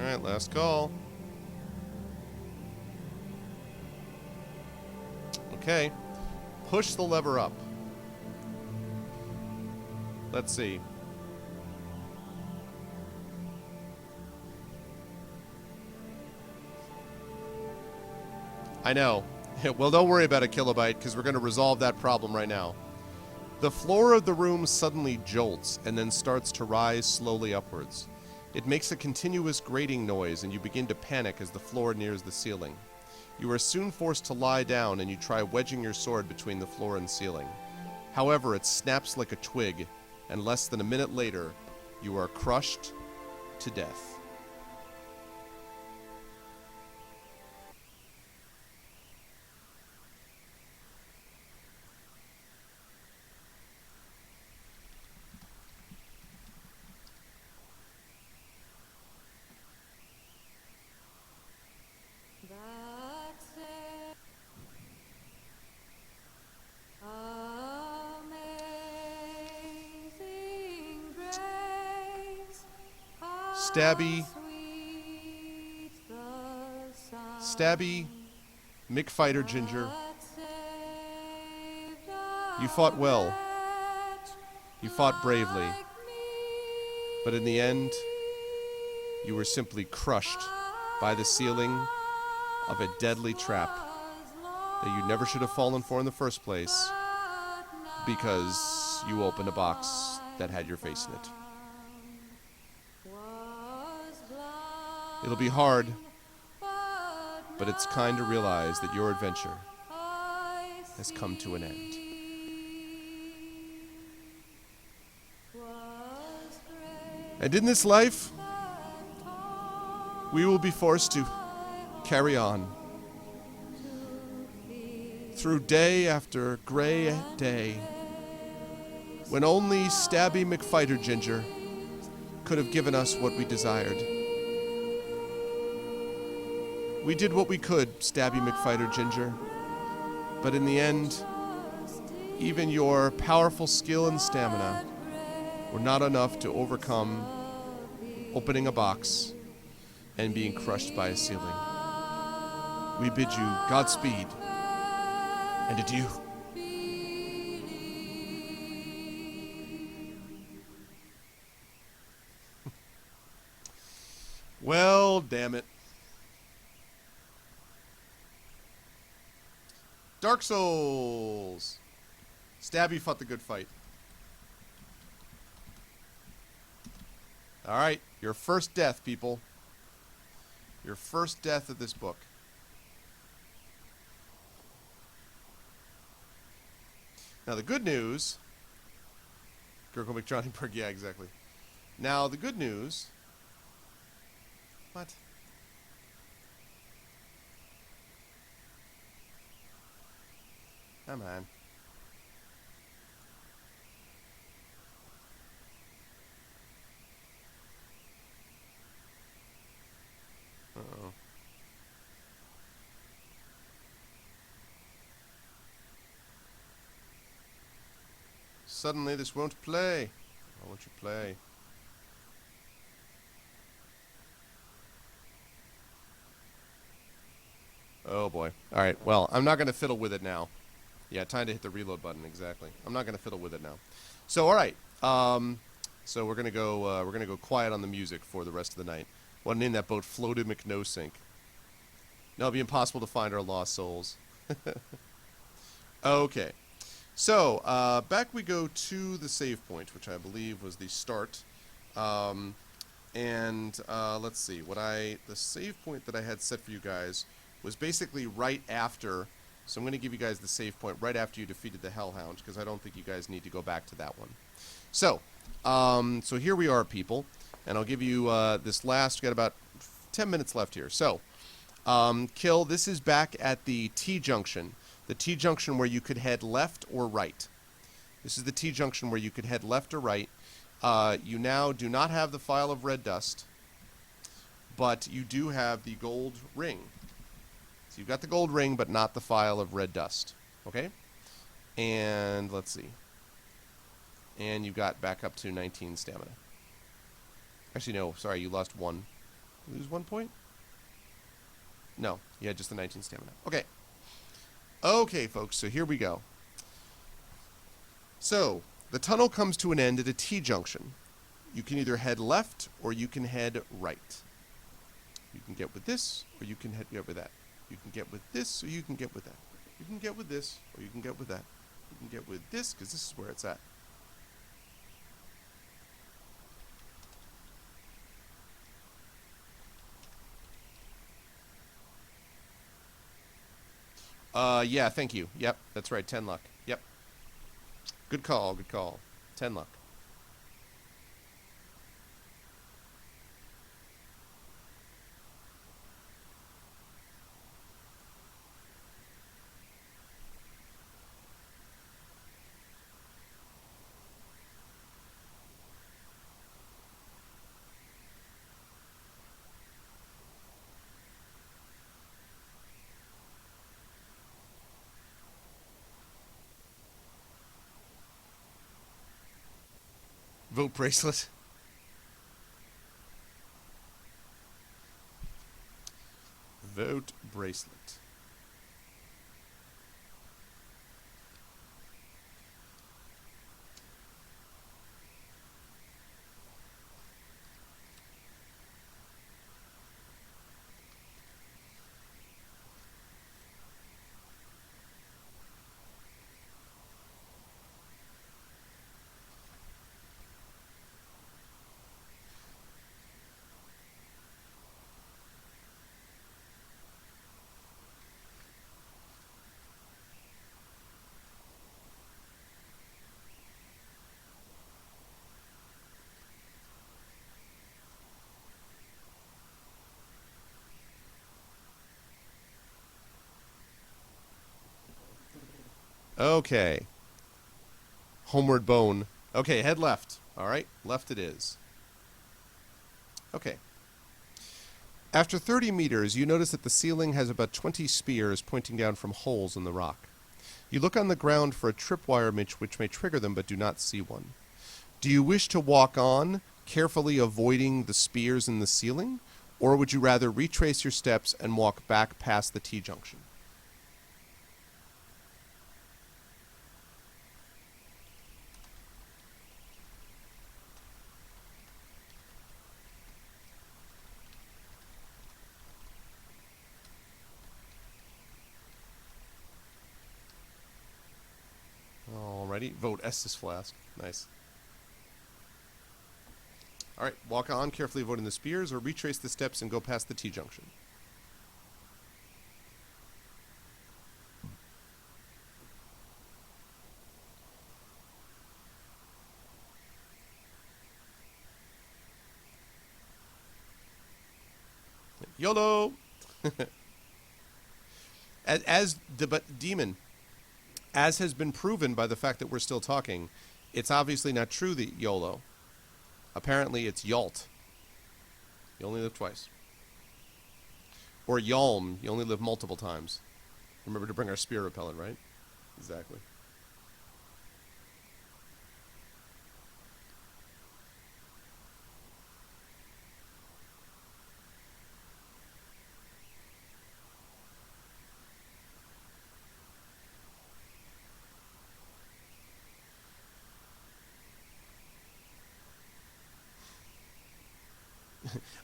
Alright, last call. Okay. Push the lever up. Let's see. I know. Well, don't worry about a kilobyte, because we're going to resolve that problem right now. The floor of the room suddenly jolts and then starts to rise slowly upwards. It makes a continuous grating noise, and you begin to panic as the floor nears the ceiling. You are soon forced to lie down, and you try wedging your sword between the floor and ceiling. However, it snaps like a twig, and less than a minute later, you are crushed to death. Stabby, McFighter Ginger. You fought well. You fought bravely. But in the end, you were simply crushed by the ceiling of a deadly trap that you never should have fallen for in the first place, because you opened a box that had your face in it. It'll be hard, but it's kind to realize that your adventure has come to an end. And in this life, we will be forced to carry on through day after gray day, when only Stabby McFighter Ginger could have given us what we desired. We did what we could, Stabby McFighter Ginger, but in the end, even your powerful skill and stamina were not enough to overcome opening a box and being crushed by a ceiling. We bid you Godspeed and adieu. Well, damn it. Dark Souls. Stabby fought the good fight. Alright, your first death, people. Your first death of this book. Now the good news... Gurgle McJohnnyberg, yeah, exactly. Now the good news... What? Come on. Uh-oh. Suddenly this won't play. Why won't you play? Oh boy. Alright, well, I'm not going to fiddle with it now. Yeah, time to hit the reload button, exactly. I'm not going to fiddle with it now. So, alright. So we're going to go quiet on the music for the rest of the night. Want to name that boat Floated McNosink. No, it'll be impossible to find our lost souls. Okay. So, back we go to the save point, which I believe was the start. Let's see. The save point that I had set for you guys was basically right after. So I'm going to give you guys the save point right after you defeated the Hellhound, because I don't think you guys need to go back to that one. So, so here we are, people. And I'll give you this last, got about 10 minutes left here. So, Kill, this is back at the T-junction. The T-junction where you could head left or right. This is the T-junction where you could head left or right. You now do not have the Phial of Red Dust, but you do have the gold ring. So you've got the gold ring, but not the Phial of Red Dust. Okay? And let's see. And you got back up to 19 stamina. Actually, no. Sorry, you lost 1. Lose 1 point? No. You had just the 19 stamina. Okay. Okay, folks. So here we go. So, The tunnel comes to an end at a T-junction. You can either head left or you can head right. You can get with this or you can get with that. You can get with this or you can get with that. You can get with this or you can get with that. You can get with this because this is where it's at. Yeah, thank you. Yep, that's right, 10 luck. Yep. Good call, good call. 10 luck. Vote bracelet. Vote bracelet. Okay. Homeward bone. Okay, head left. All right, left it is. Okay. After 30 meters, you notice that the ceiling has about 20 spears pointing down from holes in the rock. You look on the ground for a tripwire which may trigger them, but do not see one. Do you wish to walk on, carefully avoiding the spears in the ceiling, or would you rather retrace your steps and walk back past the T-junction? Alrighty, vote Estus Flask. Nice. Alright, walk on, carefully avoiding the spears, or retrace the steps and go past the T-junction. YOLO! But Demon, as has been proven by the fact that we're still talking, it's obviously not true that YOLO. Apparently it's YALT. You only live twice. Or YALM. You only live multiple times. Remember to bring our spear repellent, right? Exactly.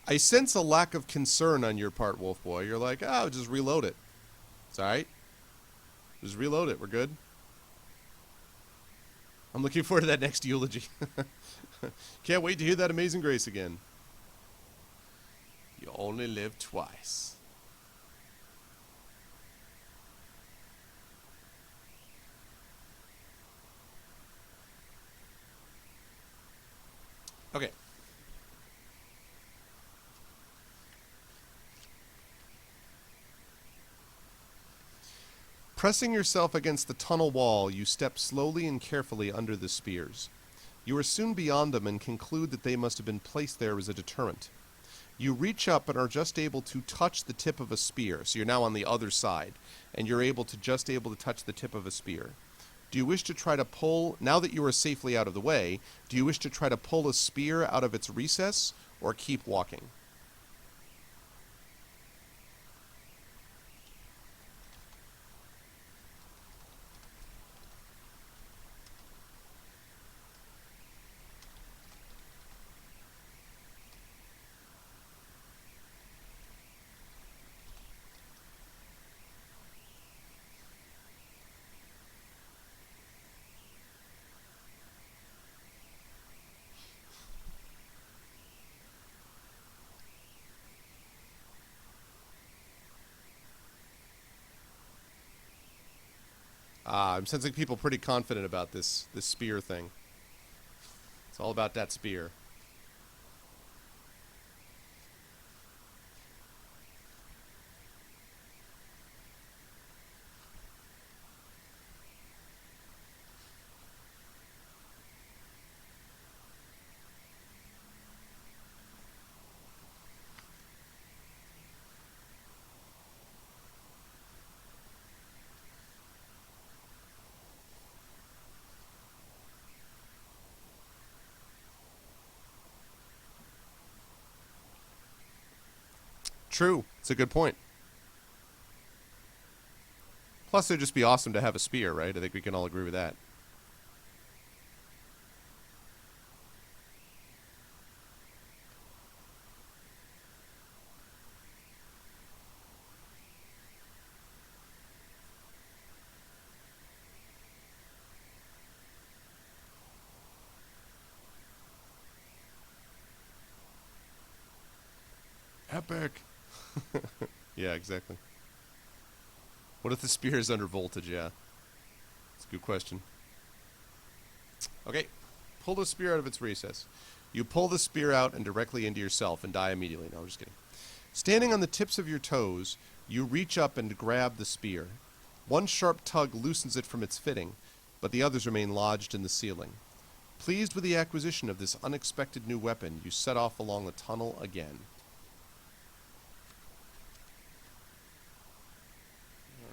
I sense a lack of concern on your part, Wolf Boy. You're like, oh, just reload it. It's alright. Just reload it. We're good. I'm looking forward to that next eulogy. Can't wait to hear that Amazing Grace again. You only live twice. Okay. Pressing yourself against the tunnel wall, you step slowly and carefully under the spears. You are soon beyond them and conclude that they must have been placed there as a deterrent. You reach up and are just able to touch the tip of a spear, so you're now on the other side, and you're able to touch the tip of a spear. Do you wish to try to pull, now that you are safely out of the way, do you wish to try to pull a spear out of its recess, or keep walking? I'm sensing people pretty confident about this spear thing. It's all about that spear. True. It's a good point. Plus, it'd just be awesome to have a spear, right? I think we can all agree with that. Epic. Yeah, exactly. What if the spear is under voltage? Yeah. It's a good question. Okay. Pull the spear out of its recess. You pull the spear out and directly into yourself and die immediately. No, I'm just kidding. Standing on the tips of your toes, you reach up and grab the spear. One sharp tug loosens it from its fitting, but the others remain lodged in the ceiling. Pleased with the acquisition of this unexpected new weapon, you set off along the tunnel again.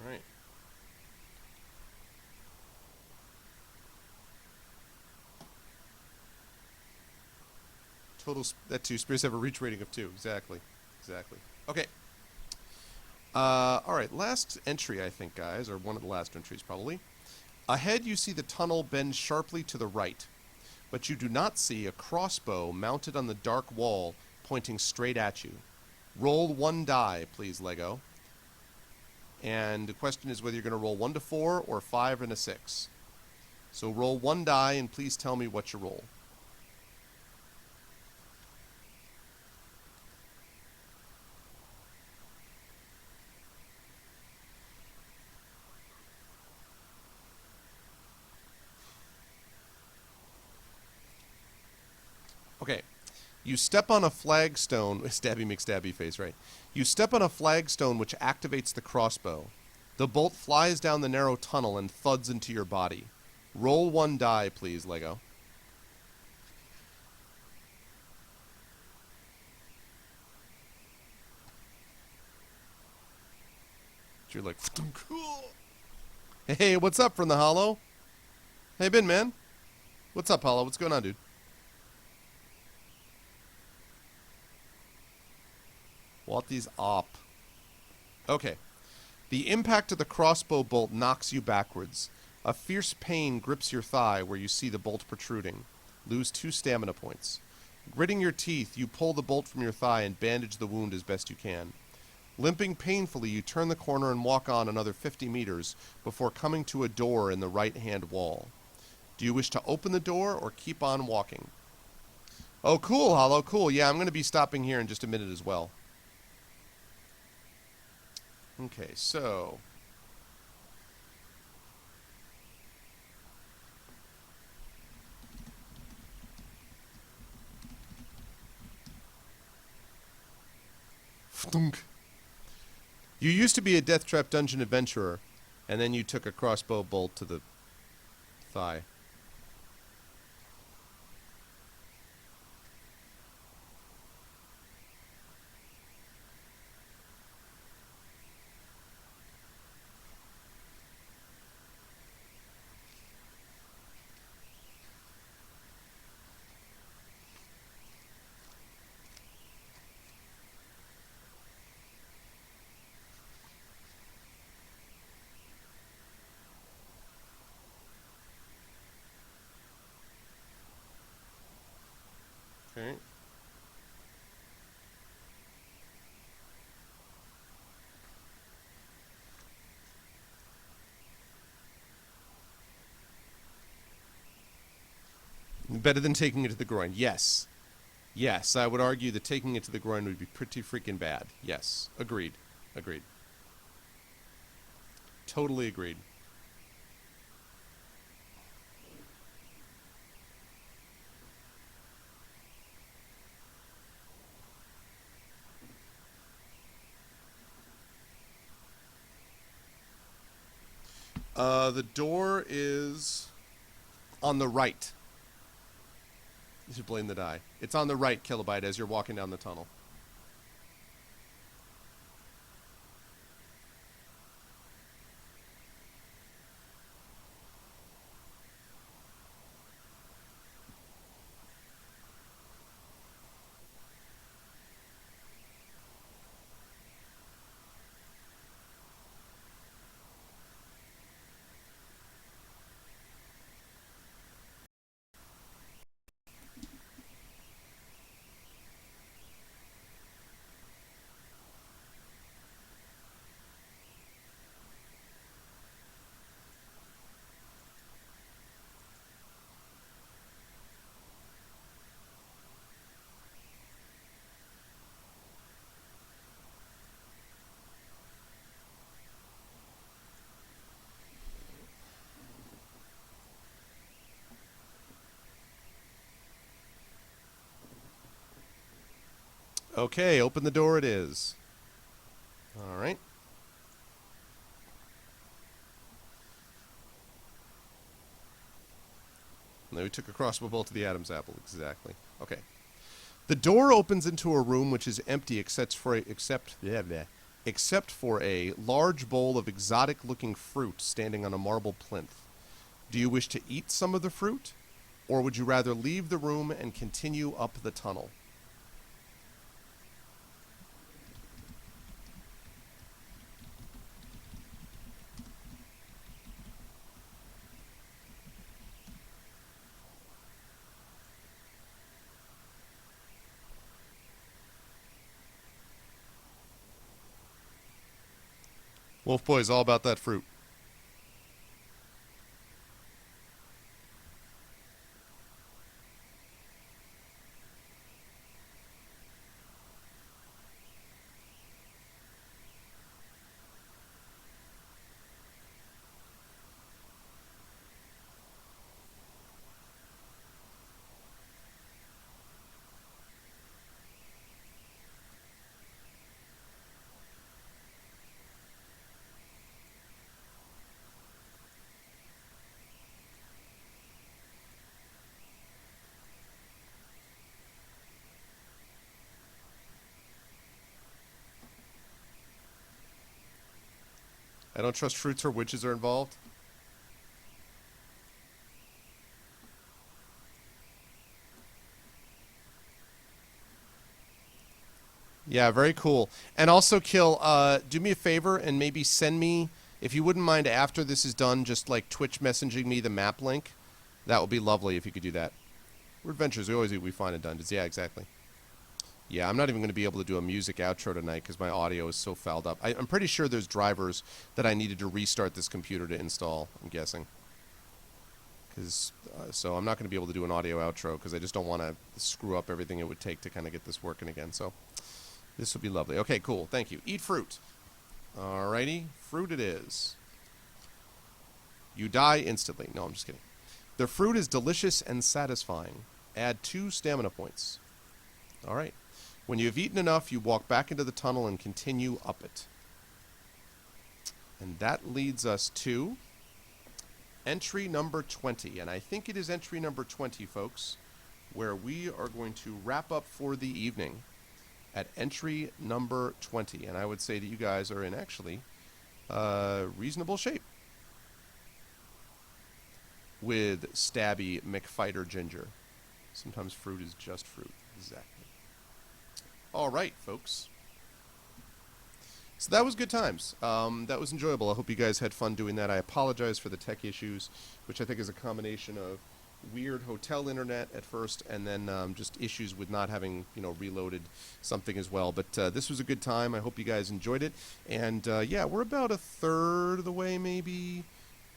All right. That two spears have a reach rating of 2. Exactly. Exactly. Okay. All right. Last entry, I think, guys, or one of the last entries, probably. Ahead, you see the tunnel bend sharply to the right, but you do not see a crossbow mounted on the dark wall pointing straight at you. Roll 1 die, please, Lego. And the question is whether you're going to roll 1 to 4 or 5 and a 6. So roll 1 die, and please tell me what you roll. Okay. You step on a flagstone. Stabby McStabby face, right? You step on a flagstone which activates the crossbow. The bolt flies down the narrow tunnel and thuds into your body. Roll 1 die, please, Lego. You're like, cool. Hey, what's up from the Hollow? How you been, man? What's up, Hollow? What's going on, dude? What is up? Okay. The impact of the crossbow bolt knocks you backwards. A fierce pain grips your thigh where you see the bolt protruding. Lose 2 stamina points. Gritting your teeth, you pull the bolt from your thigh and bandage the wound as best you can. Limping painfully, you turn the corner and walk on another 50 meters before coming to a door in the right-hand wall. Do you wish to open the door or keep on walking? Oh, cool, Hollow, cool. Yeah, I'm going to be stopping here in just a minute as well. Okay, so... You used to be a Death Trap Dungeon adventurer, and then you took a crossbow bolt to the thigh. Okay. Better than taking it to the groin. Yes. Yes, I would argue that taking it to the groin would be pretty freaking bad. Yes. Agreed. Agreed. Totally agreed. The door is on the right. You should blame the die. It's on the right, Kilobyte, as you're walking down the tunnel. Okay, open the door it is. All right. No, we took a crossbow bolt to the Adam's apple, exactly. Okay. The door opens into a room which is empty except for a large bowl of exotic-looking fruit standing on a marble plinth. Do you wish to eat some of the fruit, or would you rather leave the room and continue up the tunnel? Wolf Boy's all about that fruit. I don't trust fruits or witches are involved. Yeah, very cool. And also, Kill, do me a favor and maybe send me, if you wouldn't mind after this is done, just like Twitch messaging me the map link. That would be lovely if you could do that. We're adventures. We find in dungeons. Yeah, exactly. Yeah, I'm not even going to be able to do a music outro tonight because my audio is so fouled up. I'm pretty sure there's drivers that I needed to restart this computer to install, I'm guessing. So I'm not going to be able to do an audio outro because I just don't want to screw up everything it would take to kind of get this working again. So this would be lovely. Okay, cool. Thank you. Eat fruit. Alrighty. Fruit it is. You die instantly. No, I'm just kidding. The fruit is delicious and satisfying. Add 2 stamina points. All right. When you have eaten enough, you walk back into the tunnel and continue up it. And that leads us to entry number 20. And I think it is entry number 20, folks, where we are going to wrap up for the evening at entry number 20. And I would say that you guys are in actually reasonable shape with Stabby McFighter Ginger. Sometimes fruit is just fruit. Exactly. All right, folks. So that was good times. That was enjoyable. I hope you guys had fun doing that. I apologize for the tech issues, which I think is a combination of weird hotel internet at first and then just issues with not having, reloaded something as well. But this was a good time. I hope you guys enjoyed it. And, yeah, we're about a third of the way, maybe.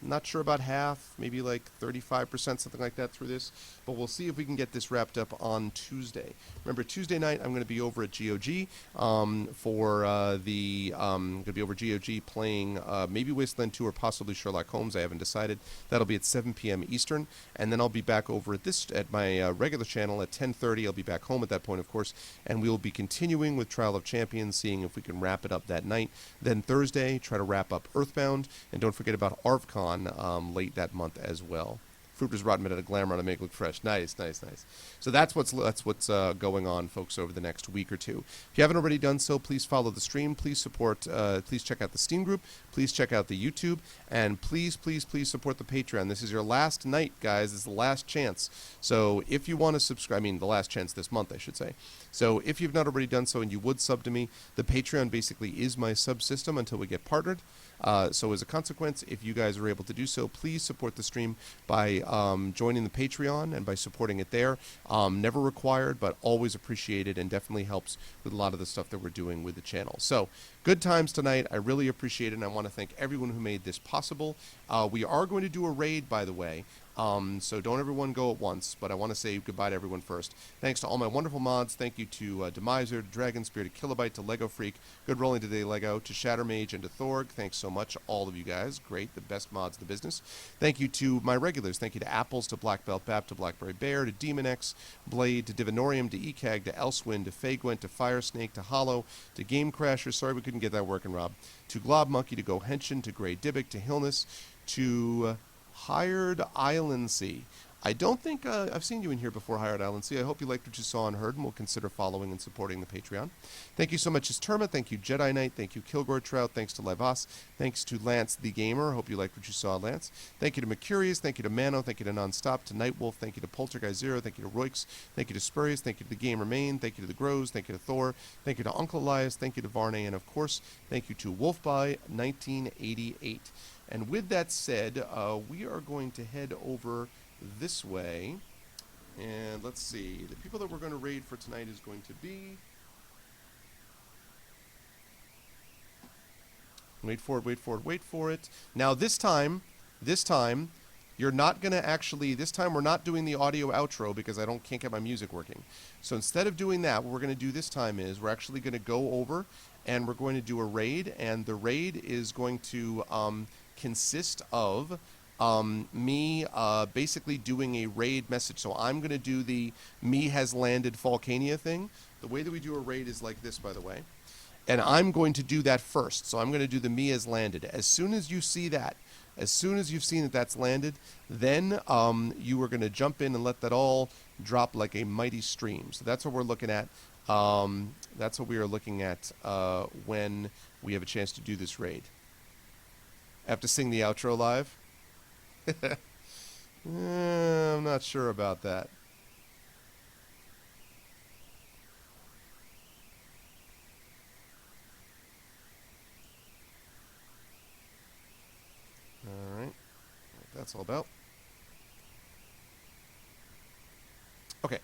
Not sure about half, maybe like 35%, something like that through this. But we'll see if we can get this wrapped up on Tuesday. Remember, Tuesday night I'm going to be over at GOG going to be over GOG playing maybe Wasteland 2 or possibly Sherlock Holmes. I haven't decided. That'll be at 7 p.m. Eastern. And then I'll be back over at my regular channel at 10:30. I'll be back home at that point, of course. And we will be continuing with Trial of Champions, seeing if we can wrap it up that night. Then Thursday, try to wrap up Earthbound. And don't forget about ARVCon on late that month as well. Fruit was rotten, but had a glamour on to make it look fresh. Nice, nice, nice. So that's what's going on, folks, over the next week or two. If you haven't already done so, please follow the stream. Please support. Please check out the Steam group. Please check out the YouTube, and please, please, please support the Patreon. This is your last night, guys. This is the last chance. So if you want to subscribe, I mean the last chance this month, I should say. So if you've not already done so and you would sub to me, the Patreon basically is my sub system until we get partnered. So as a consequence, if you guys are able to do so, please support the stream by joining the Patreon and by supporting it there. Never required, but always appreciated, and definitely helps with a lot of the stuff that we're doing with the channel. So good times tonight. I really appreciate it, and I want to thank everyone who made this possible. We are going to do a raid, by the way. So don't everyone go at once, but I want to say goodbye to everyone first. Thanks to all my wonderful mods. Thank you to Demiser, to Dragon Spear, to Kilobyte, to Lego Freak, Good Rolling Today Lego, to Shattermage, and to Thorg. Thanks so much, all of you guys. Great, the best mods in the business. Thank you to my regulars. Thank you to Apples, to Black Belt Bap, to Blackberry Bear, to Demon X, Blade, to Divinorium, to ECAG, to Elsewin, to Fagwent, to Firesnake, to Hollow, to Game Crasher. Sorry we couldn't get that working, Rob. To Glob Monkey, to Go Henshin, to Grey Dibbick, to Hillness, to Hired Island Sea. I don't think I've seen you in here before, Hired Island Sea. I hope you liked what you saw and heard, and will consider following and supporting the Patreon. Thank you so much, Terma. Thank you, Jedi Knight. Thank you, Kilgore Trout. Thanks to Levas. Thanks to Lance the Gamer. Hope you liked what you saw, Lance. Thank you to Mercurius. Thank you to Mano. Thank you to Nonstop. To Nightwolf. Thank you to Poltergeist Zero. Thank you to Roix. Thank you to Spurious. Thank you to the Gamer Main. Thank you to the Grows. Thank you to Thor. Thank you to Uncle Elias. Thank you to Varney. And, of course, thank you to Wolfby 1988. And with that said, we are going to head over this way. And let's see. The people that we're going to raid for tonight is going to be... Wait for it, wait for it, wait for it. Now this time, you're not going to actually... This time we're not doing the audio outro because I can't get my music working. So instead of doing that, what we're going to do this time is we're actually going to go over and we're going to do a raid. And the raid is going to consist of... me basically doing a raid message. So I'm going to do the me has landed Volcania thing. The way that we do a raid is like this, by the way. And I'm going to do that first. So I'm going to do the me has landed. As soon as you see that, as soon as you've seen that that's landed, then you are going to jump in and let that all drop like a mighty stream. So that's what we're looking at. That's what we are looking at when we have a chance to do this raid. I have to sing the outro live. I'm not sure about that. All right. What that's all about. Okay.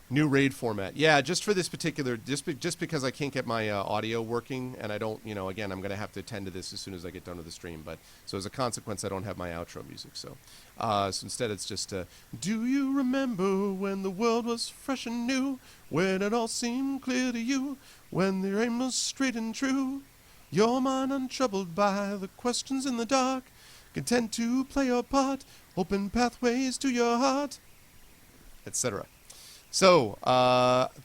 New raid format. Yeah, just for this particular, just because I can't get my audio working, and I don't, again, I'm going to have to attend to this as soon as I get done with the stream. But so as a consequence, I don't have my outro music. So, so instead, it's just, do you remember when the world was fresh and new, when it all seemed clear to you, when the aim was straight and true, your mind untroubled by the questions in the dark, content to play your part, open pathways to your heart, etc. So,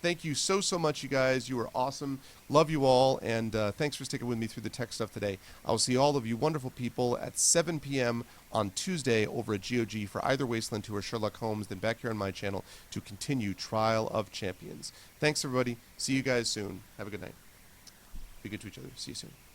thank you so much, you guys. You are awesome. Love you all, and thanks for sticking with me through the tech stuff today. I'll see all of you wonderful people at 7 p.m. on Tuesday over at GOG for either Wasteland 2 or Sherlock Holmes, then back here on my channel to continue Trial of Champions. Thanks, everybody. See you guys soon. Have a good night. Be good to each other. See you soon.